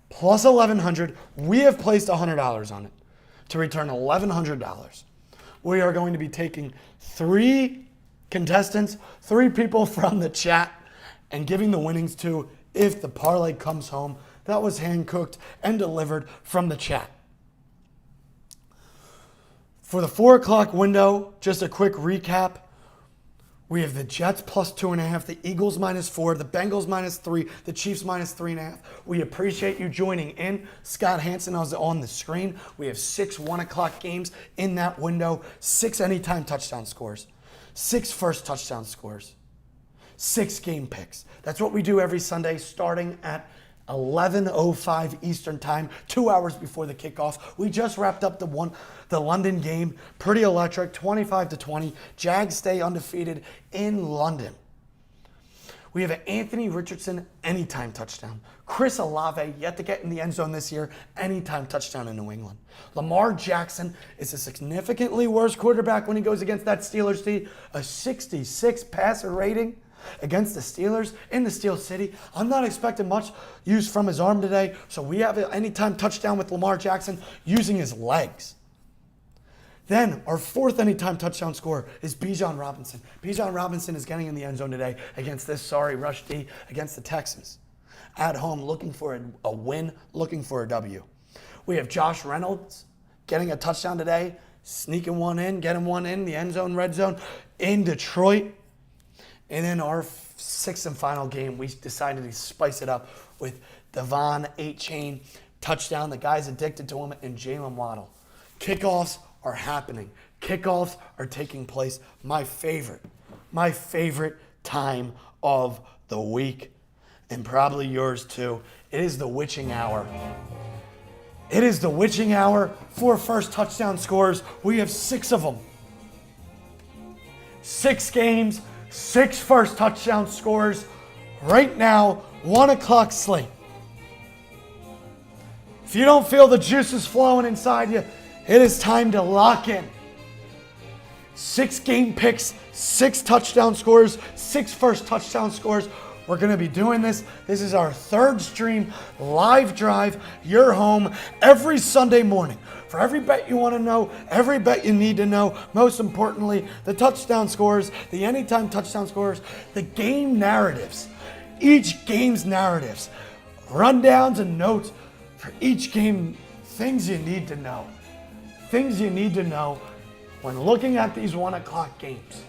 Plus 1,100. We have placed $100 on it to return $1,100. We are going to be taking 3 contestants, 3 people from the chat, and giving the winnings to if the parlay comes home. That was hand-cooked and delivered from the chat. For the 4 o'clock window, just a quick recap. We have the Jets plus 2.5, the Eagles -4, the Bengals -3, the Chiefs -3.5. We appreciate you joining in. Scott Hansen is on the screen. We have 6 1 o'clock games in that window, 6 anytime touchdown scores, 6 first touchdown scores, 6 game picks. That's what we do every Sunday starting at 11:05 Eastern time, 2 hours before the kickoff. We just wrapped up the London game. Pretty electric, 25-20. Jags stay undefeated in London. We have an Anthony Richardson anytime touchdown. Chris Olave yet to get in the end zone this year, anytime touchdown in New England. Lamar Jackson is a significantly worse quarterback when he goes against that Steelers team. A 66 passer rating against the Steelers in the Steel City. I'm not expecting much use from his arm today, so we have an anytime touchdown with Lamar Jackson using his legs. Then our 4th anytime touchdown scorer is Bijan Robinson. Bijan Robinson is getting in the end zone today against this sorry Rush D against the Texans. At home, looking for a win, looking for a W. We have Josh Reynolds getting a touchdown today, sneaking one in, getting one in the end zone, red zone in Detroit. And in our 6th and final game, we decided to spice it up with Devon 8-chain touchdown. The guy's addicted to him, and Jalen Waddle. Kickoffs are happening. Kickoffs are taking place. My favorite time of the week, and probably yours too. It is the witching hour. It is the witching hour for first touchdown scores. We have 6 of them. 6 games. 6 first touchdown scores right now, 1 o'clock slate. If you don't feel the juices flowing inside you, it is time to lock in. 6 game picks, 6 touchdown scores, 6 first touchdown scores. We're going to be doing this. This is our 3rd stream live drive, your home, every Sunday morning. For every bet you want to know, every bet you need to know, most importantly, the touchdown scores, the anytime touchdown scores, the game narratives, each game's narratives, rundowns and notes for each game, things you need to know. Things you need to know when looking at these 1 o'clock games.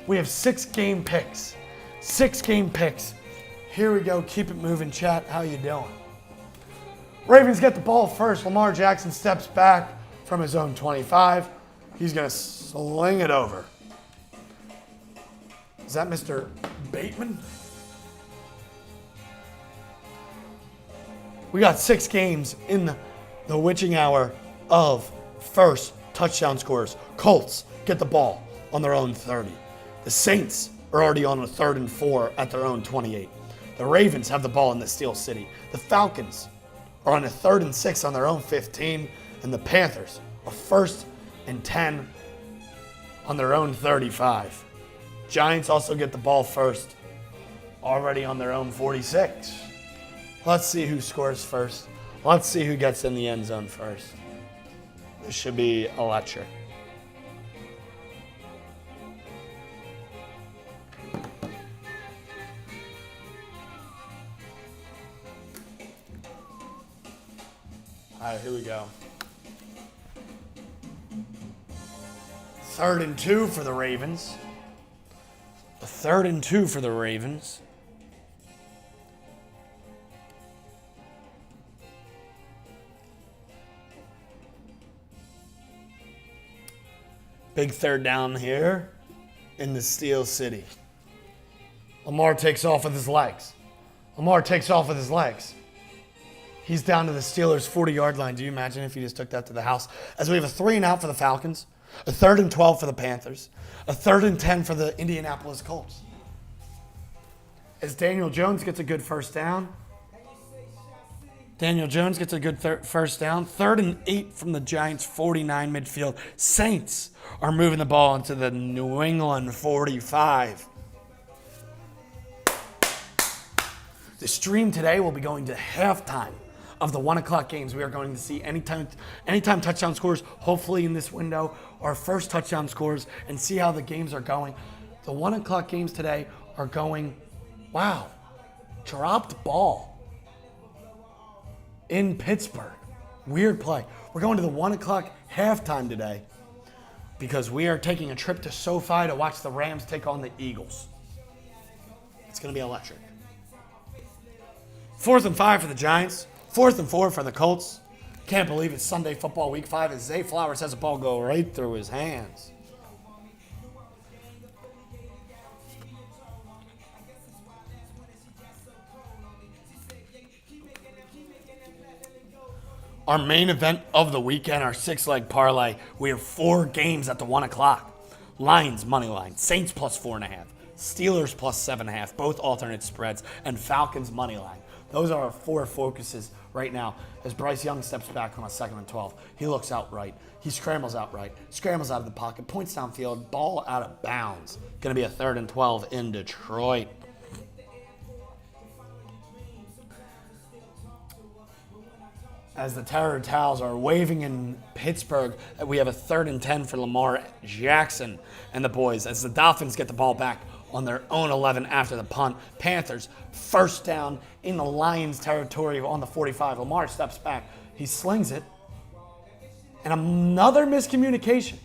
We have 6 game picks. 6 game picks. Here we go. Keep it moving, chat. How you doing? Ravens get the ball first. Lamar Jackson steps back from his own 25. He's going to sling it over. Is that Mr. Bateman? We got 6 games in the witching hour of first touchdown scores. Colts get the ball on their own 30. The Saints are already on a 3rd and 4 at their own 28. The Ravens have the ball in the Steel City. The Falcons are on a 3rd and 6 on their own 15. And the Panthers are 1st and 10 on their own 35. Giants also get the ball first, already on their own 46. Let's see who scores first. Let's see who gets in the end zone first. This should be electric. All right, here we go. 3rd and 2 for the Ravens. A 3rd and 2 for the Ravens. Big 3rd down here in the Steel City. Lamar takes off with his legs. Lamar takes off with his legs. He's down to the Steelers' 40-yard line. Do you imagine if he just took that to the house? As we have a 3 and out for the Falcons, a 3rd and 12 for the Panthers, a 3rd and 10 for the Indianapolis Colts. As Daniel Jones gets a good first down. Daniel Jones gets a good first down. 3rd and 8 from the Giants' 49 midfield. Saints are moving the ball into the New England 45. The stream today will be going to halftime of the 1 o'clock games. We are going to see anytime touchdown scores, hopefully in this window, our first touchdown scores, and see how the games are going. The 1 o'clock games today are going, wow, dropped ball in Pittsburgh. Weird play. We're going to the 1 o'clock halftime today because we are taking a trip to SoFi to watch the Rams take on the Eagles. It's going to be electric. 4th and 5 for the Giants. 4th and 4 for the Colts. Can't believe it's Sunday football week 5 as Zay Flowers has the ball go right through his hands. Our main event of the weekend, our 6-leg parlay. We have 4 games at the 1 o'clock. Lions money line, Saints plus 4.5, Steelers plus 7.5, both alternate spreads, and Falcons money line. Those are our 4 focuses right now as Bryce Young steps back on a 2nd and 12. He looks out right. He scrambles out right. Scrambles out of the pocket. Points downfield. Ball out of bounds. Going to be a 3rd and 12 in Detroit. As the Terror Towels are waving in Pittsburgh, we have a 3rd and 10 for Lamar Jackson and the boys as the Dolphins get the ball back on their own 11 after the punt. Panthers, first down in the Lions territory on the 45. Lamar steps back. He slings it. And another miscommunication.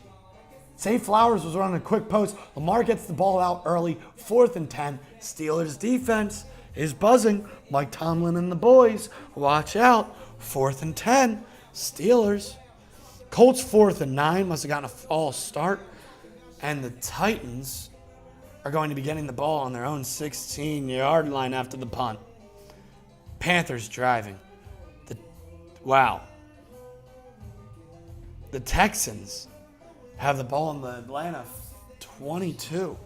Zay Flowers was running a quick post. Lamar gets the ball out early. 4th and 10. Steelers defense is buzzing. Mike Tomlin and the boys, watch out. 4th and 10. Steelers. Colts 4th and 9. Must have gotten a false start. And the Titans are going to be getting the ball on their own 16-yard line after the punt. Panthers driving. Wow. The Texans have the ball in the Atlanta 22.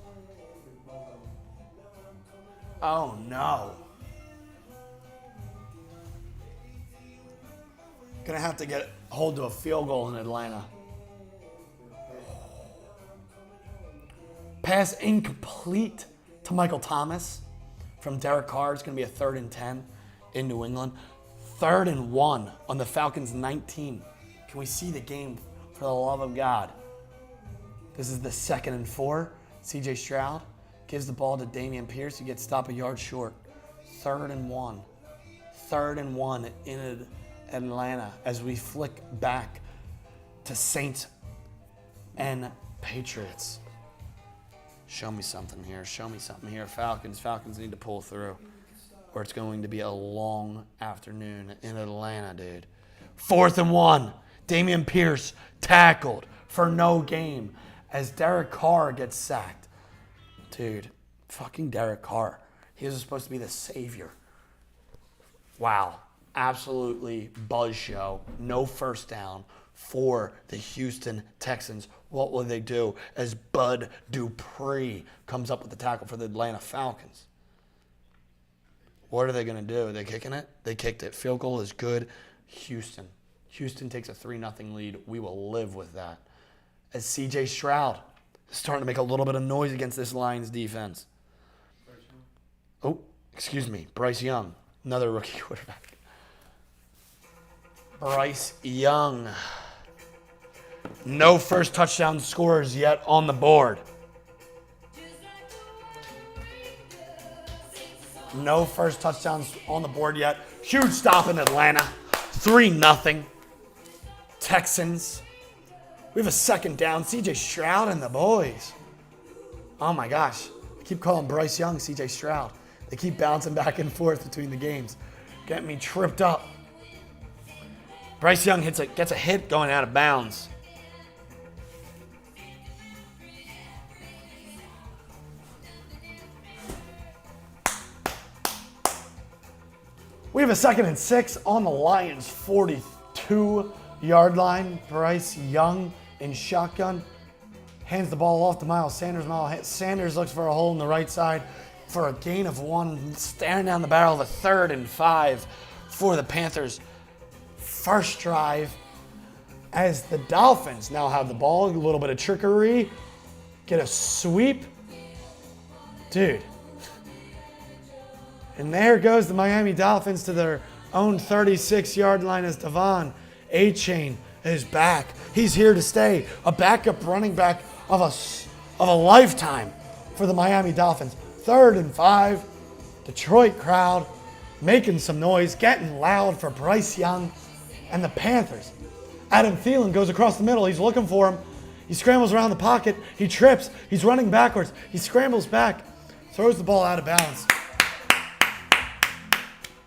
Oh, no. Gonna have to get hold to a field goal in Atlanta. Pass incomplete to Michael Thomas from Derek Carr. It's going to be a 3rd and 10 in New England. 3rd and 1 on the Falcons 19. Can we see the game for the love of God? This is the 2nd and 4. C.J. Stroud gives the ball to Dameon Pierce. He gets stopped a yard short. 3rd and 1. 3rd and 1 in Atlanta as we flick back to Saints and Patriots. Show me something here. Show me something here. Falcons need to pull through, or it's going to be a long afternoon in Atlanta, dude. 4th and 1. Dameon Pierce tackled for no game as Derek Carr gets sacked. Dude, fucking Derek Carr. He was supposed to be the savior. Wow. Absolutely buzz show. No first down for the Houston Texans. What will they do as Bud Dupree comes up with the tackle for the Atlanta Falcons? What are they going to do? Are they kicking it? They kicked it. Field goal is good. Houston takes a 3-0 lead. We will live with that. As C.J. Stroud is starting to make a little bit of noise against this Lions defense. Oh, excuse me. Bryce Young, another rookie quarterback. Bryce Young. No first touchdown scores yet on the board. No first touchdowns on the board yet. Huge stop in Atlanta. 3-0. Texans. We have a 2nd down. C.J. Stroud and the boys. Oh my gosh. I keep calling Bryce Young C.J. Stroud. They keep bouncing back and forth between the games. Getting me tripped up. Bryce Young gets a hit going out of bounds. We have a 2nd and 6 on the Lions' 42-yard line. Bryce Young in shotgun. Hands the ball off to Miles Sanders. Miles Sanders looks for a hole in the right side for a gain of 1. Staring down the barrel of a 3rd and 5 for the Panthers' first drive as the Dolphins now have the ball. A little bit of trickery. Get a sweep. Dude. And there goes the Miami Dolphins to their own 36-yard line as Devon Achane is back. He's here to stay. A backup running back of a lifetime for the Miami Dolphins. 3rd and 5. Detroit crowd making some noise, getting loud for Bryce Young and the Panthers. Adam Thielen goes across the middle. He's looking for him. He scrambles around the pocket. He trips. He's running backwards. He scrambles back. Throws the ball out of bounds.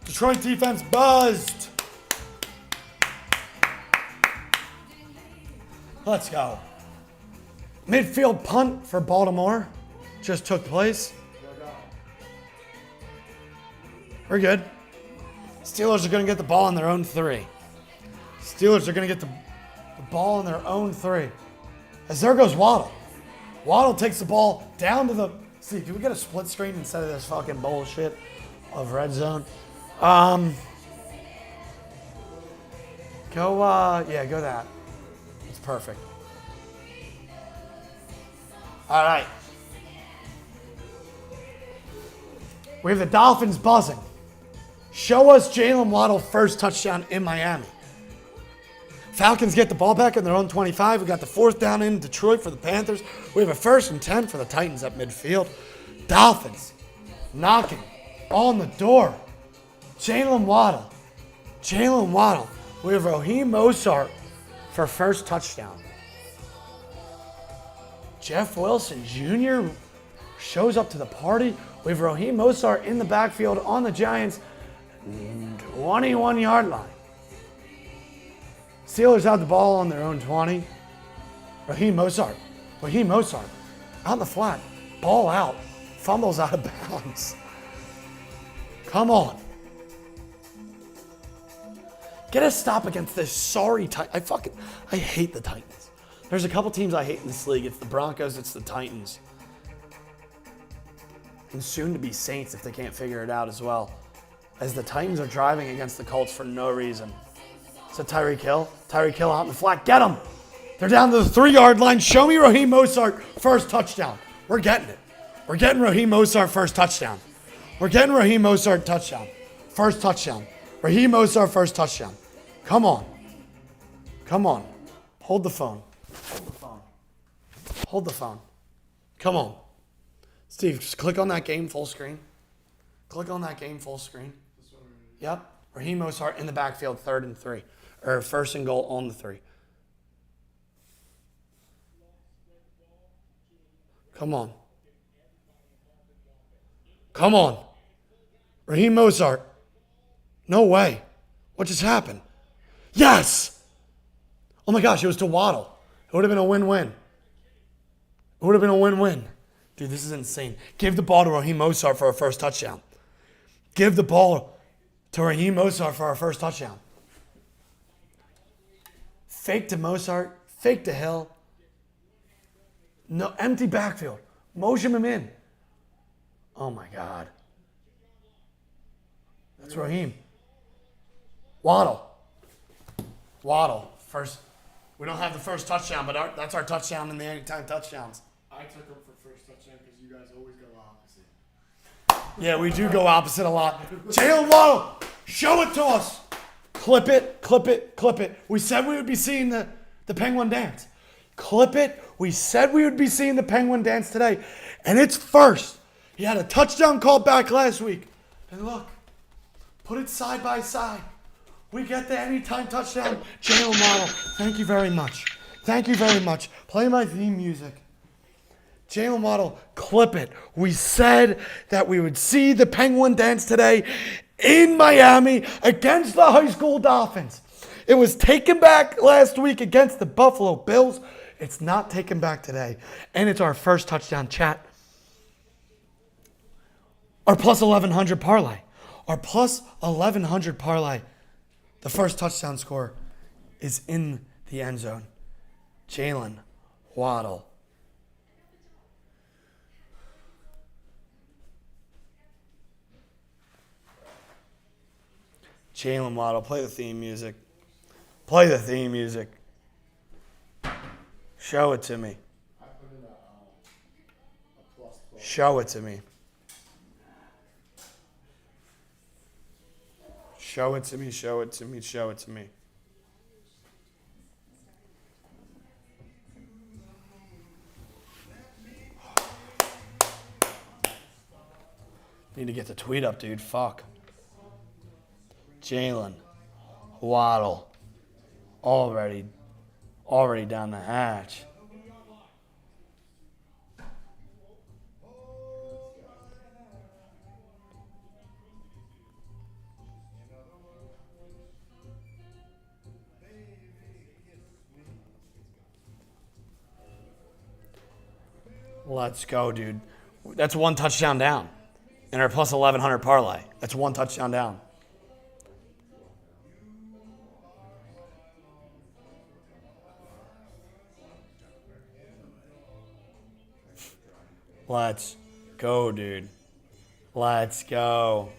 Detroit defense buzzed. Let's go. Midfield punt for Baltimore just took place. We're good. Steelers are going to get the ball on their own 3. Steelers are going to get the ball on their own 3. As there goes Waddle. Waddle takes the ball down to the... See, can we get a split screen instead of this fucking bullshit of red zone? Go that. It's perfect. All right. We have the Dolphins buzzing. Show us Jalen Waddle first touchdown in Miami. Falcons get the ball back in their own 25. We got the 4th down in Detroit for the Panthers. We have a 1st and 10 for the Titans at midfield. Dolphins knocking on the door. Jalen Waddle. We have Raheem Mostert for first touchdown. Jeff Wilson Jr. shows up to the party. We have Raheem Mostert in the backfield on the Giants' 21-yard line. Steelers have the ball on their own 20. Raheem Mostert out in the flat. Ball out. Fumbles out of bounds. Come on. Get a stop against this sorry Titans. I hate the Titans. There's a couple teams I hate in this league. It's the Broncos, it's the Titans. And soon to be Saints if they can't figure it out as well. As the Titans are driving against the Colts for no reason. So Tyreek Hill out in the flat. Get him. They're down to the 3-yard line. Show me Raheem Mostert first touchdown. We're getting it. We're getting Raheem Mostert first touchdown. Raheem Mostert first touchdown. Come on. Hold the phone. Come on. Steve, just click on that game full screen. Yep. Raheem Mostert in the backfield, 3rd and 3. Or 1st and goal on the 3. Come on. Raheem Mostert. No way. What just happened? Yes! Oh my gosh, it was to Waddle. It would have been a win-win. Dude, this is insane. Give the ball to Raheem Mostert for a first touchdown. Fake to Mostert. Fake to Hill. No, empty backfield. Motion him in. Oh my God. That's Raheem. Waddle. First. We don't have the first touchdown, but that's our touchdown in the anytime touchdowns. I took him for first touchdown because you guys always go opposite. Yeah, we do go opposite a lot. Jalen Waddle, show it to us. Clip it. We said we would be seeing the Penguin dance. Clip it. We said we would be seeing the Penguin dance today. And it's first. He had a touchdown called back last week. And look, put it side by side. We get the anytime touchdown. Jalen Waddle, thank you very much. Play my theme music. Jalen Waddle, clip it. We said that we would see the Penguin dance today in Miami against the high school Dolphins. It was taken back last week against the Buffalo Bills. It's not taken back today. And it's our first touchdown, chat. Our plus 1100 parlay. The first touchdown score is in the end zone. Jalen Waddle. Jalen Waddle, play the theme music. Play the theme music. Show it to me. I put in a plus 12. Show it to me. Show it to me, show it to me, show it to me. Need to get the tweet up, dude. Fuck. Jalen Waddle. Already down the hatch. Let's go, dude. That's one touchdown down in our plus 1,100 parlay. That's one touchdown down. Let's go, dude. Let's go.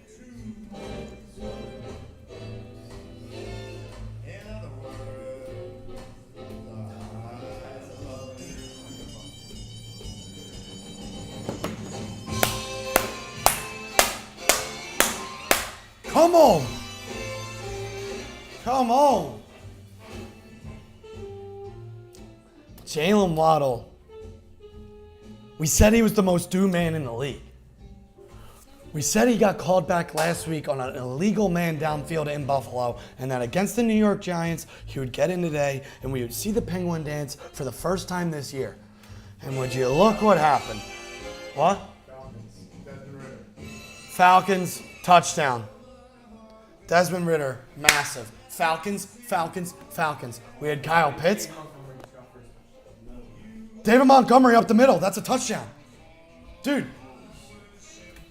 Come on. Come on. Jalen Waddle. We said he was the most due man in the league. We said he got called back last week on an illegal man downfield in Buffalo, and that against the New York Giants, he would get in today, and we would see the Penguin dance for the first time this year. And would you look what happened? What? Falcons, touchdown. Desmond Ridder, massive. Falcons. We had Kyle Pitts. David Montgomery up the middle. That's a touchdown. Dude,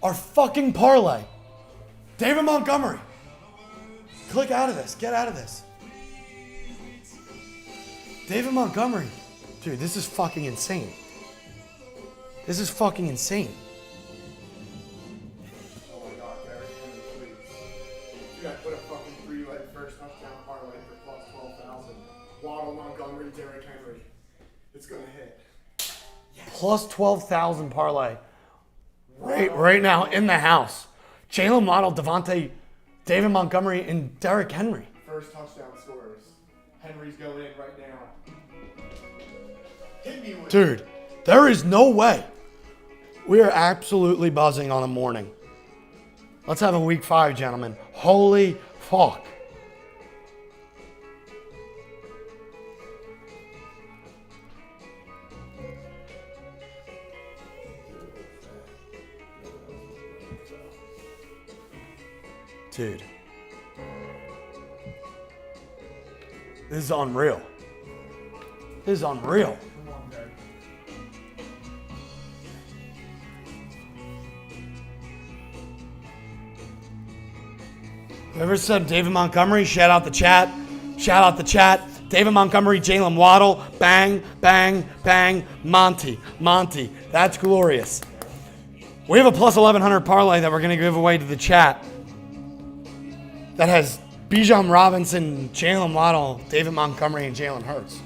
our fucking parlay. David Montgomery. Click out of this. Get out of this. David Montgomery. Dude, this is fucking insane. This is fucking insane. Oh my God, Gary, please. You gotta put a fucking 3-leg first touchdown parlay for plus 12,000. Waddle, Montgomery, Derrick Henry. It's gonna hit. Plus 12,000 parlay. Right now in the house. Jalen Waddle, Devontae, David Montgomery, and Derrick Henry. First touchdown scorers. Henry's going in right now. Hit me with Dude, there is no way. We are absolutely buzzing on a morning. Let's have a week 5, gentlemen. Holy fuck. Dude. This is unreal. This is unreal. Come on, Derrick. Whoever said David Montgomery, shout out the chat. Shout out the chat. David Montgomery, Jalen Waddle, bang, bang, bang, Monty. That's glorious. We have a plus 1,100 parlay that we're going to give away to the chat that has Bijan Robinson, Jalen Waddle, David Montgomery, and Jalen Hurts.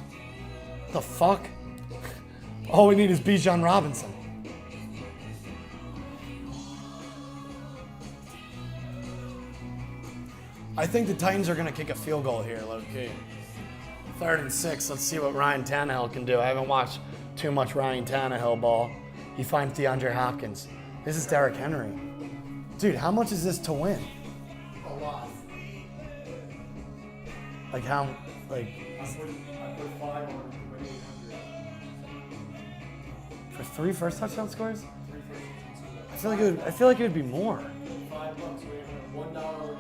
The fuck? All we need is Bijan Robinson. I think the Titans are going to kick a field goal here, low-key. 3rd and 6. Let's see what Ryan Tannehill can do. I haven't watched too much Ryan Tannehill ball. He finds DeAndre Hopkins. This is Derrick Henry. Dude, how much is this to win? A lot. Like how, like, I put 5 on it to win 800. for 3 first touchdown scores? 3 first touchdown scores. I feel like it would be more. $5 we have $1 or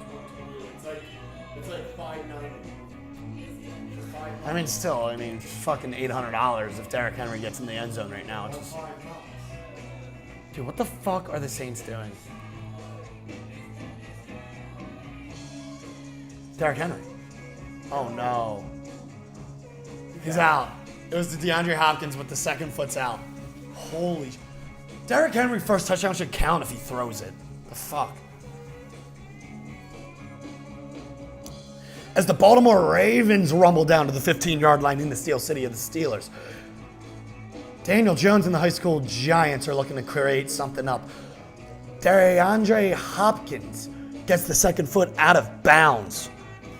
28. It's like $5.90. I mean, still, fucking $800 if Derrick Henry gets in the end zone right now. It's just, dude, what the fuck are the Saints doing? Derrick Henry. Oh no. He's out. It was the DeAndre Hopkins with the second foot's out. Holy. Derrick Henry first touchdown should count if he throws it. The fuck. as the Baltimore Ravens rumble down to the 15-yard line in the Steel City of the Steelers. Daniel Jones and the high school Giants are looking to create something up. DeAndre Hopkins gets the second foot out of bounds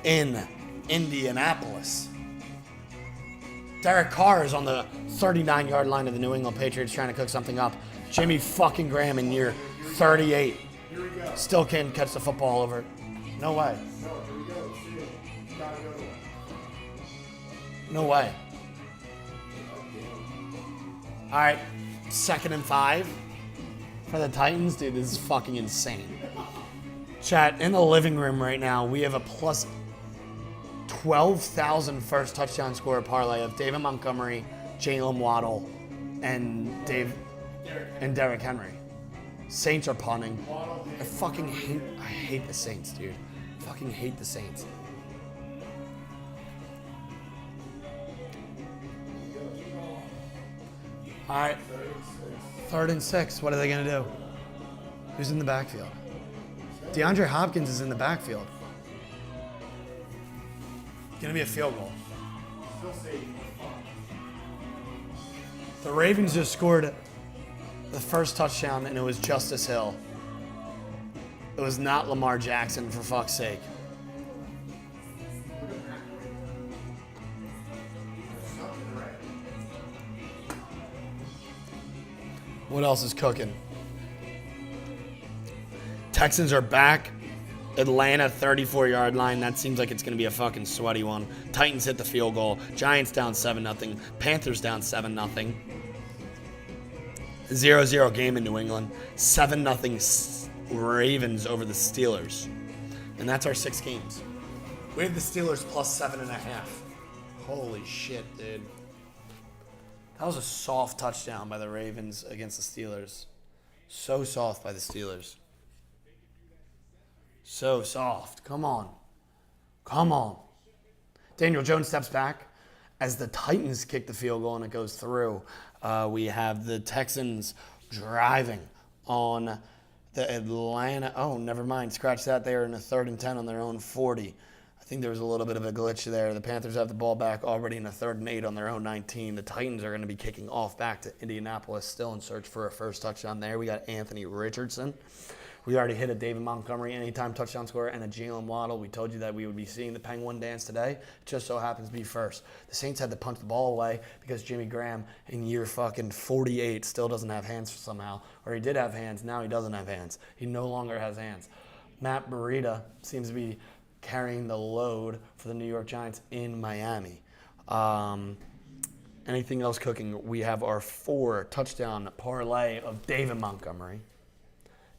in Indianapolis. Derek Carr is on the 39-yard line of the New England Patriots trying to cook something up. Jimmy fucking Graham in year 38 still can't catch the football over. No way. No way. All right, 2nd and 5 for the Titans. Dude, this is fucking insane. Chat, in the living room right now, we have a plus 12,000 first touchdown scorer parlay of David Montgomery, Jalen Waddle, and Derrick Henry. Saints are punting. I hate the Saints, dude. Fucking hate the Saints. All right, 3rd and 6. What are they gonna do? Who's in the backfield? DeAndre Hopkins is in the backfield. Gonna be a field goal. The Ravens just scored the first touchdown, and it was Justice Hill. It was not Lamar Jackson, for fuck's sake. What else is cooking? Texans are back. Atlanta 34-yard line. That seems like it's going to be a fucking sweaty one. Titans hit the field goal. Giants down 7-0. Panthers down 7-0. 0-0 game in New England. 7-0 Ravens over the Steelers. And that's our 6 games. We have the Steelers plus 7.5. Holy shit, dude. That was a soft touchdown by the Ravens against the Steelers. So soft by the Steelers. So soft. Come on. Come on. Daniel Jones steps back as the Titans kick the field goal and it goes through. We have the Texans driving on the Atlanta. Oh, never mind. Scratch that. They are in a 3rd and 10 on their own 40. I think there was a little bit of a glitch there. The Panthers have the ball back already in a 3rd and 8 on their own 19. The Titans are going to be kicking off back to Indianapolis, still in search for a first touchdown there. We got Anthony Richardson. We already hit a David Montgomery anytime touchdown scorer and a Jalen Waddle. We told you that we would be seeing the Penguin dance today. It just so happens to be first. The Saints had to punch the ball away because Jimmy Graham in year fucking 48 still doesn't have hands somehow. Or he did have hands, now he doesn't have hands. He no longer has hands. Matt Breida seems to be carrying the load for the New York Giants in Miami. Anything else cooking? We have our 4 touchdown parlay of David Montgomery,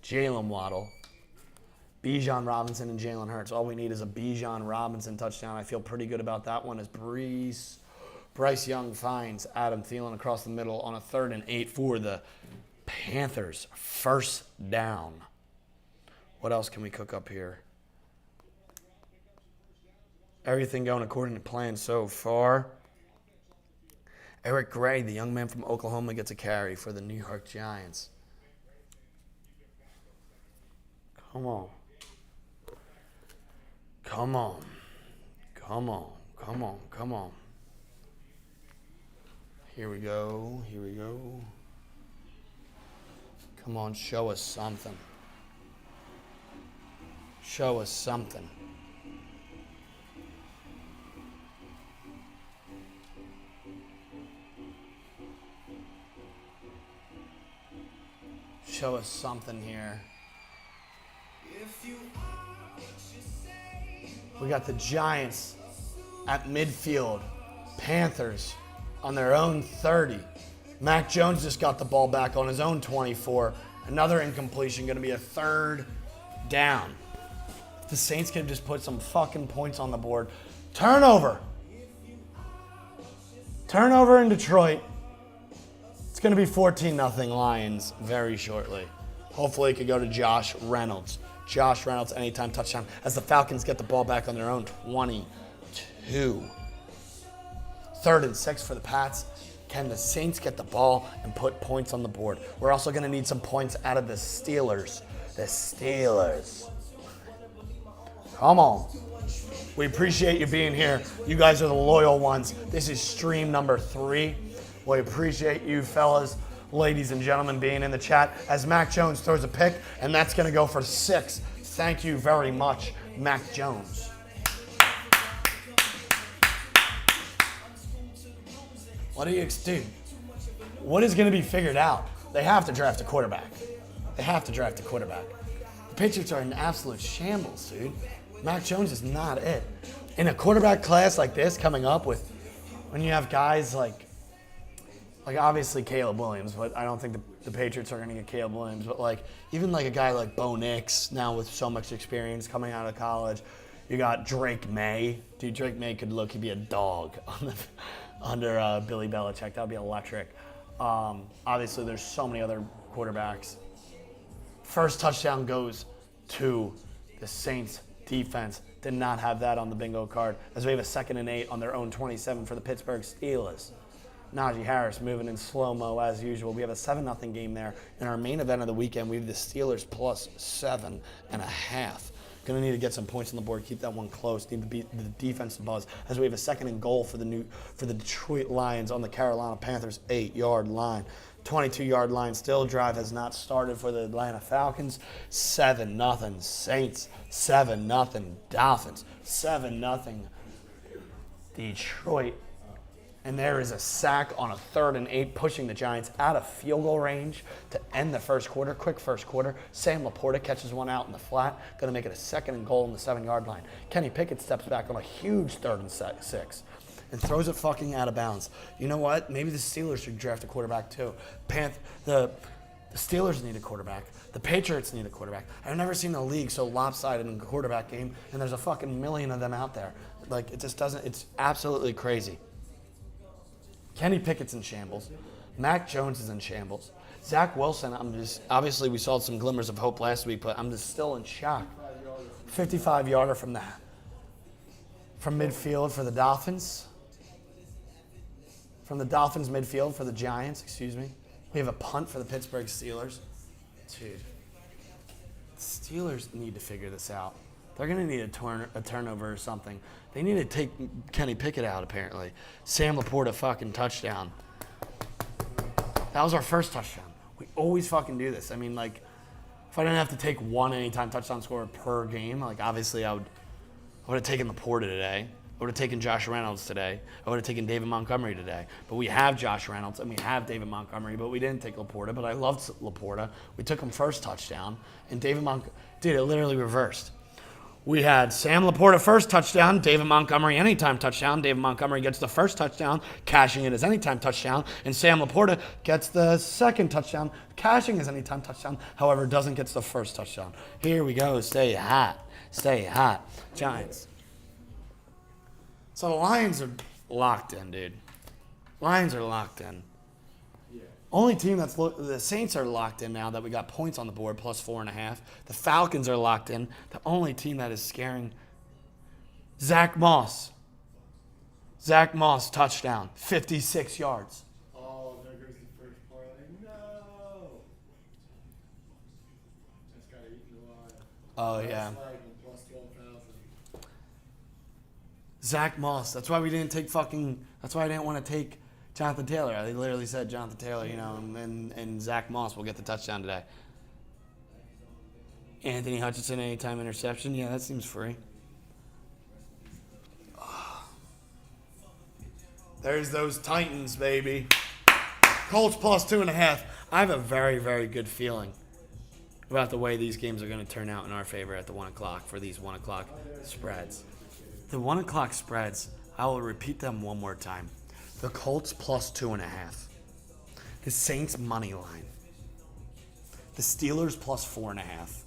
Jalen Waddle, Bijan Robinson, and Jalen Hurts. All we need is a Bijan Robinson touchdown. I feel pretty good about that one as Bryce Young finds Adam Thielen across the middle on a 3rd and 8 for the Panthers. First down. What else can we cook up here? Everything going according to plan so far. Eric Gray, the young man from Oklahoma, gets a carry for the New York Giants. Come on. Come on. Come on. Come on. Come on. Here we go. Here we go. Come on, show us something. Show us something. Show us something here. We got the Giants at midfield. Panthers on their own 30. Mac Jones just got the ball back on his own 24. Another incompletion, going to be a 3rd down. The Saints could just put some fucking points on the board. Turnover. Turnover in Detroit. It's going to be 14-0 Lions very shortly. Hopefully it could go to Josh Reynolds. Josh Reynolds, anytime touchdown, as the Falcons get the ball back on their own 22. 3rd and 6 for the Pats. Can the Saints get the ball and put points on the board? We're also going to need some points out of the Steelers. The Steelers. Come on. We appreciate you being here. You guys are the loyal ones. This is stream number 3. We appreciate you fellas, ladies and gentlemen, being in the chat as Mac Jones throws a pick, and that's going to go for 6. Thank you very much, Mac Jones. What do you do? What is going to be figured out? They have to draft a quarterback. They have to draft a quarterback. The Patriots are in absolute shambles, dude. Mac Jones is not it. In a quarterback class like this coming up with, when you have guys like obviously Caleb Williams, but I don't think the Patriots are going to get Caleb Williams, but like even like a guy like Bo Nix now with so much experience coming out of college. You got Drake May. Dude, Drake May could be a dog under Billy Belichick. That would be electric. Obviously, there's so many other quarterbacks. First touchdown goes to the Saints defense. Did not have that on the bingo card as we have a 2nd and 8 on their own 27 for the Pittsburgh Steelers. Najee Harris moving in slow-mo as usual. We have a 7-0 game there. In our main event of the weekend, we have the Steelers plus 7.5. Going to need to get some points on the board, keep that one close, need to beat the defense to buzz as we have a 2nd and goal for the Detroit Lions on the Carolina Panthers 8-yard line. 22-yard line still. Drive has not started for the Atlanta Falcons. 7-0 Saints. 7-0 Dolphins. 7-0 Detroit. And there is a sack on a 3rd and 8, pushing the Giants out of field goal range to end the first quarter. Quick first quarter. Sam Laporta catches one out in the flat. Going to make it a 2nd and goal on the 7-yard line. Kenny Pickett steps back on a huge 3rd and 6 and throws it fucking out of bounds. You know what? Maybe the Steelers should draft a quarterback too. The Steelers need a quarterback. The Patriots need a quarterback. I've never seen a league so lopsided in a quarterback game, and there's a fucking million of them out there. Like, it just doesn't, it's absolutely crazy. Kenny Pickett's in shambles. Mac Jones is in shambles. Zach Wilson, obviously we saw some glimmers of hope last week, but I'm just still in shock. 55-yarder from midfield for the Dolphins. From the Dolphins midfield for the Giants, excuse me. We have a punt for the Pittsburgh Steelers. Dude, the Steelers need to figure this out. They're going to need a turnover or something. They need to take Kenny Pickett out, apparently. Sam Laporta fucking touchdown. That was our first touchdown. We always fucking do this. I mean, like, if I didn't have to take one anytime touchdown scorer per game, like, obviously I would have taken Laporta today. I would have taken Josh Reynolds today. I would have taken David Montgomery today. But we have Josh Reynolds and we have David Montgomery, but we didn't take Laporta. But I loved Laporta. We took him first touchdown. And David Montgomery, dude, it literally reversed. We had Sam Laporta first touchdown, David Montgomery anytime touchdown. David Montgomery gets the first touchdown, cashing in his anytime touchdown. And Sam Laporta gets the second touchdown, cashing his anytime touchdown. However, doesn't get the first touchdown. Here we go. Stay hot. Stay hot. Giants. So the Lions are locked in, dude. Lions are locked in. Only team the Saints are locked in now that we got points on the board, plus 4.5. The Falcons are locked in. The only team that is scaring, Zach Moss. Zach Moss, touchdown, 56 yards. Oh, there goes the first parlay. No. Just got eaten alive. Oh, yeah. Plus 12,000. Zach Moss. That's why I didn't want to take Jonathan Taylor. I literally said Jonathan Taylor, and Zach Moss will get the touchdown today. Anthony Hutchinson, anytime interception. Yeah, that seems free. There's those Titans, baby. Colts plus 2.5. I have a very, very good feeling about the way these games are going to turn out in our favor at the 1 o'clock for these 1 o'clock spreads. The 1 o'clock spreads, I will repeat them one more time. The Colts plus 2.5. The Saints money line. The Steelers plus 4.5.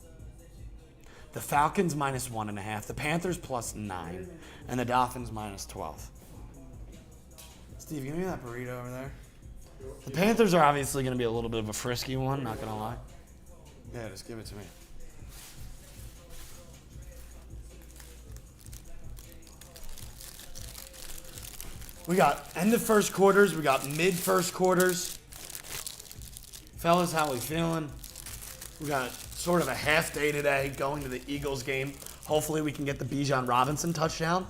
The Falcons minus 1.5. The Panthers plus 9. And the Dolphins minus 12. Steve, give me that burrito over there. The Panthers are obviously going to be a little bit of a frisky one, not going to lie. Yeah, just give it to me. We got end of first quarters. We got mid first quarters. Fellas, how we feeling? We got sort of a half day today going to the Eagles game Hopefully we can get the Bijan Robinson touchdown.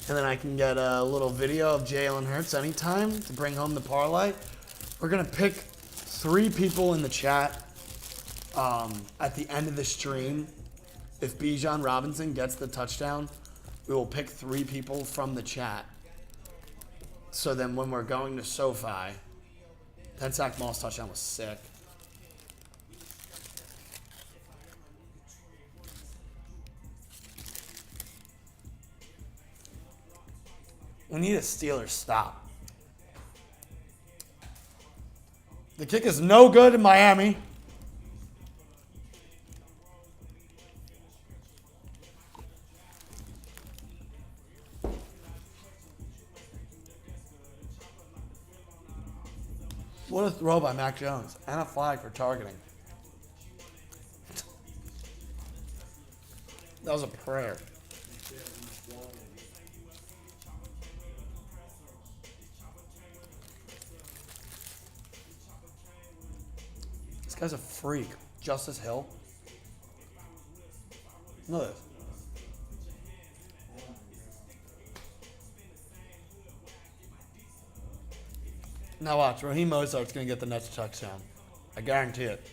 And then I can get a little video of Jalen Hurts anytime to bring home the parlay. We're going to pick 3 people in the chat at the end of the stream. If Bijan Robinson gets the touchdown, we will pick 3 people from the chat. So then when we're going to SoFi, that Zach Moss touchdown was sick. We need a Steelers stop. The kick is no good in Miami. What a throw by Mac Jones. And a flag for targeting. That was a prayer. This guy's a freak. Justice Hill. Look at this. Now watch, Raheem Mosthart's going to get the next touchdown. I guarantee it.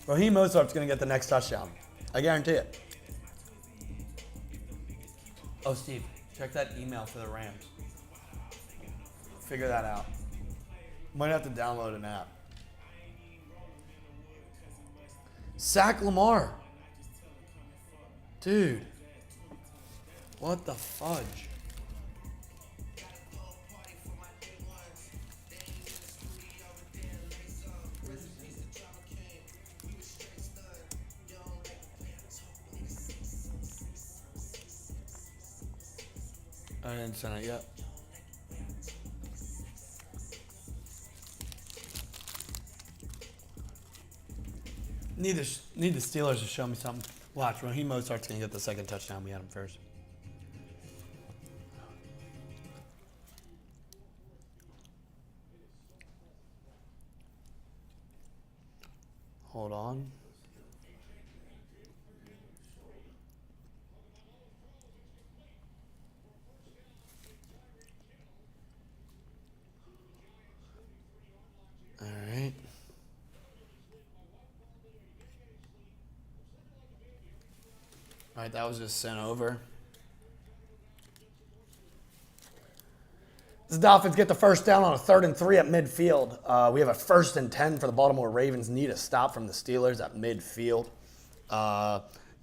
Raheem Mosthart's going to get the next touchdown. I guarantee it. Oh, Steve, check that email for the Rams. Figure that out. Might have to download an app. Sack Lamar. Dude. What the fudge? I didn't send it yet. Need the Steelers to show me something. Watch, Raheem Mosthart's going to get the second touchdown. We had him first. Hold on. All right. All right, that was just sent over. The Dolphins get the first down on a 3rd and 3 at midfield. We have a 1st and 10 for the Baltimore Ravens. Need a stop from the Steelers at midfield.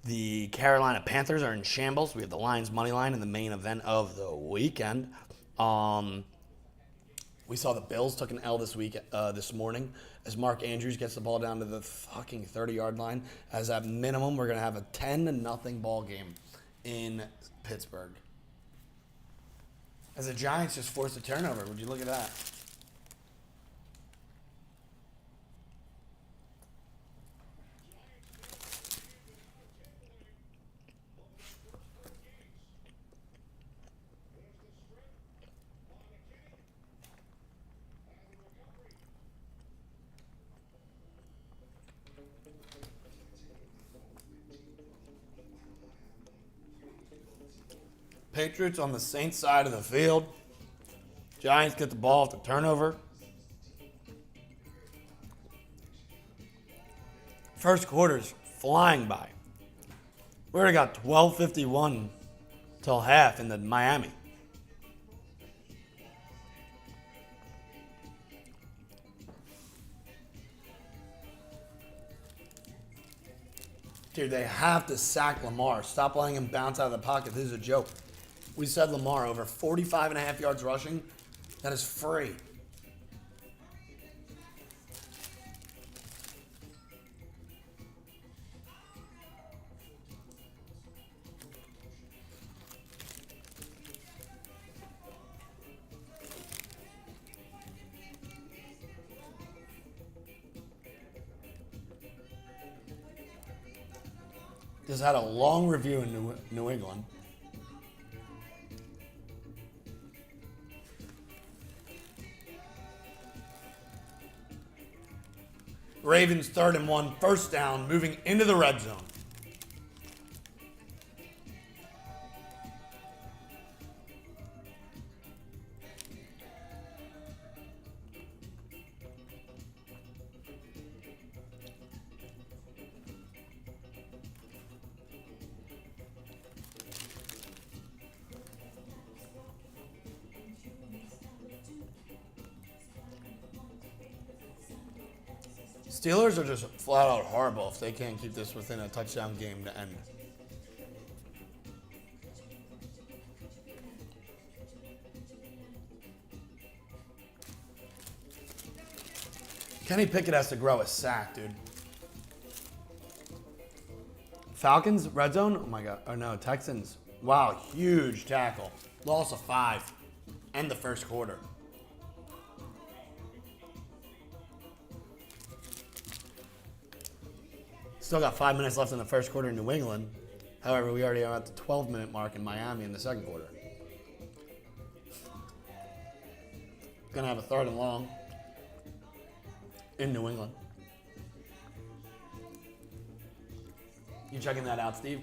The Carolina Panthers are in shambles. We have the Lions money line in the main event of the weekend. We saw the Bills took an L this morning as Mark Andrews gets the ball down to the fucking 30-yard line. As at minimum, we're going to have a 10-0 ball game in Pittsburgh. As the Giants just forced a turnover. Would you look at that? Patriots on the Saints side of the field. Giants get the ball at the turnover. First quarter's flying by. We already got 12:51 till half in the Miami. Dude, they have to sack Lamar. Stop letting him bounce out of the pocket. This is a joke. We said Lamar over 45.5 yards rushing. That is free. Just had a long review in New England. Ravens 3rd and 1, first down, moving into the red zone. Steelers are just flat out horrible if they can't keep this within a touchdown game to end. Kenny Pickett has to grow a sack, dude. Falcons, red zone? Oh my God. Oh no, Texans. Wow, huge tackle. Loss of 5. End the first quarter. Still got 5 minutes left in the first quarter in New England. However, we already are at the 12-minute mark in Miami in the second quarter. Gonna have a 3rd and long in New England. You checking that out, Steve?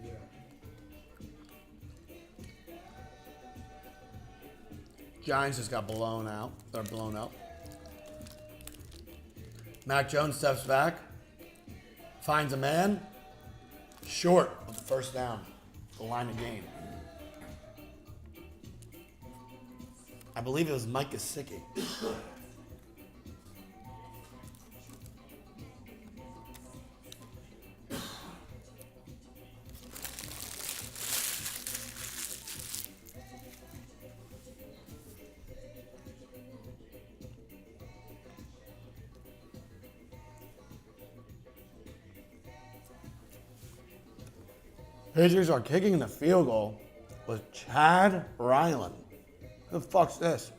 Yeah. Giants just got blown out. They're blown up. Mac Jones steps back. Finds a man. Short of the first down. The line of game. I believe it was Mike Gesicki. Patriots are kicking the field goal with Chad Ryland. Who the fuck's this?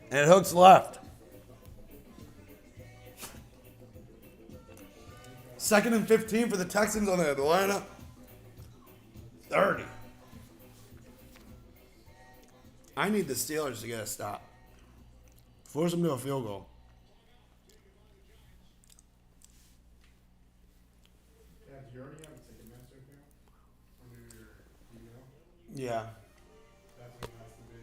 And it hooks left. 2nd and 15 for the Texans on the Atlanta 30. I need the Steelers to get a stop. Force them to a field goal. Yeah, do you already have a Ticketmaster account under your email? Yeah. That's what it has to be.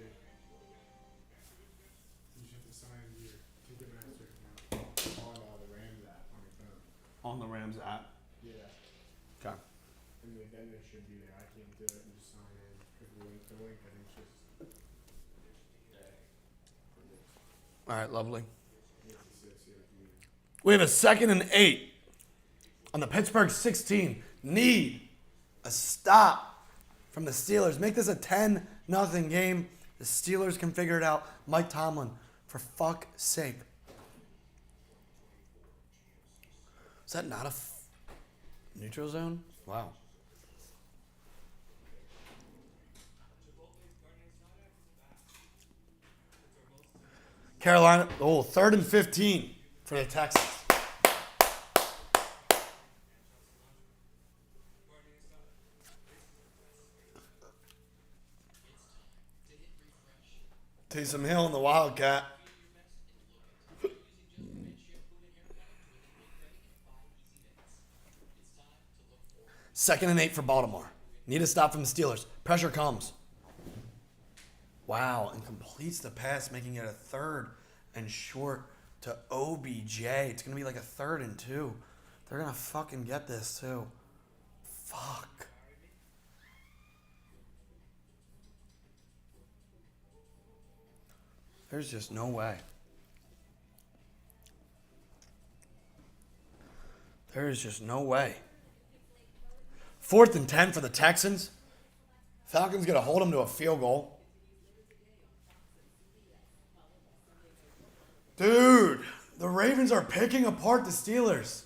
You just have to sign your Ticketmaster account on the Rams app on your phone. On the Rams app. Yeah. Okay. And then it should be there. I can't do it and just sign in. Because the link, I think, it's just. All right, lovely. It's associated with you. We have a 2nd and 8 on the Pittsburgh 16. Need a stop from the Steelers. Make this a 10-0 game. The Steelers can figure it out. Mike Tomlin, for fuck's sake. Is that not a neutral zone? Wow. Carolina, 3rd and 15 for the Texans. Taysom Hill and the Wildcat. 2nd and 8 for Baltimore. Need a stop from the Steelers. Pressure comes. Wow, and completes the pass, making it a 3rd and short to OBJ. It's going to be like a 3rd and 2. They're going to fucking get this, too. Fuck. There's just no way. There is just no way. 4th and 10 for the Texans. Falcons going to hold them to a field goal. Dude, the Ravens are picking apart the Steelers.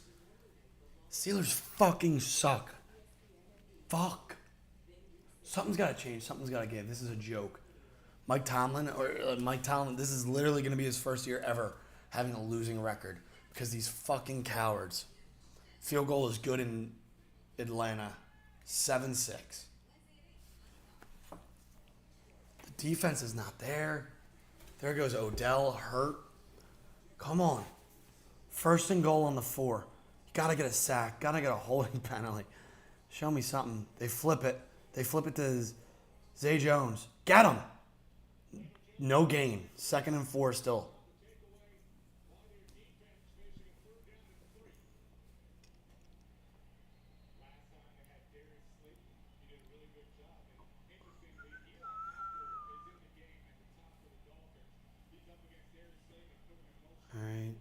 Steelers fucking suck. Fuck. Something's got to change. Something's got to give. This is a joke. Mike Tomlin, this is literally going to be his first year ever having a losing record because these fucking cowards. Field goal is good in Atlanta. 7-6. The defense is not there. There goes Odell hurt. Come on. First and goal on the 4. You got to get a sack. Got to get a holding penalty. Show me something. They flip it. They flip it to Zay Jones. Get him. No gain. 2nd and 4 still. All right.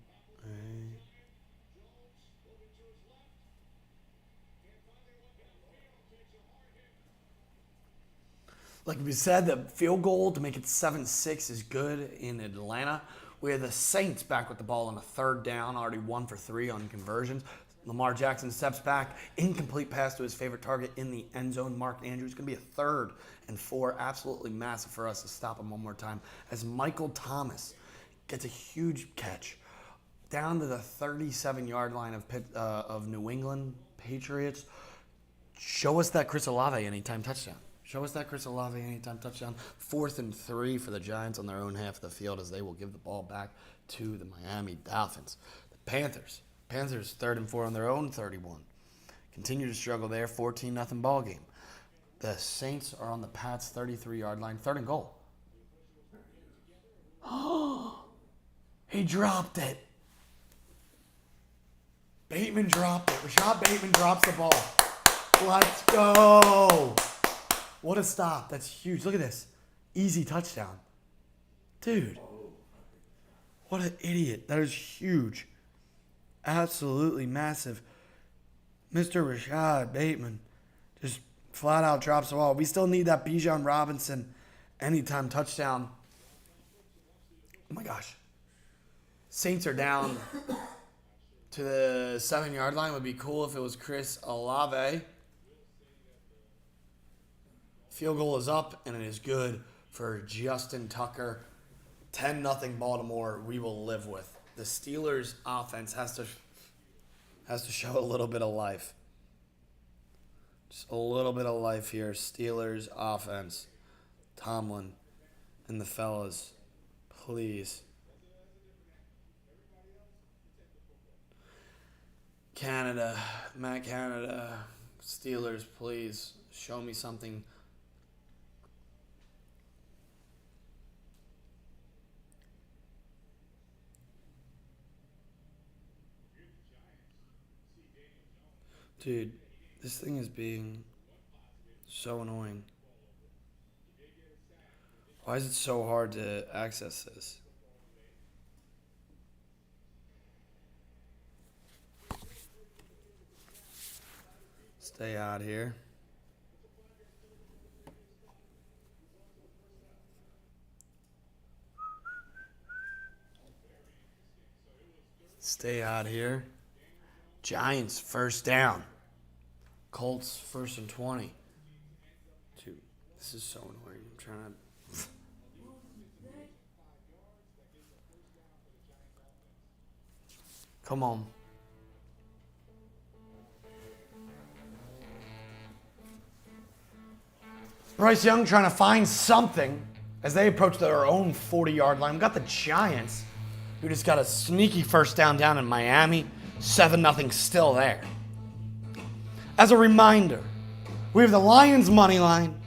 Like we said, the field goal to make it 7-6 is good in Atlanta. We have the Saints back with the ball on a 3rd down, already 1 for 3 on conversions. Lamar Jackson steps back, incomplete pass to his favorite target in the end zone. Mark Andrews going to be a 3rd and 4, absolutely massive for us to stop him one more time. As Michael Thomas gets a huge catch down to the 37-yard line of New England Patriots. Show us that Chris Olave anytime touchdown. Show us that Chris Olave anytime touchdown. 4th and 3 for the Giants on their own half of the field as they will give the ball back to the Miami Dolphins. The Panthers 3rd and 4 on their own 31. Continue to struggle there, 14-0 ball game. The Saints are on the Pats' 33-yard line, 3rd and goal. He dropped it. Bateman dropped it. Rashad Bateman drops the ball. Let's go. What a stop. That's huge. Look at this. Easy touchdown. Dude. What an idiot. That is huge. Absolutely massive. Mr. Rashad Bateman just flat out drops the ball. We still need that Bijan Robinson anytime touchdown. Oh my gosh. Saints are down to the 7-yard line. Would be cool if it was Chris Olave. Field goal is up, and it is good for Justin Tucker. 10-0 Baltimore we will live with. The Steelers' offense has to show a little bit of life. Just a little bit of life here. Steelers' offense. Tomlin and the fellas, please. Matt Canada, Steelers, please show me something. Dude, this thing is being so annoying. Why is it so hard to access this? Stay out here. Stay out here. Giants, 1st down. Colts, 1st and 20. Dude, this is so annoying. I'm trying to... Come on. Bryce Young trying to find something as they approach their own 40-yard line. We've got the Giants, who just got a sneaky 1st down in Miami. 7-0 still there. As a reminder, we have the Lions money line,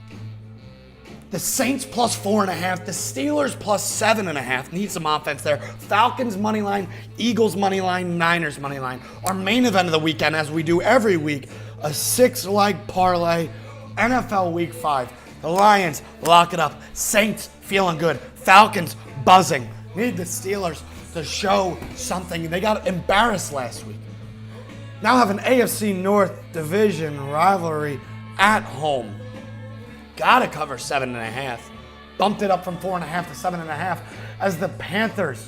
the Saints plus 4.5, the Steelers plus 7.5. Need some offense there. Falcons money line, Eagles money line, Niners money line. Our main event of the weekend, as we do every week, a 6-leg parlay, NFL Week 5. The Lions lock it up. Saints feeling good. Falcons buzzing. Need the Steelers to show something. They got embarrassed last week. Now have an AFC North division rivalry at home. Gotta cover 7.5. Bumped it up from 4.5 to 7.5 as the Panthers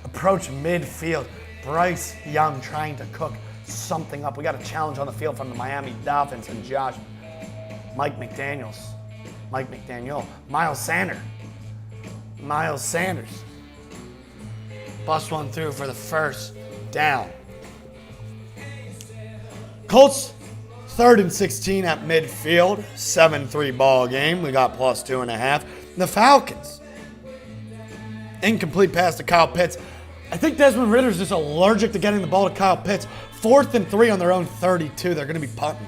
approach midfield. Bryce Young trying to cook something up. We got a challenge on the field from the Miami Dolphins and Mike McDaniel. Miles Sanders. Bust one through for the 1st down. Colts, 3rd and 16 at midfield. 7-3 ball game. We got plus 2.5. The Falcons Incomplete pass to Kyle Pitts. I think Desmond Ritter's just allergic to getting the ball to Kyle Pitts. 4th and 3 on their own 32. They're going to be punting.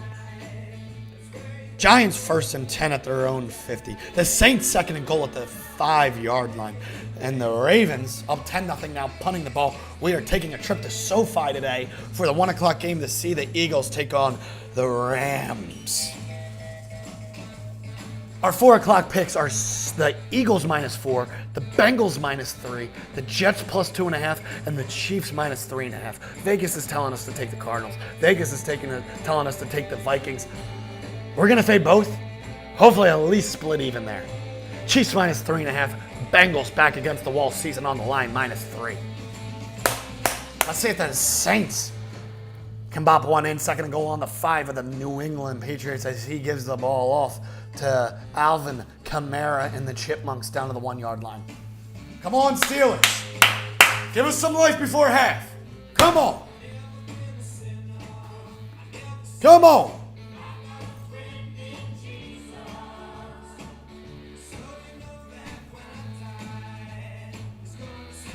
Giants 1st and 10 at their own 50. The Saints 2nd and goal at the 5-yard line. And the Ravens up 10-0 now, punting the ball. We are taking a trip to SoFi today for the 1 o'clock game to see the Eagles take on the Rams. Our 4 o'clock picks are the Eagles -4, the Bengals -3, the Jets +2.5, and the Chiefs -3.5. Vegas is telling us to take the Cardinals. Vegas is telling us to take the Vikings. We're going to fade both. Hopefully at least split even there. Chiefs -3.5, Bengals back against the wall, season on the line, -3. Let's see if the Saints can bop one in. 2nd and goal on the 5 of the New England Patriots as he gives the ball off to Alvin Kamara and the Chipmunks down to the 1-yard line. Come on, Steelers. Give us some life before half. Come on. Come on.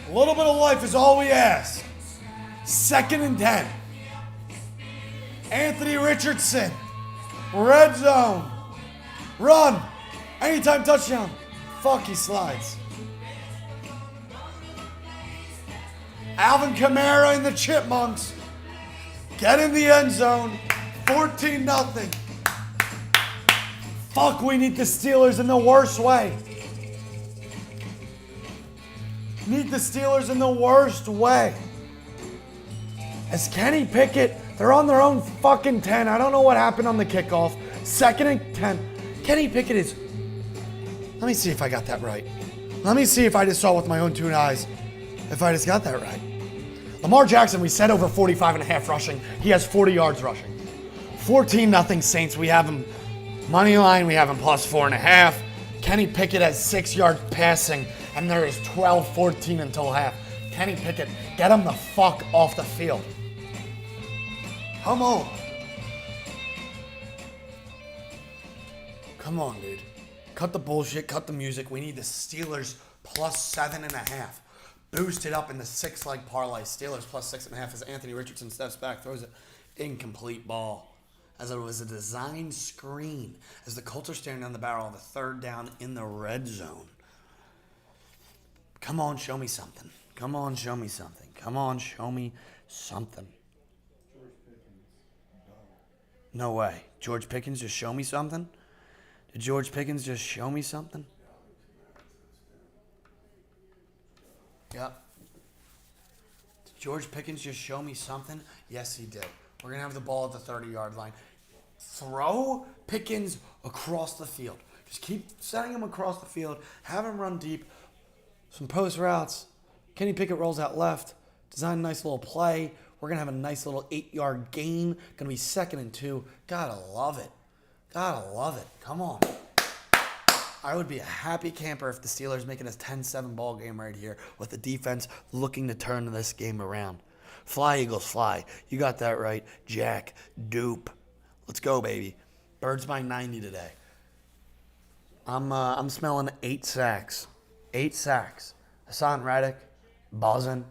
A little bit of life is all we ask. 2nd and 10. Anthony Richardson. Red zone. Run. Anytime touchdown. Fuck, he slides. Alvin Kamara and the Chipmunks get in the end zone. 14-0. Fuck, we need the Steelers in the worst way. Need the Steelers in the worst way. As Kenny Pickett, they're on their own fucking 10. I don't know what happened on the kickoff. 2nd and 10. Kenny Pickett is... Let me see if I got that right. Let me see if I just saw with my own 2 eyes if I just got that right. Lamar Jackson, we said over 45.5 rushing. He has 40 yards rushing. 14-0 Saints. We have him money line. We have him +4.5. Kenny Pickett has 6 yards passing, and there is 12-14 until half. Kenny Pickett, get him the fuck off the field. Come on. Come on, dude. Cut the bullshit, cut the music. We need the Steelers +7.5. Boost it up in the 6-leg parlay. Steelers +6.5 as Anthony Richardson steps back, throws it incomplete ball. As it was a design screen. As the Colts are staring down the barrel of a 3rd down in the red zone. Come on, show me something. Come on, show me something. Come on, show me something. No way. George Pickens just show me something? Did George Pickens just show me something? Yep. Did George Pickens just show me something? Yes, he did. We're going to have the ball at the 30-yard line. Throw Pickens across the field. Just keep setting him across the field. Have him run deep. Some post routes. Kenny Pickett rolls out left. Design a nice little play. We're going to have a nice little 8-yard gain. Going to be 2nd and 2. Gotta love it. Gotta love it. Come on. I would be a happy camper if the Steelers making a 10-7 ball game right here with the defense looking to turn this game around. Fly, Eagles, fly. You got that right. Jack, dupe. Let's go, baby. Birds by 90 today. I'm smelling 8 sacks. 8 sacks. Hassan Reddick, buzzing.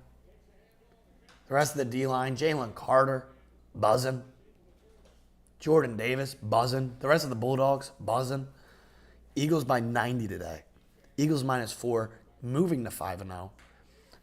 The rest of the D-line, Jalen Carter, buzzing. Jordan Davis, buzzing. The rest of the Bulldogs, buzzing. Eagles by 90 today. Eagles -4, moving to 5-0.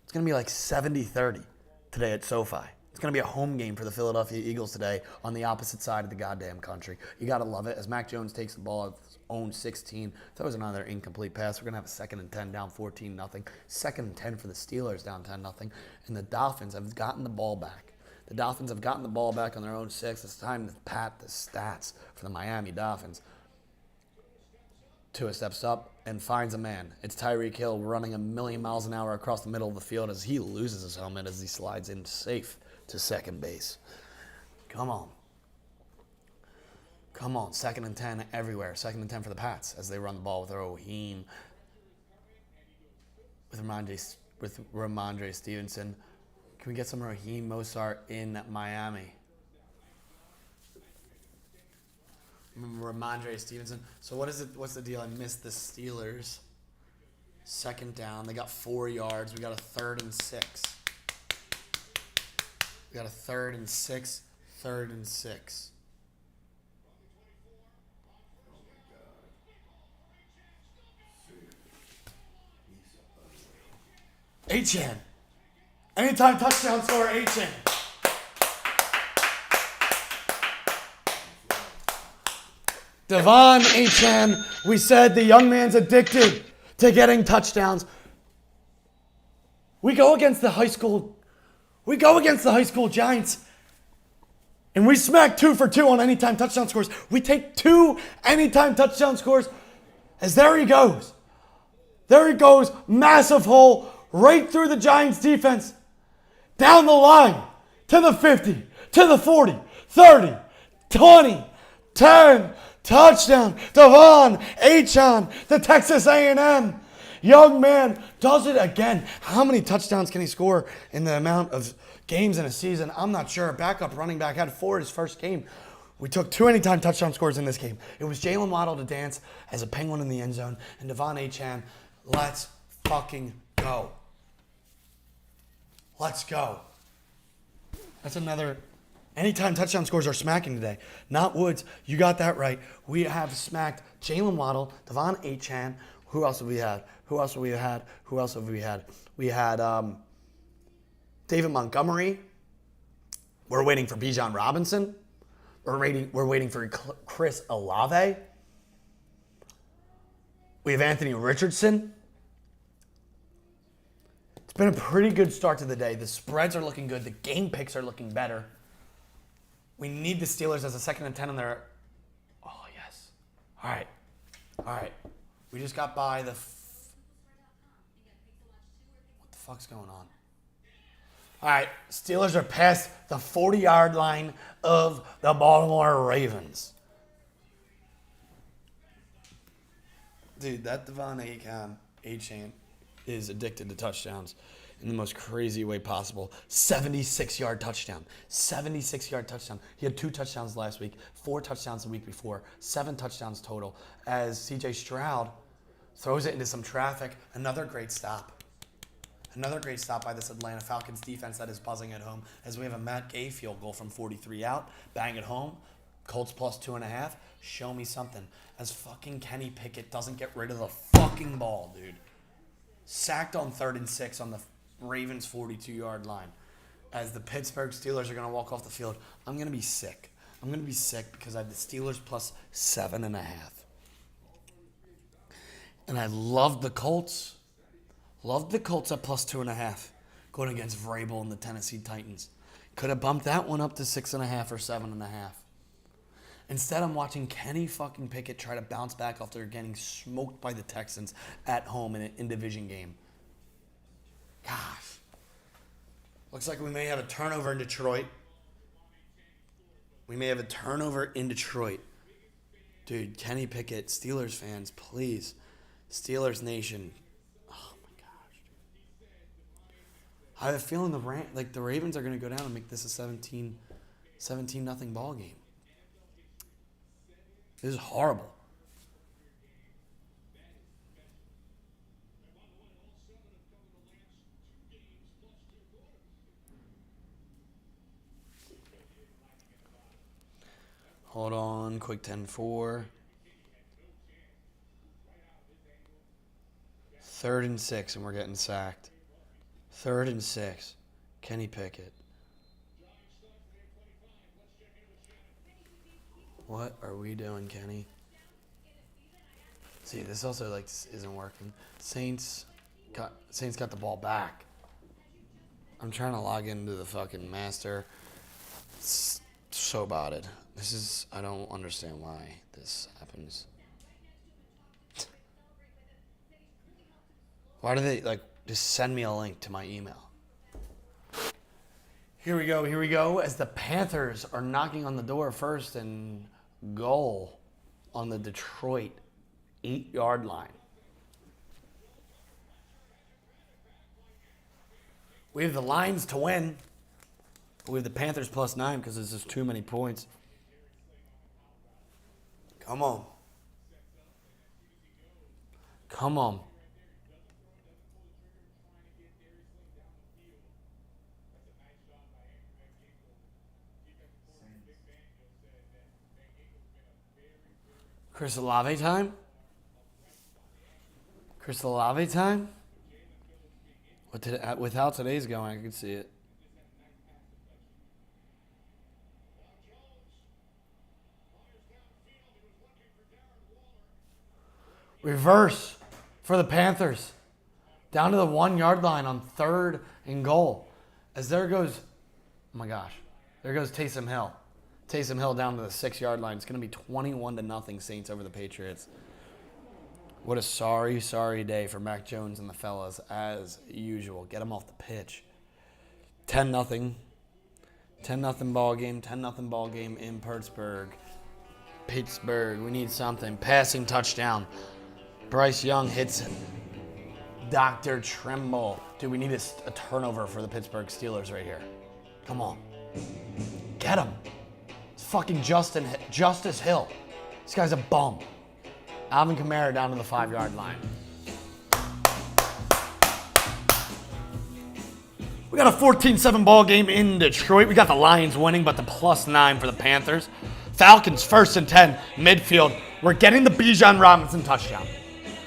It's going to be like 70-30 today at SoFi. It's going to be a home game for the Philadelphia Eagles today on the opposite side of the goddamn country. You got to love it. As Mac Jones takes the ball at his own 16, throws another incomplete pass. We're going to have a 2nd and 10 down 14-0. 2nd and 10 for the Steelers down 10-0. And the Dolphins have gotten the ball back. The Dolphins have gotten the ball back on their own 6. It's time to pat the stats for the Miami Dolphins. Tua steps up and finds a man. It's Tyreek Hill running a million miles an hour across the middle of the field as he loses his helmet as he slides in safe to second base. Come on. Come on. 2nd and 10 everywhere. 2nd and 10 for the Pats as they run the ball with Raheem. With Ramondre Stevenson. Can we get some Raheem Mostert in Miami? Ramondre Stevenson. So what is it? What's the deal? I missed the Steelers. Second down. They got 4 yards. We got a 3rd and 6. We got a 3rd and 6. 3rd and 6. Achane. Anytime touchdown scorer, Achane. Devon Achane. We said the young man's addicted to getting touchdowns. We go against the high school Giants, and we smack 2 for 2 on anytime touchdown scores. We take 2 anytime touchdown scores, as there he goes. There he goes, massive hole right through the Giants defense. Down the line, to the 50, to the 40, 30, 20, 10, touchdown. Devon Achane, the Texas A&M. Young man does it again. How many touchdowns can he score in the amount of games in a season? I'm not sure. Backup running back had 4 his first game. We took 2 anytime touchdown scores in this game. It was Jalen Waddle to dance as a penguin in the end zone, and Devon Achane. Let's fucking go. Let's go. That's another. Anytime touchdown scores are smacking today. Not Woods. You got that right. We have smacked Jalen Waddle, Devon Achane. Who else have we had? Who else have we had? Who else have we had? We had David Montgomery. We're waiting for Bijan Robinson. We're waiting for Chris Olave. We have Anthony Richardson. It's been a pretty good start to the day. The spreads are looking good. The game picks are looking better. We need the Steelers as a 2nd and 10 on their. Oh, yes. All right. We just got by the. What the fuck's going on? All right. Steelers are past the 40-yard line of the Baltimore Ravens. Dude, that Devon Achane is addicted to touchdowns in the most crazy way possible. 76-yard touchdown. 76-yard touchdown. He had 2 touchdowns last week, 4 touchdowns the week before, 7 touchdowns total. As C.J. Stroud throws it into some traffic. Another great stop. Another great stop by this Atlanta Falcons defense that is buzzing at home, as we have a Matt Gay field goal from 43 out. Bang it home. Colts plus 2.5. Show me something. As fucking Kenny Pickett doesn't get rid of the fucking ball, dude. Sacked on 3rd and 6 on the Ravens 42-yard line. As the Pittsburgh Steelers are going to walk off the field, I'm going to be sick. I'm going to be sick because I have the Steelers plus 7.5. And I love the Colts. Love the Colts at plus 2.5 going against Vrabel and the Tennessee Titans. Could have bumped that one up to 6.5 or 7.5. Instead, I'm watching Kenny fucking Pickett try to bounce back after getting smoked by the Texans at home in an in-division game. Gosh. Looks like we may have a turnover in Detroit. Dude, Kenny Pickett, Steelers fans, please. Steelers Nation. Oh, my gosh. I have a feeling the Ravens are going to go down and make this a 17-0 ball game. This is horrible. Hold on, quick 10-4. 3rd and 6, and we're getting sacked. 3rd and 6. Kenny Pickett. What are we doing, Kenny? See, this also isn't working. Saints got the ball back. I'm trying to log into the fucking master. It's so botted. I don't understand why this happens. Why do they just send me a link to my email? Here we go. As the Panthers are knocking on the door, 1st and goal on the Detroit 8-yard line. We have the Lions to win. We have the Panthers plus 9 because there's just too many points. Come on. Chris Olave time? Chris Olave time? With how today's going, I can see it. Reverse for the Panthers. Down to the 1 yard line on 3rd and goal. As there goes, oh my gosh, there goes Taysom Hill. Taysom Hill down to the 6 yard line. It's going to be 21-0 Saints over the Patriots. What a sorry, sorry day for Mac Jones and the fellas, as usual. Get them off the pitch. 10-0. 10-0 ball game. 10-0 ball game in Pittsburgh. Pittsburgh, we need something. Passing touchdown. Bryce Young hits Dr. Trimble. Dude, we need a turnover for the Pittsburgh Steelers right here. Come on. Get him. It's fucking Justice Hill. This guy's a bum. Alvin Kamara down to the 5 yard line. We got a 14-7 ball game in Detroit. We got the Lions winning, but the +9 for the Panthers. Falcons 1st and 10, midfield. We're getting the Bijan Robinson touchdown.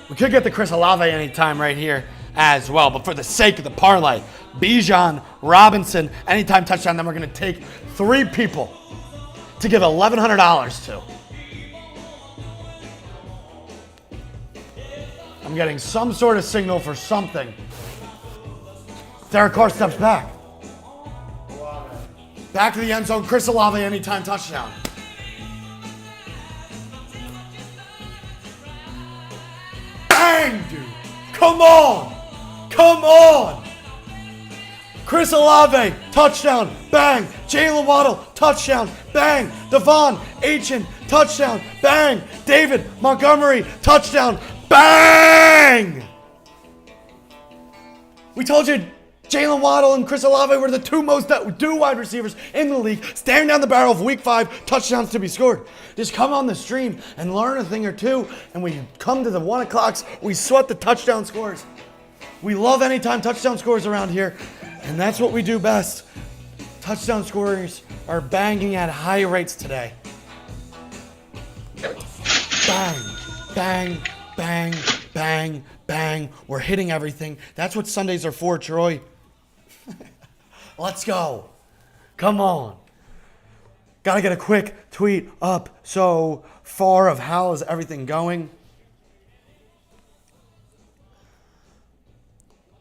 We could get the Chris Olave anytime right here as well, but for the sake of the parlay, Bijan Robinson anytime touchdown, then we're going to take 3 people to give $1,100 to. I'm getting some sort of signal for something. Derek Carr steps back. Back to the end zone. Chris Olave anytime touchdown. Bang, dude. Come on. Come on. Chris Olave, touchdown. Bang. Jalen Waddle, touchdown. Bang. Devon Achane, touchdown. Bang. David Montgomery, touchdown. Bang. We told you Jalen Waddle and Chris Olave were the 2 most wide receivers in the league, staring down the barrel of Week 5 touchdowns to be scored. Just come on the stream and learn a thing or two, and we come to the 1 o'clocks, we sweat the touchdown scores. We love anytime touchdown scores around here, and that's what we do best. Touchdown scorers are banging at high rates today. Bang, bang, bang, bang, bang. We're hitting everything. That's what Sundays are for, Troy. Let's go. Come on. Got to get a quick tweet up so far of how is everything going.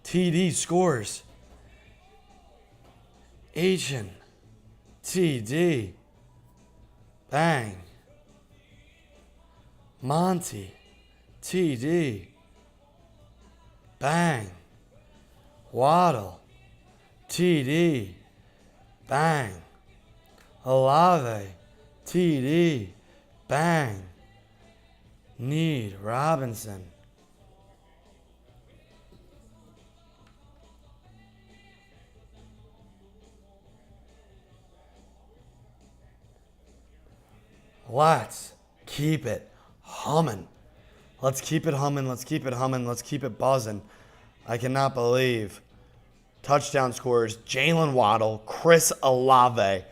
TD scores. Achane. TD. Bang. Monty. TD. Bang. Waddle. TD. Bang. Olave. TD. Bang. Need. Robinson. Let's keep it humming. Let's keep it humming. Let's keep it humming. Let's keep it buzzing. I cannot believe. Touchdown scorers, Jalen Waddle, Chris Olave,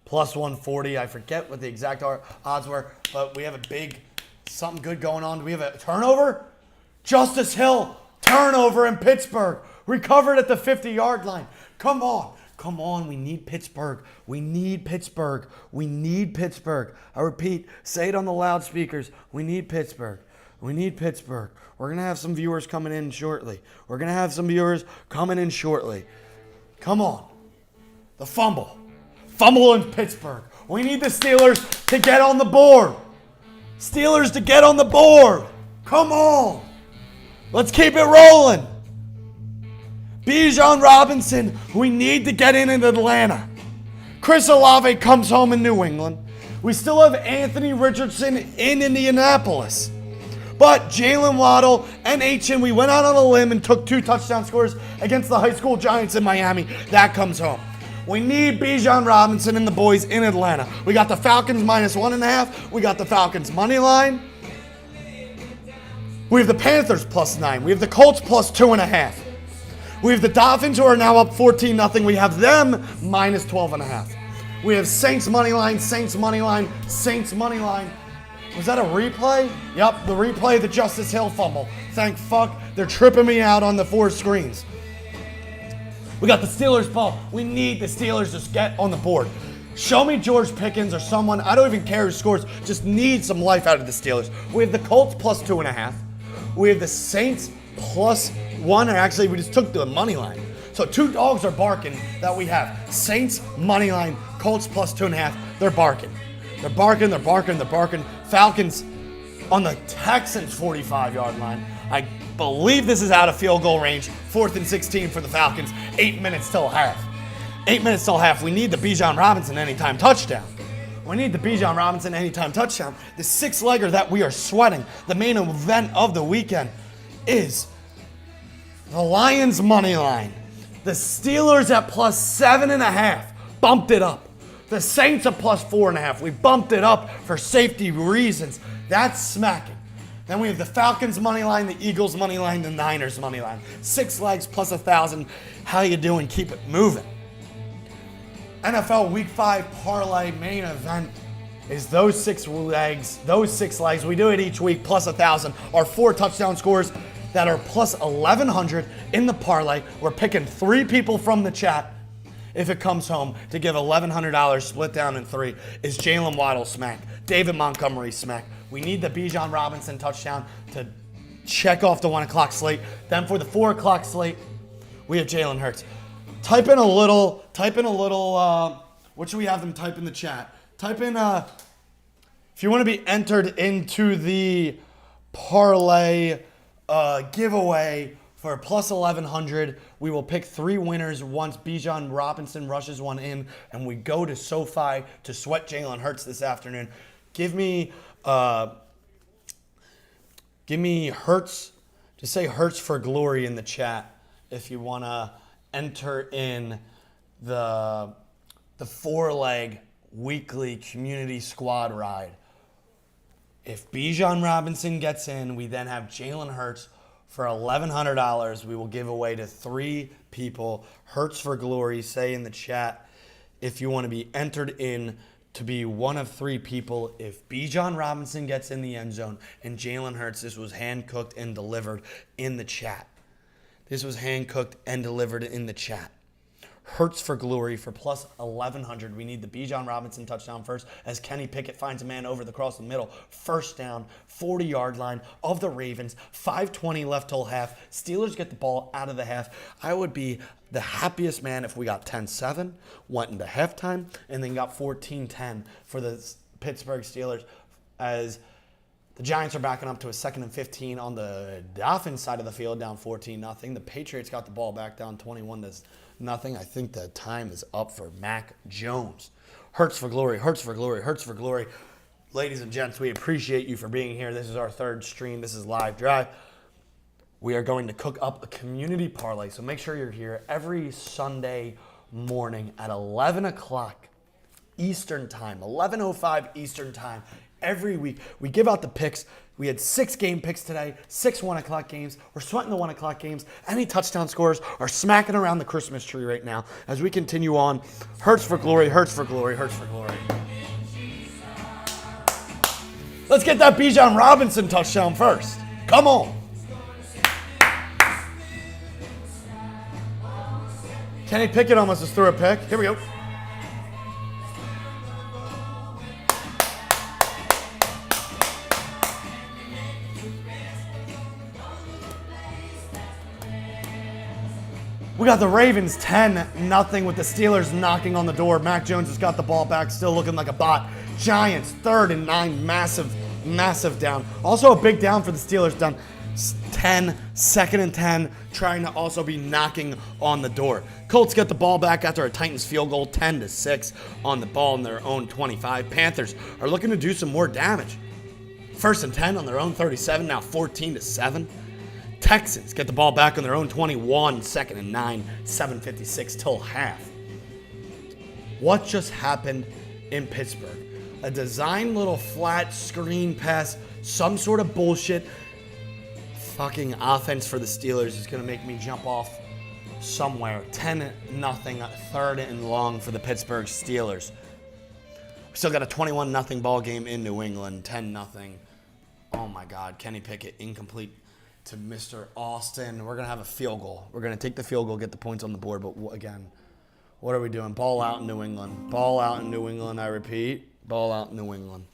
+140. I forget what the exact odds were, but we have a big, something good going on. Do we have a turnover? Justice Hill, turnover in Pittsburgh. Recovered at the 50-yard line. Come on. Come on, we need Pittsburgh. We need Pittsburgh. We need Pittsburgh. I repeat, say it on the loudspeakers. We need Pittsburgh. We need Pittsburgh. We're going to have some viewers coming in shortly. Come on. The fumble. Fumble in Pittsburgh. We need the Steelers to get on the board. Come on. Let's keep it rolling. Bijan Robinson, we need to get in Atlanta. Chris Olave comes home in New England. We still have Anthony Richardson in Indianapolis. But Jalen Waddle and Achane, we went out on a limb and took 2 touchdown scores against the high school Giants in Miami. That comes home. We need Bijan Robinson and the boys in Atlanta. We got the Falcons -1.5. We got the Falcons money line. We have the Panthers +9. We have the Colts +2.5. We have the Dolphins who are now up 14-0. We have them -12.5. We have Saints money line, Saints money line, Saints money line. Was that a replay? Yep, the replay of the Justice Hill fumble. Thank fuck. They're tripping me out on the 4 screens. We got the Steelers ball. We need the Steelers to get on the board. Show me George Pickens or someone. I don't even care who scores. Just need some life out of the Steelers. We have the Colts plus 2.5. We have the Saints plus 1. Or actually, we just took the money line. So 2 dogs are barking that we have. Saints, money line, Colts plus 2.5. They're barking. They're barking, they're barking, they're barking. Falcons on the Texans 45-yard line. I believe this is out of field goal range. 4th and 16 for the Falcons. 8 minutes till half. 8 minutes till half. We need the Bijan Robinson anytime touchdown. We need the Bijan Robinson anytime touchdown. The 6-legger that we are sweating, the main event of the weekend, is the Lions money line. The Steelers at plus 7.5. Bumped it up. The Saints at plus 4.5. We bumped it up for safety reasons. That's smacking. Then we have the Falcons money line, the Eagles money line, the Niners money line. 6 legs plus 1,000. How you doing? Keep it moving. NFL Week 5 parlay main event is those 6 legs. Those 6 legs. We do it each week plus 1,000. Our 4 touchdown scores that are plus 1,100 in the parlay. We're picking 3 people from the chat. If it comes home to give $1,100 split down in 3 is Jalen Waddle smack, David Montgomery smack. We need the Bijan Robinson touchdown to check off the 1 o'clock slate. Then for the 4 o'clock slate, we have Jalen Hurts. Type in a little, what should we have them type in the chat? Type in, if you want to be entered into the parlay giveaway for plus 1,100, we will pick 3 winners once Bijan Robinson rushes one in, and we go to SoFi to sweat Jalen Hurts this afternoon. Give me Hurts. Just say Hurts for glory in the chat if you want to enter in the 4-leg weekly community squad ride. If Bijan Robinson gets in, we then have Jalen Hurts for $1,100. We will give away to 3 people. Hurts for glory. Say in the chat if you want to be entered in to be one of 3 people. If Bijan Robinson gets in the end zone and Jalen Hurts, this was hand-cooked and delivered in the chat. This was hand-cooked and delivered in the chat. Hurts for glory for plus 1,100. We need the Bijan Robinson touchdown first as Kenny Pickett finds a man over across the middle. First down, 40-yard line of the Ravens. 5:20 left till half. Steelers get the ball out of the half. I would be the happiest man if we got 10-7, went into halftime, and then got 14-10 for the Pittsburgh Steelers as the Giants are backing up to a 2nd and 15 on the Dolphins side of the field, down 14-0. The Patriots got the ball back down 21-0. I think the time is up for Mac Jones. Hurts for glory, Hurts for glory, Hurts for glory. Ladies and gents, we appreciate you for being here. This is our 3rd stream. This is Live Drive. We are going to cook up a community parlay, so make sure you're here every Sunday morning at 11 o'clock Eastern Time, 11:05 Eastern Time. Every week, we give out the picks. We had 6 game picks today, 6 1 o'clock games. We're sweating the 1 o'clock games. Any touchdown scores are smacking around the Christmas tree right now as we continue on. Hurts for glory, Hurts for glory, Hurts for glory. Let's get that Bijan Robinson touchdown first. Come on. Kenny Pickett almost just threw a pick. Here we go. We got the Ravens 10-0 with the Steelers knocking on the door. Mac Jones has got the ball back, still looking like a bot. Giants 3rd and 9, massive down. Also a big down for the Steelers, down 10, 2nd and 10, trying to also be knocking on the door. Colts get the ball back after a Titans field goal, 10-6 on the ball in their own 25. Panthers are looking to do some more damage. 1st and 10 on their own 37, now 14-7. Texans get the ball back on their own 21, 2nd and 9, 7:56 till half. What just happened in Pittsburgh? A design little flat screen pass, some sort of bullshit. Fucking offense for the Steelers is going to make me jump off somewhere. 10-0, 3rd and long for the Pittsburgh Steelers. We still got a 21-0 ball game in New England, 10-0. Oh my God, Kenny Pickett incomplete to Mr. Austin. We're gonna have a field goal. We're gonna take the field goal, get the points on the board. But again, what are we doing? Ball out in New England. Ball out in New England. I repeat, ball out in New England.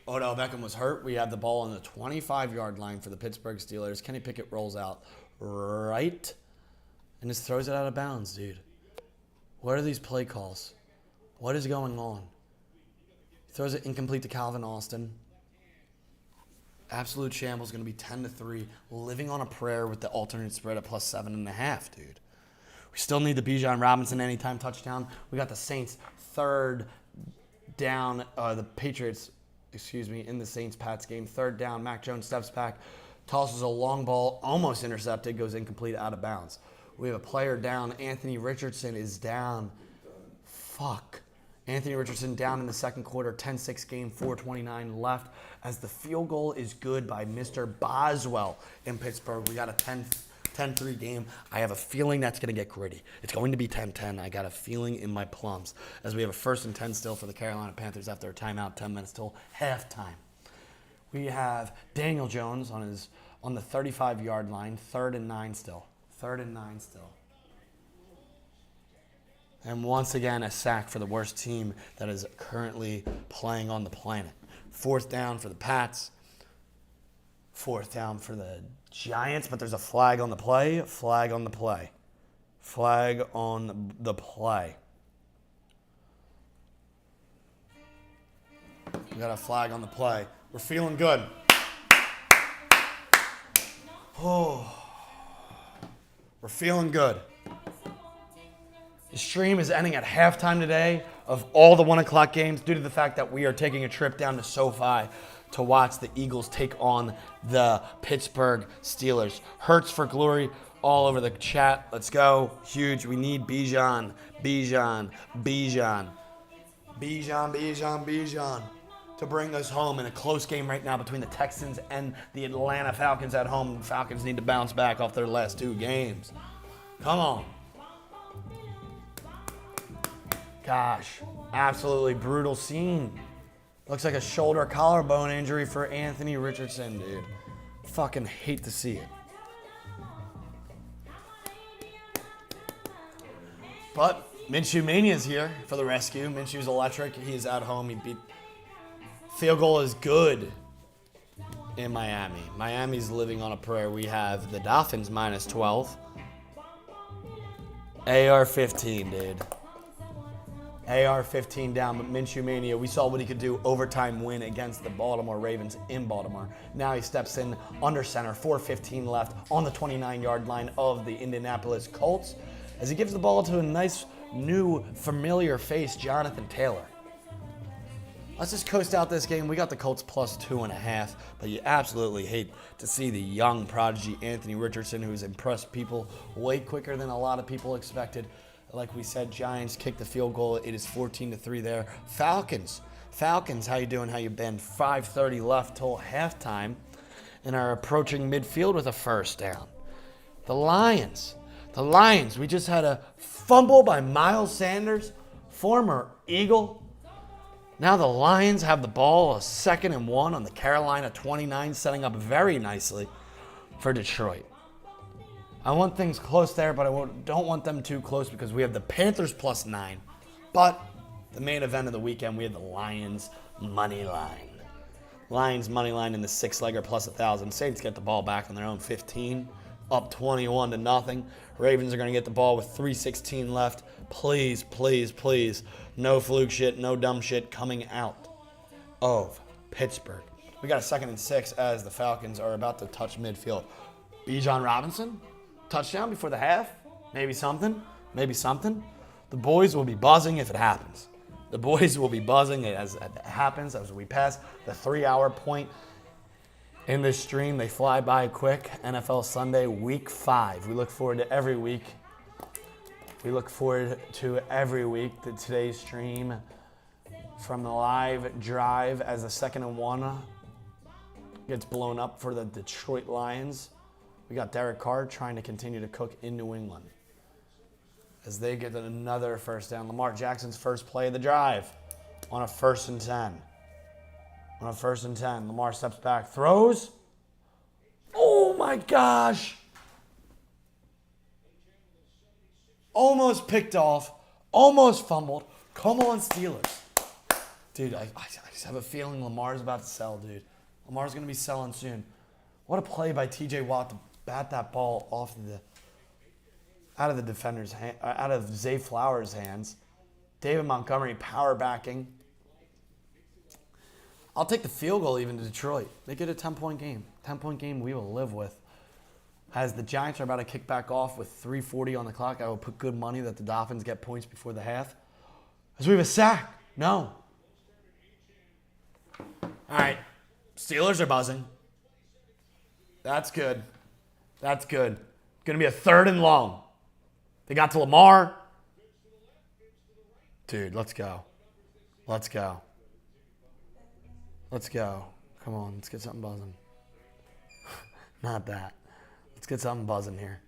Odell Beckham was hurt. We have the ball on the 25-yard line for the Pittsburgh Steelers. Kenny Pickett rolls out right and just throws it out of bounds, dude. What are these play calls? What is going on? He throws it incomplete to Calvin Austin. Absolute shambles. Going to be 10-3. Living on a prayer with the alternate spread at +7.5, dude. We still need the Bijan Robinson anytime touchdown. We got the Saints third down. The Patriots, in the Saints-Pats game. Third down. Mac Jones steps back, tosses a long ball, almost intercepted, goes incomplete, out of bounds. We have a player down. Anthony Richardson is down. Fuck. Anthony Richardson down in the second quarter. 10-6 game, 4:29 left. As the field goal is good by Mr. Boswell in Pittsburgh. We got a 10-3 game. I have a feeling that's going to get gritty. It's going to be 10-10. I got a feeling in my plums. As we have a 1st and 10 still for the Carolina Panthers after a timeout, 10 minutes till halftime. We have Daniel Jones on the 35-yard line, 3rd and 9 still. 3rd and 9 still. And once again, a sack for the worst team that is currently playing on the planet. 4th down for the Pats. 4th down for the Giants, but there's a flag on the play. Flag on the play. Flag on the play. We got a flag on the play. We're feeling good. Oh. We're feeling good. The stream is ending at halftime today of all the 1 o'clock games due to the fact that we are taking a trip down to SoFi to watch the Eagles take on the Pittsburgh Steelers. Hurts for glory all over the chat. Let's go. Huge. We need Bijan to bring us home in a close game right now between the Texans and the Atlanta Falcons at home. The Falcons need to bounce back off their last 2 games. Come on. Gosh, absolutely brutal scene. Looks like a shoulder collarbone injury for Anthony Richardson, dude. Fucking hate to see it. But Minshew Mania's here for the rescue. Minshew's electric. He's at home. He beat. Field goal is good in Miami. Miami's living on a prayer. We have the Dolphins -12. AR-15, dude. AR-15 down, but Minshew Mania, we saw what he could do. Overtime win against the Baltimore Ravens in Baltimore. Now he steps in under center, 4:15 left on the 29-yard line of the Indianapolis Colts as he gives the ball to a nice, new, familiar face, Jonathan Taylor. Let's just coast out this game. We got the Colts +2.5, but you absolutely hate to see the young prodigy Anthony Richardson, who's impressed people way quicker than a lot of people expected. Like we said, Giants kick the field goal. It is 14-3 there. Falcons, how you doing? How you been? 5:30 left till halftime and are approaching midfield with a 1st down. The Lions, we just had a fumble by Miles Sanders, former Eagle. Now the Lions have the ball, a 2nd and 1 on the Carolina 29, setting up very nicely for Detroit. I want things close there, but I don't want them too close because we have the Panthers +9. But the main event of the weekend, we have the Lions money line. Lions money line in the 6-legger +1,000. Saints get the ball back on their own 15, up 21-0. Ravens are going to get the ball with 3:16 left. Please, please, please, no fluke shit, no dumb shit coming out of Pittsburgh. We got a 2nd and 6 as the Falcons are about to touch midfield. Bijan Robinson, touchdown before the half. Maybe something. The boys will be buzzing if it happens. The boys will be buzzing as it happens as we pass the 3-hour point in this stream. They fly by quick. NFL Sunday, week 5. We look forward to every week. Today's stream from the live drive as the 2nd and 1 gets blown up for the Detroit Lions. We got Derek Carr trying to continue to cook in New England. as they get another first down. Lamar Jackson's first play of the drive on a 1st and 10. On a 1st and 10, Lamar steps back, throws. Oh my gosh. Almost picked off, almost fumbled. Come on, Steelers. Dude, I just have a feeling Lamar's about to sell, dude. Lamar's going to be selling soon. What a play by T.J. Watt to bat that ball out of the defender's hand, out of Zay Flowers' hands. David Montgomery power backing. I'll take the field goal even to Detroit. Make it a 10-point game. 10-point game we will live with. As the Giants are about to kick back off with 3:40 on the clock, I will put good money that the Dolphins get points before the half. As we have a sack. No. All right. Steelers are buzzing. That's good. That's good. Going to be a 3rd and long. They got to Lamar. Dude, let's go. Let's go. Let's go. Come on, let's get something buzzing. Not that. Let's get something buzzing here.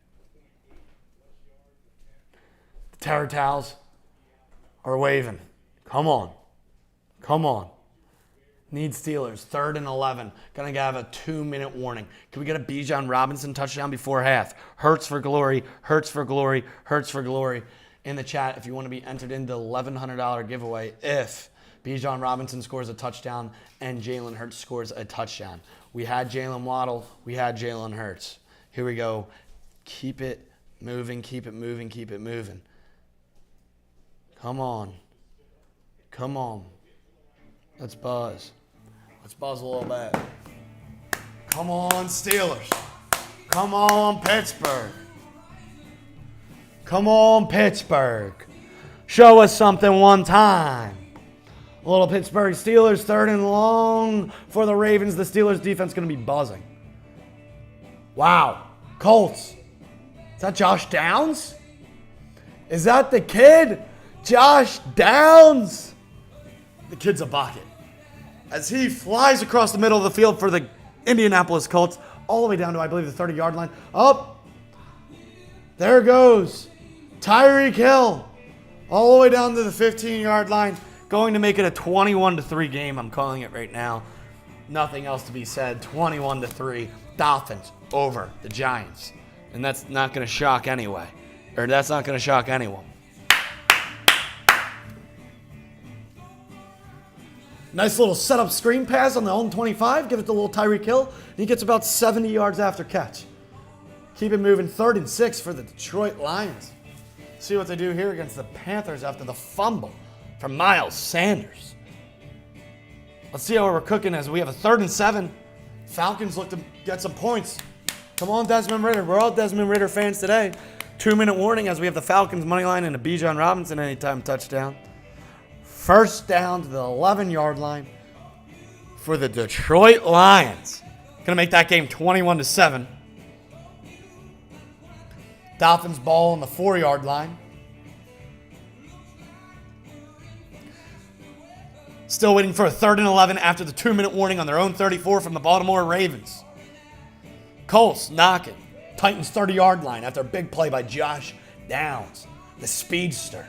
The terror towels are waving. Come on. Come on. Need Steelers. 3rd and 11. Gonna have a 2-minute warning. Can we get a Bijan Robinson touchdown before half? Hurts for glory. Hurts for glory. Hurts for glory. In the chat, if you want to be entered into the $1,100 giveaway, if Bijan Robinson scores a touchdown and Jalen Hurts scores a touchdown. We had Jalen Waddle. We had Jalen Hurts. Here we go. Keep it moving. Keep it moving. Keep it moving. Come on. Come on. Let's buzz. Let's buzz a little bit. Come on, Steelers. Come on, Pittsburgh. Come on, Pittsburgh. Show us something one time. A little Pittsburgh Steelers, 3rd and long for the Ravens. The Steelers defense going to be buzzing. Wow. Colts. Is that Josh Downs? Is that the kid? Josh Downs. The kid's a bucket. As he flies across the middle of the field for the Indianapolis Colts, all the way down to, I believe, the 30-yard line. Up. There goes Tyreek Hill. All the way down to the 15-yard line. Going to make it a 21-3 game. I'm calling it right now. Nothing else to be said. 21-3. Dolphins over the Giants. And that's not going to shock anyway. Or that's not going to shock anyone. Nice little setup screen pass on the own 25. Give it to little Tyreek Hill. He gets about 70 yards after catch. Keep it moving. 3rd and 6 for the Detroit Lions. See what they do here against the Panthers after the fumble from Miles Sanders. Let's see how we're cooking as we have a 3rd and 7. Falcons look to get some points. Come on, Desmond Ridder. We're all Desmond Ridder fans today. 2-minute warning as we have the Falcons money line and a Bijan Robinson anytime touchdown. 1st down to the 11-yard line for the Detroit Lions. Gonna make that game 21-7. Dolphins ball on the 4-yard line. Still waiting for a 3rd and 11 after the 2-minute warning on their own 34 from the Baltimore Ravens. Colts knocking. Titans 30-yard line after a big play by Josh Downs, the speedster.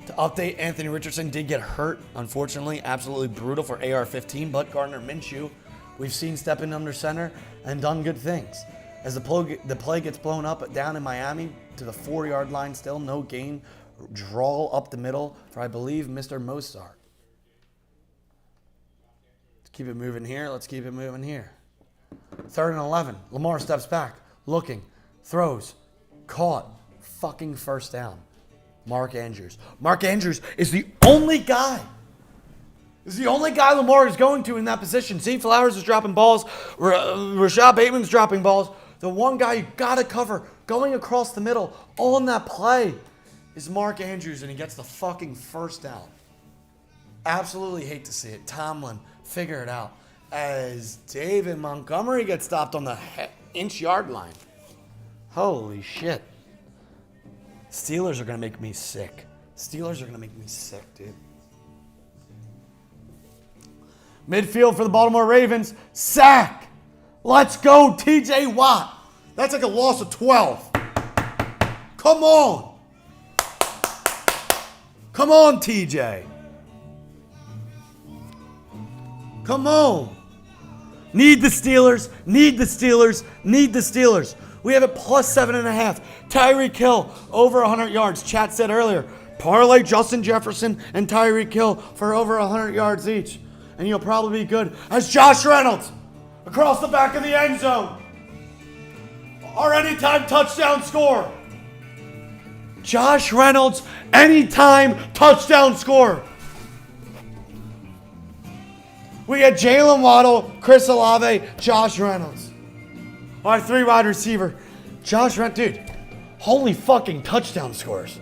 To update, Anthony Richardson did get hurt, unfortunately. Absolutely brutal for AR-15, but Gardner Minshew, we've seen step in under center and done good things. As the play gets blown up down in Miami to the 4-yard line still, no gain. Draw up the middle for, I believe, Mr. Mostert. Let's keep it moving here. Let's keep it moving here. 3rd and 11. Lamar steps back, looking, throws, caught, fucking 1st down. Mark Andrews. Mark Andrews is the only guy. Lamar is going to in that position. Zay Flowers is dropping balls. Rashad Bateman's dropping balls. The one guy you got to cover going across the middle on that play is Mark Andrews, and he gets the fucking 1st down. Absolutely hate to see it. Tomlin, figure it out. As David Montgomery gets stopped on the inch-yard line. Holy shit. Steelers are going to make me sick. Dude. Midfield for the Baltimore Ravens. Sack. Let's go, TJ Watt. That's like a loss of 12. Come on. Come on, TJ. Come on. Need the Steelers. Need the Steelers. Need the Steelers. We have it plus 7.5. Tyreek Hill over 100 yards. Chat said earlier, parlay Justin Jefferson and Tyreek Hill for over 100 yards each. And you'll probably be good. As Josh Reynolds across the back of the end zone. Our anytime touchdown score. Josh Reynolds, anytime touchdown score. We had Jalen Waddle, Chris Olave, Josh Reynolds. Our 3 wide receiver. Josh Reynolds, dude, holy fucking touchdown scores.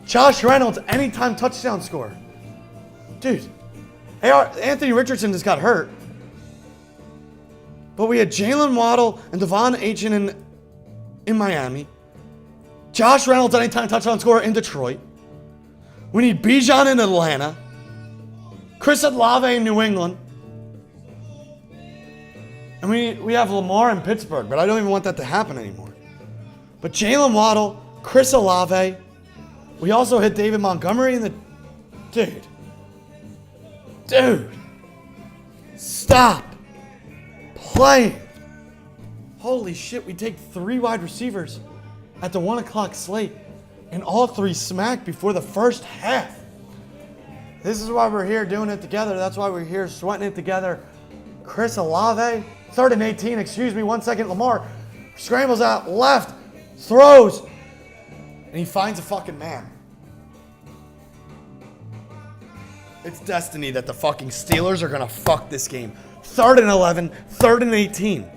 Josh Reynolds, anytime touchdown score. Dude, Anthony Richardson just got hurt. But we had Jalen Waddle and Devon Achane in Miami. Josh Reynolds, anytime touchdown scorer in Detroit. We need Bijan in Atlanta. Chris Olave in New England. And we have Lamar in Pittsburgh, but I don't even want that to happen anymore. But Jalen Waddle, Chris Olave. We also hit David Montgomery in the... Dude. Stop playing. Holy shit, we take 3 wide receivers at the 1 o'clock slate, and all 3 smacked before the first half. This is why we're here doing it together. That's why we're here sweating it together. Chris Olave, 3rd and 18, 1 second. Lamar scrambles out left, throws, and he finds a fucking man. It's destiny that the fucking Steelers are gonna fuck this game. 3rd and 11, 3rd and 18.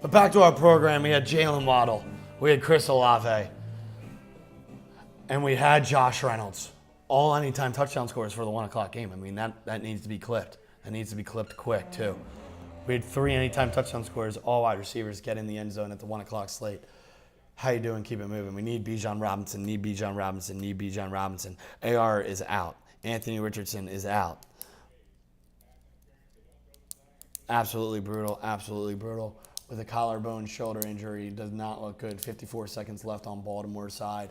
But back to our program, we had Jalen Waddle, we had Chris Olave, and we had Josh Reynolds. All anytime touchdown scores for the 1 o'clock game. I mean, that needs to be clipped. That needs to be clipped quick, too. We had 3 anytime touchdown scores. All wide receivers get in the end zone at the 1 o'clock slate. How you doing? Keep it moving. We need Bijan Robinson, need Bijan Robinson, need Bijan Robinson. AR is out. Anthony Richardson is out. Absolutely brutal, absolutely brutal. With a collarbone shoulder injury, does not look good. 54 seconds left on Baltimore's side.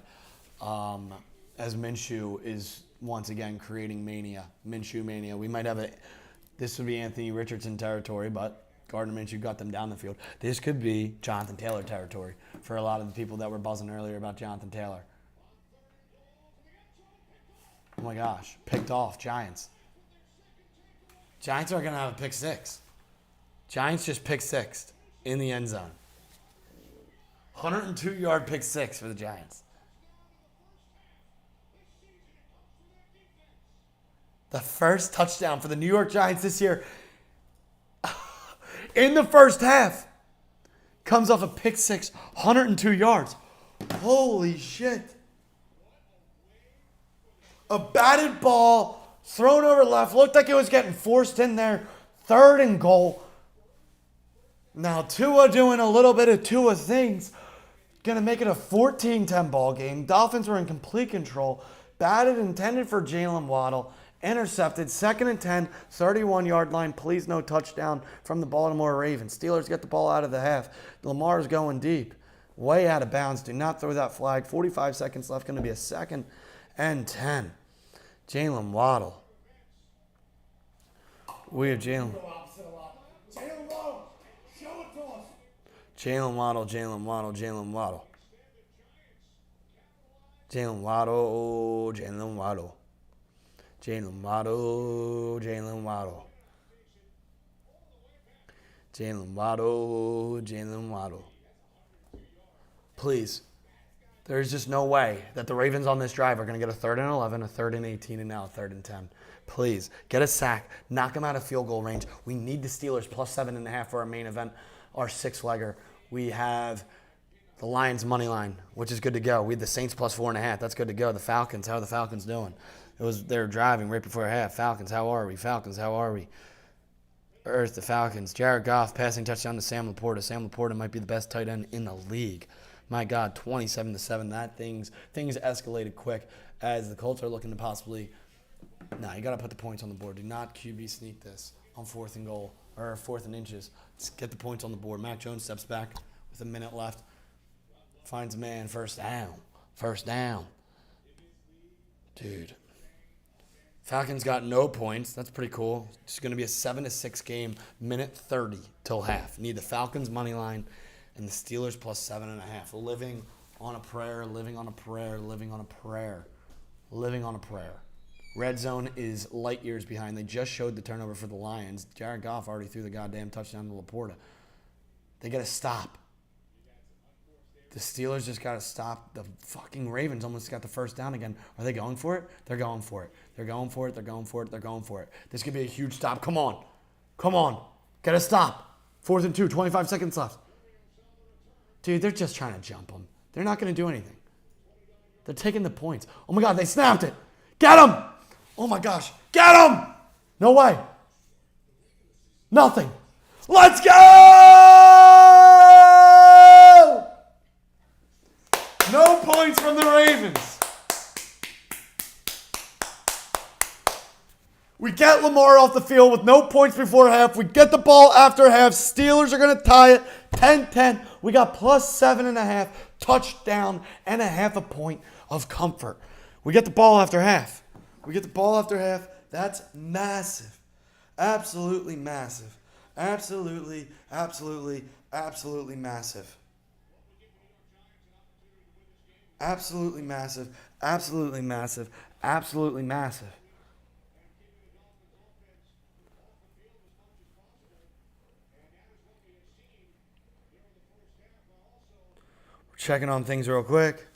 As Minshew is once again creating mania. Minshew mania. We might have this would be Anthony Richardson territory, but Gardner Minshew got them down the field. This could be Jonathan Taylor territory for a lot of the people that were buzzing earlier about Jonathan Taylor. Oh my gosh. Picked off. Giants. Giants are going to have a pick 6. Giants just pick 6 in the end zone. 102-yard pick 6 for the Giants. The first touchdown for the New York Giants this year in the first half comes off a pick 6, 102 yards. Holy shit. A batted ball thrown over left. Looked like it was getting forced in there. 3rd and goal. Now Tua doing a little bit of Tua things. Going to make it a 14-10 ball game. Dolphins were in complete control. Batted, intended for Jalen Waddle. Intercepted. 2nd and 10, 31-yard line. Please no touchdown from the Baltimore Ravens. Steelers get the ball out of the half. Lamar's going deep. Way out of bounds. Do not throw that flag. 45 seconds left. Going to be a 2nd and 10. Jalen Waddle. We have Jalen. Jalen Waddle, Jalen Waddle, Jalen Waddle. Jalen Waddle, Jalen Waddle. Jalen Waddle, Jalen Waddle. Jalen Waddle, Jalen Waddle. Please. There's just no way that the Ravens on this drive are going to get a 3rd and 11, a 3rd and 18, and now a 3rd and 10. Please, get a sack. Knock them out of field goal range. We need the Steelers plus 7.5 for our main event, our 6-legger. We have the Lions money line, which is good to go. We had the Saints plus 4.5. That's good to go. The Falcons, how are the Falcons doing? They were driving right before half. Falcons, how are we? Falcons, how are we? The Falcons. Jared Goff passing touchdown to Sam Laporta. Sam Laporta might be the best tight end in the league. My God, 27-7. That things escalated quick as the Colts are looking to possibly. You got to put the points on the board. Do not QB sneak this. on 4th and goal, or 4th and inches. Let's get the points on the board. Mac Jones steps back with a minute left. Finds a man, first down. First down. Dude. Falcons got no points. That's pretty cool. It's going to be a 7-6 game, minute 30 till half. Need the Falcons money line and the Steelers plus 7.5. Living on a prayer, living on a prayer, living on a prayer, living on a prayer. Red zone is light years behind. They just showed the turnover for the Lions. Jared Goff already threw the goddamn touchdown to Laporta. They got to stop. The Steelers just got to stop. The fucking Ravens almost got the first down again. Are they going for it? They're going for it. They're going for it. They're going for it. They're going for it. This could be a huge stop. Come on. Come on. Get a stop. 4th and 2, 25 seconds left. Dude, they're just trying to jump them. They're not going to do anything. They're taking the points. Oh, my God, they snapped it. Get him. Oh, my gosh. Get him. No way. Nothing. Let's go. No points from the Ravens. We get Lamar off the field with no points before half. We get the ball after half. Steelers are going to tie it 10-10. We got plus 7.5, touchdown, and a half a point of comfort. We get the ball after half. We get the ball after half. That's massive. Absolutely massive. Absolutely, absolutely, absolutely massive. Absolutely massive. Absolutely massive. Absolutely massive. Checking on things real quick.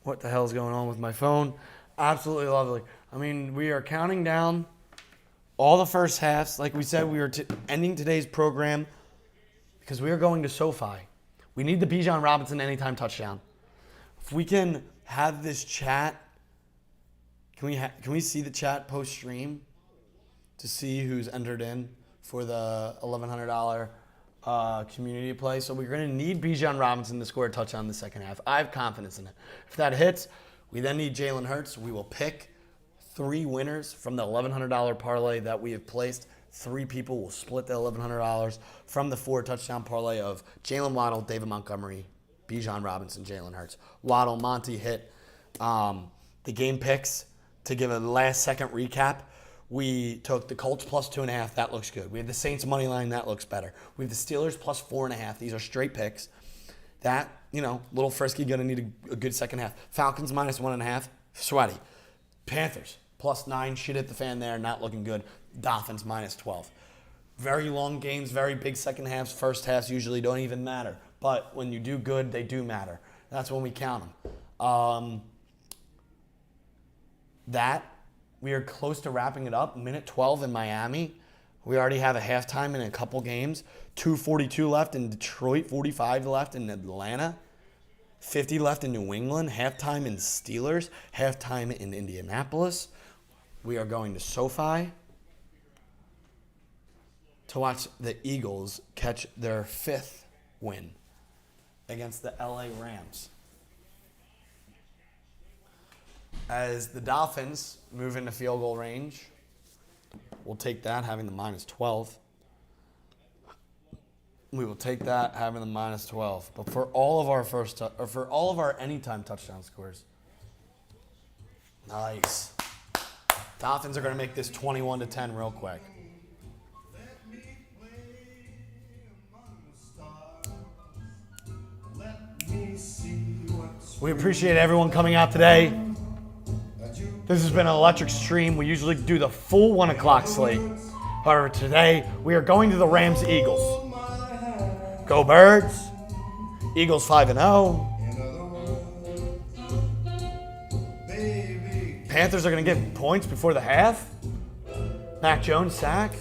What the hell's going on with my phone? Absolutely lovely. I mean, we are counting down all the first halves. Like we said, we are ending today's program because we are going to SoFi. We need the Bijan Robinson anytime touchdown. If we can have this chat, can we see the chat post-stream to see who's entered in for the $1,100 community play? So we're going to need Bijan Robinson to score a touchdown in the second half. I have confidence in it. If that hits, we then need Jalen Hurts. We will pick 3 winners from the $1,100 parlay that we have placed. 3 people will split the $1,100 from the 4 touchdown parlay of Jalen Waddle, David Montgomery, Bijan Robinson, Jalen Hurts. Waddle, Monty hit the game picks. To give a last-second recap, we took the Colts plus 2.5. That looks good. We have the Saints money line. That looks better. We have the Steelers plus 4.5. These are straight picks. That, little frisky, going to need a good second half. Falcons minus 1.5. Sweaty. Panthers plus 9. Shit hit the fan there. Not looking good. Dolphins minus 12. Very long games. Very big second halves. First halves usually don't even matter. But when you do good, they do matter. That's when we count them. We are close to wrapping it up. Minute 12 in Miami. We already have a halftime in a couple games. 2:42 left in Detroit. 45 left in Atlanta. 50 left in New England. Halftime in Steelers. Halftime in Indianapolis. We are going to SoFi to watch the Eagles catch their 5th win against the LA Rams. As the Dolphins move into field goal range, we'll take that, having the minus 12. We will take that, having the minus 12. But for all of our for all of our anytime touchdown scores, nice. Dolphins are going to make this 21-10 real quick. We appreciate everyone coming out today. This has been an electric stream. We usually do the full 1 o'clock slate. However, today we are going to the Rams-Eagles. Go Birds. Eagles 5-0. Panthers are going to get points before the half. Mac Jones sack.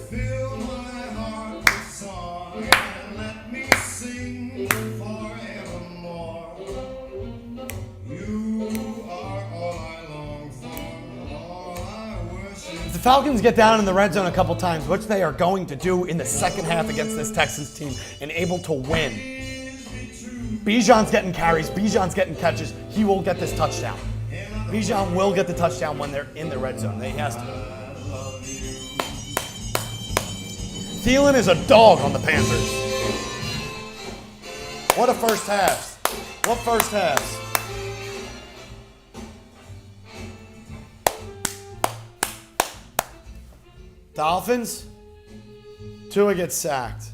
The Falcons get down in the red zone a couple times, which they are going to do in the second half against this Texans team, and able to win. Bijan's getting carries. Bijan's getting catches. He will get this touchdown. Bijan will get the touchdown when they're in the red zone. He has to. Thielen is a dog on the Panthers. What a first half. What first half. Dolphins. Tua gets sacked.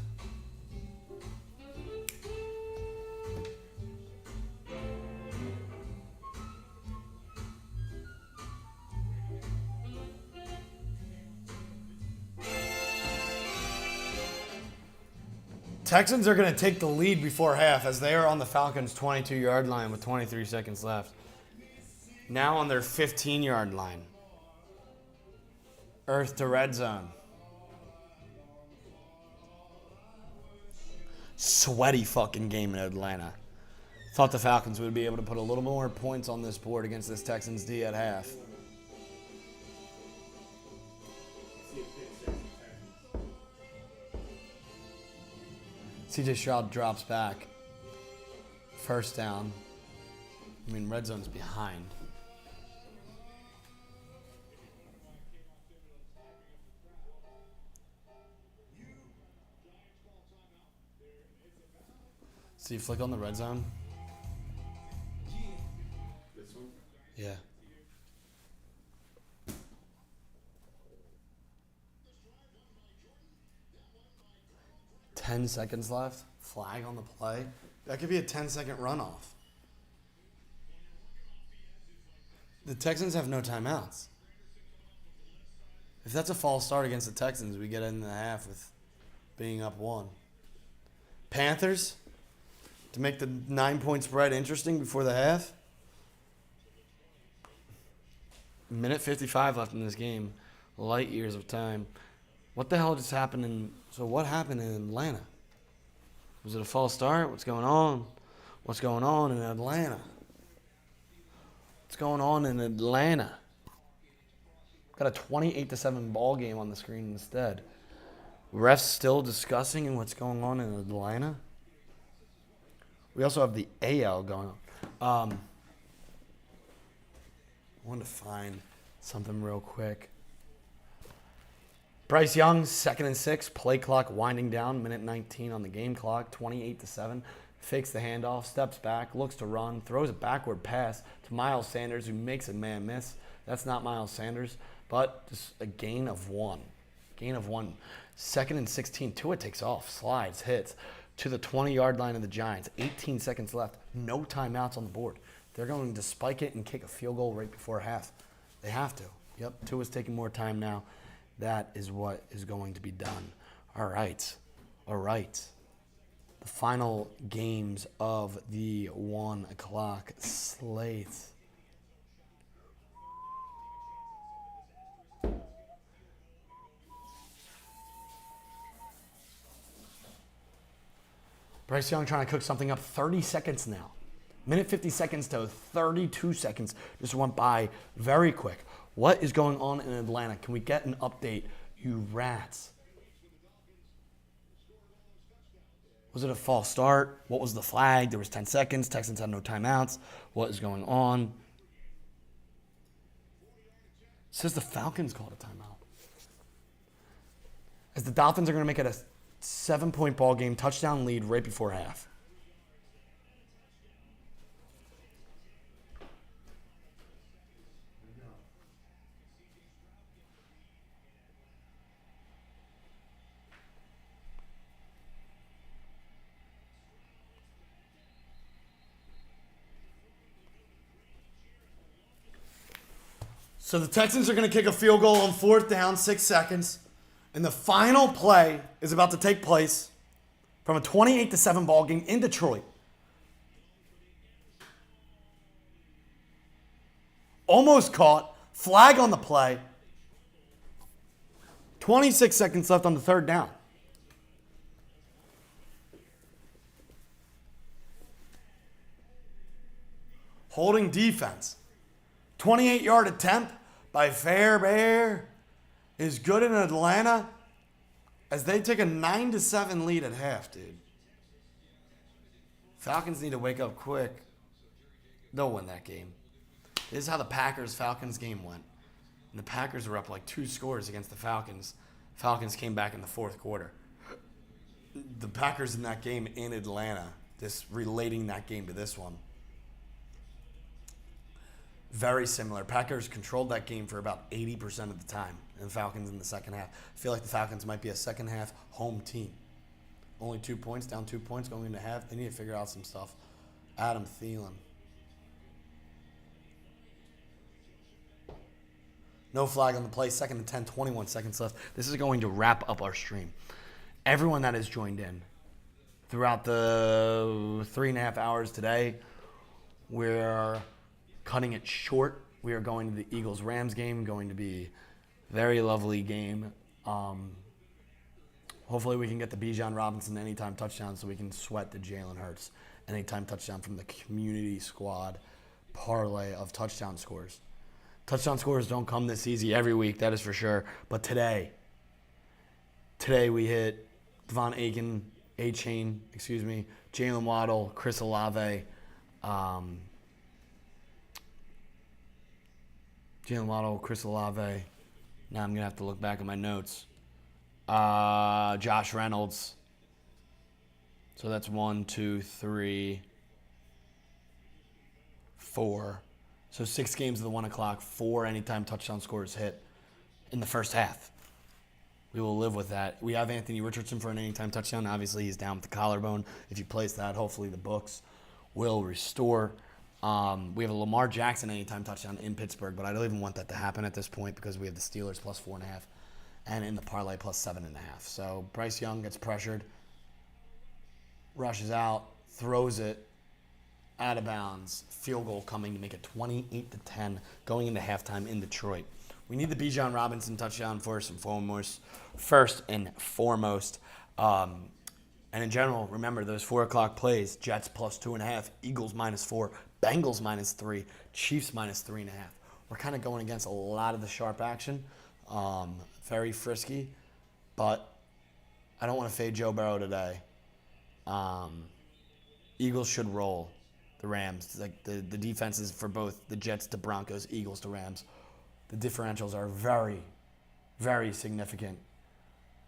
Texans are going to take the lead before half as they are on the Falcons' 22-yard line with 23 seconds left. Now on their 15-yard line. Earth to red zone. Sweaty fucking game in Atlanta. Thought the Falcons would be able to put a little more points on this board against this Texans D at half. CJ Stroud drops back. First down. I mean, red zone's behind. So you flick on the red zone? This one? Yeah. Ten seconds left. Flag on the play. That could be a 10-second runoff. The Texans have no timeouts. If that's a false start against the Texans, we get in the half with being up 1. Panthers, to make the 9-point spread interesting before the half. Minute 55 left in this game. Light years of time. What the hell just happened so what happened in Atlanta? Was it a false start? What's going on? What's going on in Atlanta? What's going on in Atlanta? Got a 28-7 ball game on the screen instead. Refs still discussing what's going on in Atlanta. We also have the AL going on. I wanted to find something real quick. Bryce Young, 2nd and 6, play clock winding down, minute 19 on the game clock, 28-7. Fakes the handoff, steps back, looks to run, throws a backward pass to Miles Sanders, who makes a man miss. That's not Miles Sanders, but just a gain of 1. Gain of 1. 2nd and 16, Tua takes off, slides, hits to the 20-yard line of the Giants. 18 seconds left. No timeouts on the board. They're going to spike it and kick a field goal right before half. They have to. Yep, Tua's taking more time now. That is what is going to be done. All right. The final games of the 1 o'clock slate. Bryce Young trying to cook something up. 30 seconds now. Minute 50 seconds to 32 seconds just went by very quick. What is going on in Atlanta? Can we get an update, you rats? Was it a false start? What was the flag? There was 10 seconds. Texans had no timeouts. What is going on? It says the Falcons called a timeout. As the Dolphins are going to make it a 7-point ball game, touchdown lead right before half. So the Texans are going to kick a field goal on 4th down, 6 seconds. And the final play is about to take place from a 28-7 ball game in Detroit. Almost caught. Flag on the play. 26 seconds left on the 3rd down. Holding defense. 28-yard attempt by Fairbairn is good in Atlanta as they take a 9-7 lead at half, dude. Falcons need to wake up quick. They'll win that game. This is how the Packers-Falcons game went. And the Packers were up like 2 scores against the Falcons. Falcons came back in the 4th quarter. the Packers in that game in Atlanta, this relating that game to this one. Very similar. Packers controlled that game for about 80% of the time, and the Falcons in the second half. I feel like the Falcons might be a second half home team. Only 2 points, down 2 points going into half. They need to figure out some stuff. Adam Thielen. No flag on the play. 2nd and 10, 21 seconds left. This is going to wrap up our stream. Everyone that has joined in throughout the 3.5 hours today, we're cutting it short. We are going to the Eagles-Rams game. Going to be a very lovely game. Hopefully we can get the Bijan Robinson anytime touchdown so we can sweat the Jalen Hurts anytime touchdown from the community squad parlay of touchdown scores. Touchdown scores don't come this easy every week, that is for sure. But today we hit Devon Aiken, Jalen Waddle, Chris Olave, Now I'm going to have to look back at my notes. Josh Reynolds. So that's 1, 2, 3, 4. So 6 games of the 1 o'clock, 4 anytime touchdown scores hit in the first half. We will live with that. We have Anthony Richardson for an anytime touchdown. Obviously, he's down with the collarbone. If you place that, hopefully the books will restore. We have a Lamar Jackson anytime touchdown in Pittsburgh, but I don't even want that to happen at this point because we have the Steelers plus 4.5 and in the parlay plus 7.5. So Bryce Young gets pressured, rushes out, throws it out of bounds, field goal coming to make it 28-10 going into halftime in Detroit. We need the Bijan Robinson touchdown first and foremost. And in general, remember those 4 o'clock plays: Jets plus 2.5, Eagles minus 4, Bengals minus 3, Chiefs minus 3.5. We're kind of going against a lot of the sharp action. Very frisky, but I don't want to fade Joe Burrow today. Eagles should roll the Rams. Like the defenses for both the Jets to Broncos, Eagles to Rams. The differentials are very, very significant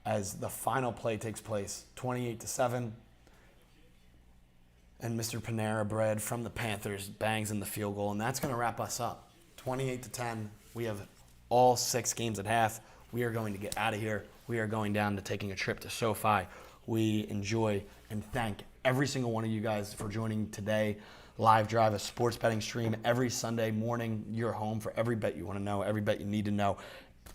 as the final play takes place, 28-7. And Mr. Panera Bread from the Panthers bangs in the field goal, and that's going to wrap us up. 28-10. We have all 6 games at half. We are going to get out of here. We are going down to taking a trip to SoFi. We enjoy and thank every single one of you guys for joining today. Live Drive, a sports betting stream every Sunday morning. You're home for every bet you want to know, every bet you need to know.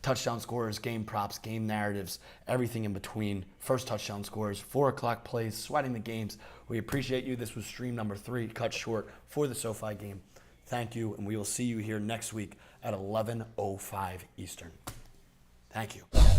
Touchdown scores, game props, game narratives, everything in between. First touchdown scores, 4 o'clock plays, sweating the games. We appreciate you. This was stream number 3, cut short for the SoFi game. Thank you, and we will see you here next week at 11:05 Eastern. Thank you.